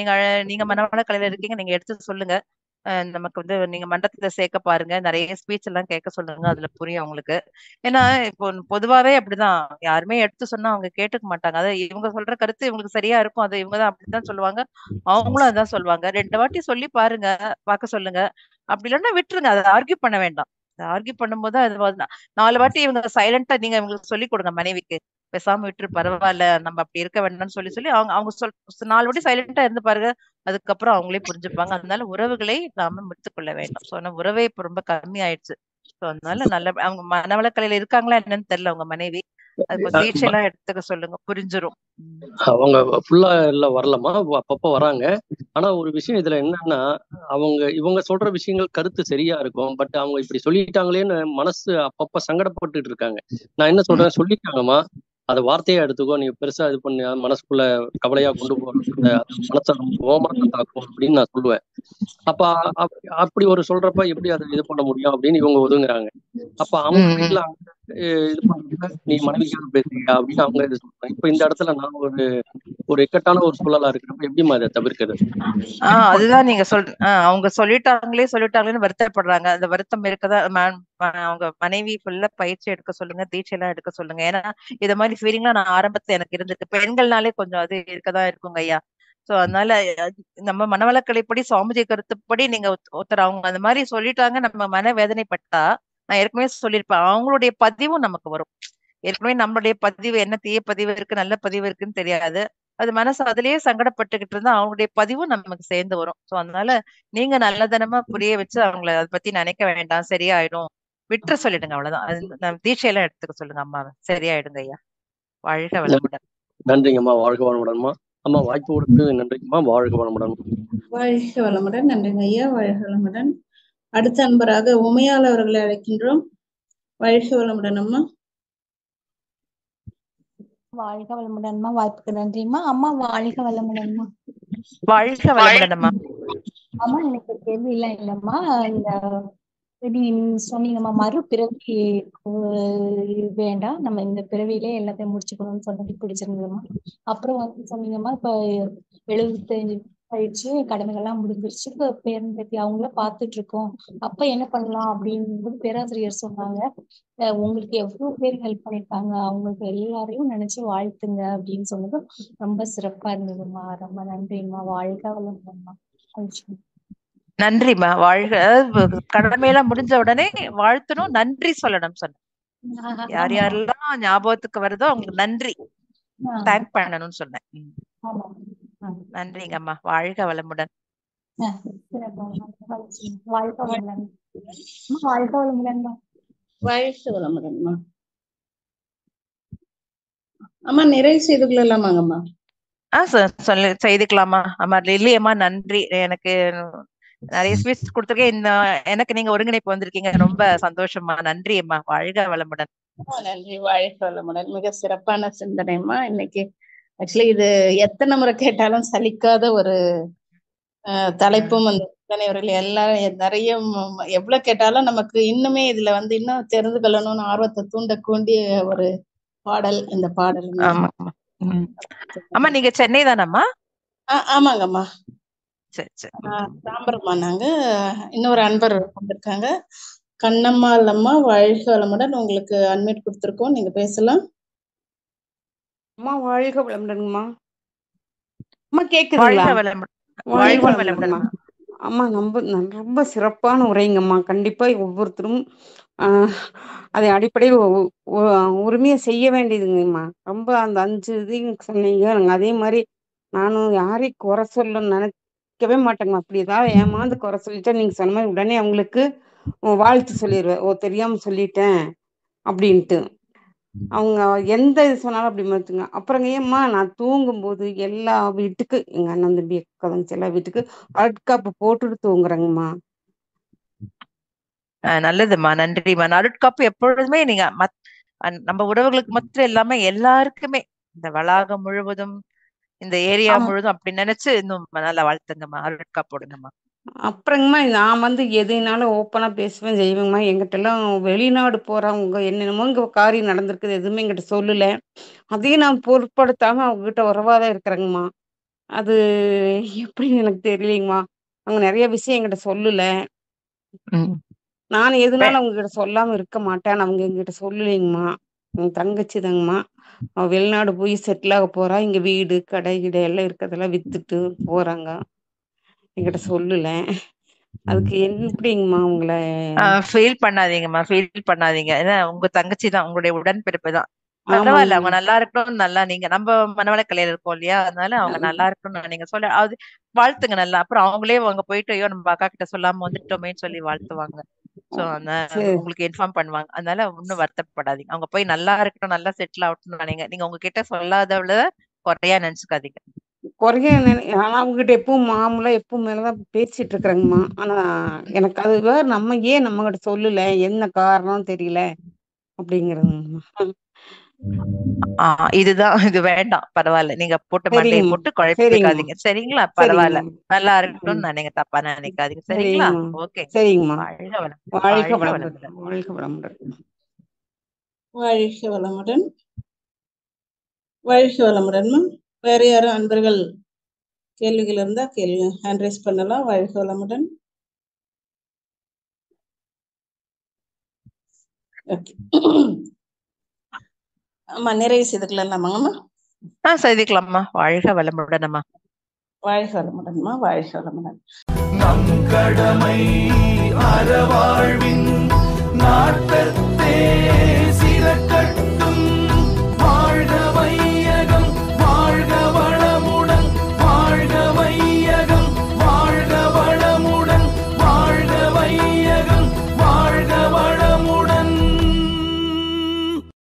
நீங்க மனவளக்கலையில இருக்கீங்க, நீங்க எடுத்து சொல்லுங்க. நமக்கு வந்து நீங்க மன்றத்துல சேர்க்க பாருங்க, நிறைய ஸ்பீச் எல்லாம் கேட்க சொல்லுங்க, அதுல புரியும் அவங்களுக்கு. ஏன்னா இப்போ பொதுவாவே அப்படிதான், யாருமே எடுத்து சொன்னா அவங்க கேட்டுக்க மாட்டாங்க. அதாவது இவங்க சொல்ற கருத்து இவங்களுக்கு சரியா இருக்கும், அது இவங்கதான் அப்படித்தான் சொல்லுவாங்க, அவங்களும் அதான் சொல்லுவாங்க. 2 வாட்டி சொல்லி பாருங்க, பார்க்க சொல்லுங்க. அப்படி இல்லைன்னா விட்டுருங்க, அதை ஆர்கியூ பண்ண வேண்டாம். ஆர்கியூ பண்ணும்போது அது 4 வாட்டி இவங்க சைலண்டா நீங்க இவங்களுக்கு சொல்லி கொடுங்க மனைவிக்கு, பேசாம விட்டுரு பரவாயில்ல, நம்ம அப்படி இருக்க வேண்டாம்னு சொல்லி சொல்லி அவங்க அவங்க 4 வாட்டி சைலண்டா இருந்து பாருங்க. அதுக்கப்புறம் அவங்களே புரிஞ்சுப்பாங்க. அதனால உறவுகளை நாம முடித்துக் கொள்ள வேண்டாம். சோ ஆனா உறவே இப்ப ரொம்ப கம்மி ஆயிடுச்சு. சோ அதனால நல்ல அவங்க மனவளக்கலையில இருக்காங்களா என்னன்னு தெரியல உங்க மனைவி, அது தீட்சை எல்லாம் எடுத்துக்க சொல்லுங்க, புரிஞ்சிரும். அவங்க ஃபுல்லா எல்லாம் வரலமா, அப்பப்ப வராங்க. ஆனா ஒரு விஷயம் இதுல என்னன்னா, இவங்க சொல்ற விஷயங்கள் கருத்து சரியா இருக்கும், பட் அவங்க இப்படி சொல்லிட்டாங்களேன்னு மனசு அப்பப்ப சங்கடப்பட்டுட்டு இருக்காங்க. நான் என்ன சொல்றேன், சொல்லிட்டாங்கம்மா, அதை வார்த்தையா எடுத்துக்கோ, நீ பெருசா இது பண்ண மனசுக்குள்ள கவலையா கொண்டு போறத மனசை ரொம்ப ஓமரத்தை தாக்கும் அப்படின்னு நான் சொல்லுவேன். அப்ப அப்படி ஒரு சொல்றப்ப எப்படி அதை இது பண்ண முடியும் அப்படின்னு இவங்க ஒதுங்குறாங்க. அப்ப அவங்க வீட்டுல இது பண்ண நீ மனைவிக்காக பேசுறியா அப்படின்னு அவங்க இது சொல்றாங்க. இப்ப இந்த இடத்துல நான் ஒரு இக்கட்டான ஒரு சூழலா இருக்கிறப்ப எப்படிமா அதை தவிர்க்கிறது? அதுதான் நீங்க அவங்க சொல்லிட்டாங்களேன்னு வருத்தப்படுறாங்க. அந்த வருத்தம் இருக்கதான் அவங்க மனைவி ஃபுல்லா பயிற்சி எடுக்க சொல்லுங்க, தீட்சை எல்லாம் எடுக்க சொல்லுங்க. ஏன்னா இத மாதிரி ஃபீலிங்லாம் நான் ஆரம்பத்துல எனக்கு இருந்திருக்கு. பெண்கள்னாலே கொஞ்சம் அது இருக்கதான் இருக்குங்க ஐயா. சோ அதனால நம்ம மனவளக்கலைப்படி சுவாமிஜி கருத்துப்படி நீங்க ஒருத்தர் அவங்க அந்த மாதிரி சொல்லிட்டாங்க, நம்ம மன வேதனைப்பட்டா, நான் ஏற்கனவே சொல்லியிருப்பேன், அவங்களுடைய பதிவும் நமக்கு வரும். ஏற்கனவே நம்மளுடைய பதிவு என்ன, தீய பதிவு இருக்கு நல்ல பதிவு இருக்குன்னு தெரியாது. அது மனசு அதுலயே சங்கடப்பட்டுக்கிட்டு இருந்தா அவங்களுடைய பதிவும் நமக்கு சேர்ந்து வரும். சோ அதனால நீங்க நல்லதனமா புரிய வச்சு அவங்கள அதை பத்தி நினைக்க வேண்டாம், சரியாயிடும், விட்டுற சொல்லிடுங்க, அவ்வளவுதான். அது தீட்சையெல்லாம் எடுத்துக்க சொல்லுங்க அம்மாவை, சரியாயிடுங்க ஐயா. வாழ்க வளமுடன். நன்றிங்கம்மா, வாழ்க வளமுடன்மா. அம்மா வாய்ப்பு கொடுத்து நன்றிங்கம்மா, வாழ்க வளமுடன். வாழ்க வளமுடன். நன்றிங்க ஐயா, வாழ்க வளமுடன். அடுத்த அன்பராக உமையால் அவர்களை அழைக்கின்றோம். வாழ்க வளமுடன் அம்மா. வாழ்க வளமுடன்மா, வாய்ப்புக்கு நன்றிம்மா. அம்மா வாழ்க வளமுடன்மா. வாழ்க வளமுடன் அம்மா. அம்மா எனக்கு கேள்வி எல்லாம் இல்லம்மா, இந்த சொன்னீங்கம்மா மறுபிறவி வேண்டாம், நம்ம இந்த பிறவியிலே எல்லாத்தையும் முடிச்சுக்கணும்னு சொன்னது பிடிச்சிருந்ததும்மா. அப்புறம் வந்து சொன்னீங்கம்மா, இப்ப 75 கழிச்சு கடமைகள்லாம் முடிஞ்சிருச்சு. இப்ப பேரன்பேத்தி அவங்கள பாத்துட்டு இருக்கோம். அப்ப என்ன பண்ணலாம் அப்படின்னு பேராசிரியர் சொன்னாங்க. உங்களுக்கு எவ்வளவு பேர் ஹெல்ப் பண்ணிருக்காங்க, அவங்களுக்கு எல்லாரையும் நினைச்சு வாழ்த்துங்க அப்படின்னு சொன்னது ரொம்ப சிறப்பா இருந்ததுமா. ரொம்ப நன்றிம்மா. வாழ்க வளமுடன்மா. நன்றிம்மா. வாழ்க. கடமையெல்லாம் முடிஞ்ச உடனே வாழ்த்தணும், நன்றி சொல்லணும் சொன்னேன். யார் யாரெல்லாம் ஞாபகத்துக்கு வருதோ அவங்களுக்கு நன்றி தேங்க் பண்ணணும்னு சொன்னேன். நன்றிங்கம்மா. வாழ்க வளமுடன். வாழ்க வளமுடன். வாழ்க வளமுடன்மா. வாழ்க வளமுடன்மா. அம்மா நிறைவு செய்து கொள்ளலாமாங்கம்மா? செய்துக்கலாமா? அம்மா லில்லி அம்மா நன்றி. எனக்கு நிறைய ஸ்வீட்ஸ் கொடுத்துருக்கேன். இந்த எனக்கு நீங்க ஒருங்கிணைப்பு வந்திருக்கீங்க, ரொம்ப சந்தோஷமா. நன்றி அம்மா. வாழ்க வளமுடன். நன்றி. வாழ்க வளமுடன். மிக சிறப்பான சிந்தனைமா. இன்னைக்கு ஆக்சுவலி இது எத்தனை முறை கேட்டாலும் சலிக்காத ஒரு தலைப்பும் அந்த சிந்தனைவர்கள் எல்லாரும் நிறைய எவ்வளவு கேட்டாலும் நமக்கு இன்னுமே இதுல இன்னும் தெரிந்து கொள்ளணும்னு ஆர்வத்தை தூண்டக்கூடிய ஒரு பாடல் இந்த பாடல். அம்மா நீங்க சென்னை தானம்மா? ஆமாங்கம்மா. சரி சரி. தாம்பரம்மா. நாங்க இன்னொரு அன்பர் வந்திருக்காங்க, கண்ணம்மாள் அம்மா. வாழ்க வளமுடன். உங்களுக்கு அட்மிட் கொடுத்துருக்கோம், நீங்க பேசலாம். அம்மா வாழ்க வளமுடன்மா. அம்மா கேக்குதுங்களா? வாழ்க வளமுடன்மா. அம்மா ரொம்ப சிறப்பான உரைங்கம்மா. கண்டிப்பா ஒவ்வொருத்தரும் அதை அடிப்படையில் உரிமையை செய்ய வேண்டியதுங்கம்மா. ரொம்ப அந்த 5 இதையும் சொன்னீங்க. அதே மாதிரி நானும் யாரையும் குறை சொல்ல நினைக்கவே மாட்டேங்கம்மா. அப்படி ஏதாவது ஏமாந்து குறை சொல்லிட்டா நீங்க சொன்ன மாதிரி உடனே அவங்களுக்கு வாழ்த்து சொல்லிடுவேன். தெரியாம சொல்லிட்டேன் அப்படின்ட்டு. அவங்க எந்த இது சொன்னாலும் அப்படி மாத்துங்க. அப்புறங்க ஏம்மா நான் தூங்கும்போது எல்லா வீட்டுக்கு எங்க அண்ணன் தம்பி கதஞ்சி எல்லா வீட்டுக்கு அழுட்காப்பு போட்டுட்டு தூங்குறேங்கம்மா. நல்லதுமா. நன்றிமா. அருட்காப்பு எப்பொழுதுமே நீங்க நம்ம உறவுகளுக்கு மாத்திரம் இல்லாம எல்லாருக்குமே இந்த வளாகம் முழுவதும் இந்த ஏரியா முழுதும் அப்படி நினைச்சு இன்னும் நல்லா வாழ்த்துங்கம்மா. அருட்காப்பு போடுங்கம்மா. அப்புறங்கம்மா நான் எதைனாலும் ஓப்பனா பேசுவேன் செய்வேங்கம்மா. எங்கிட்ட எல்லாம் வெளிநாடு போறவங்க என்னென்னமோ இங்க காரியம் நடந்திருக்குது, எதுவுமே எங்கிட்ட சொல்லல. அதையும் நான் பொருட்படுத்தாம அவங்ககிட்ட உறவாதான் இருக்கிறேங்கம்மா. அது எப்படின்னு எனக்கு தெரியலைங்கம்மா. அவங்க நிறைய விஷயம் என்கிட்ட சொல்லல. நான் எதுனாலும் அவங்க கிட்ட சொல்லாம இருக்க மாட்டேன். அவங்க எங்கிட்ட சொல்லலைங்கம்மா. என் தங்கச்சி தாங்கம்மா. அவ வெளிநாடு போய் செட்டில் ஆக போறா. இங்க வீடு கடை கிடை எல்லாம் இருக்கிறதெல்லாம் வித்துட்டு போறாங்க. என்கிட்ட சொல்லல. அதுக்கு எப்படிங்கம்மா உங்களை ஃபீல் பண்ணாதீங்கம்மா. ஃபீல் பண்ணாதீங்க. ஏன்னா உங்க தங்கச்சி தான், உங்களுடைய உடன்பிறப்பு தான். பரவாயில்ல, அவங்க நல்லா இருக்கணும். நல்லா நீங்க நம்ம மனவள கலையில இருக்கோம் இல்லையா, அதனால அவங்க நல்லா இருக்கணும் நீங்க சொல்ல அது வாழ்த்துங்க நல்லா. அப்புறம் அவங்களே அவங்க போயிட்டு ஐயோ நம்ம அக்கா கிட்ட சொல்லாம வந்துட்டோமேன்னு சொல்லி வாழ்த்துவாங்க. சோ உங்களுக்கு இன்ஃபார்ம் பண்ணுவாங்க. அதனால ஒன்னும் வருத்தப்படாதீங்க. அவங்க போய் நல்லா இருக்கட்டும், நல்லா செட்டில் ஆகட்டும் நினைங்க. நீங்க உங்ககிட்ட சொல்லாதவள குறையா நினைச்சுக்காதீங்க. குறைய ஆனா அவங்ககிட்ட எப்பவும் மாமூலா எப்பவும் மேலதான் பேசிட்டு இருக்கிறேங்கம்மா. ஆனா எனக்கு அது வேற நம்ம ஏன் நம்ம கிட்ட சொல்லல, என்ன காரணம் தெரியல அப்படிங்கிறதுங்கம்மா. இதுதான், இது வேண்டாம். பரவாயில்ல, நீங்க போட்டு மண்டையை போட்டு குழப்பிக்காதீங்க. சரிங்களா? பரவாயில்ல, நல்லா இருக்கட்டும் நீங்க தப்பா நினைக்காதீங்க. சரிங்களா? ஓகே. சரிங்கம்மா. வாழ்க வளமுடன். வாழ்க வளமுடன். வேற யாரும் அன்பர்கள் கேள்விகள் இருந்தா ஹேண்ட் ரைஸ் பண்ணலாம். வாழ்க வளமுடன். அம்மா நிறைவு செய்துக்கலாமாங்கம்மா? செய்துக்கலாம்மா. வாழ்க வளமுடன்மா. வாழ்க வளமுடன்மா. வாழ்க வளமுடன். நம் கடமை அறவாழ்வின் நாட்டத்தே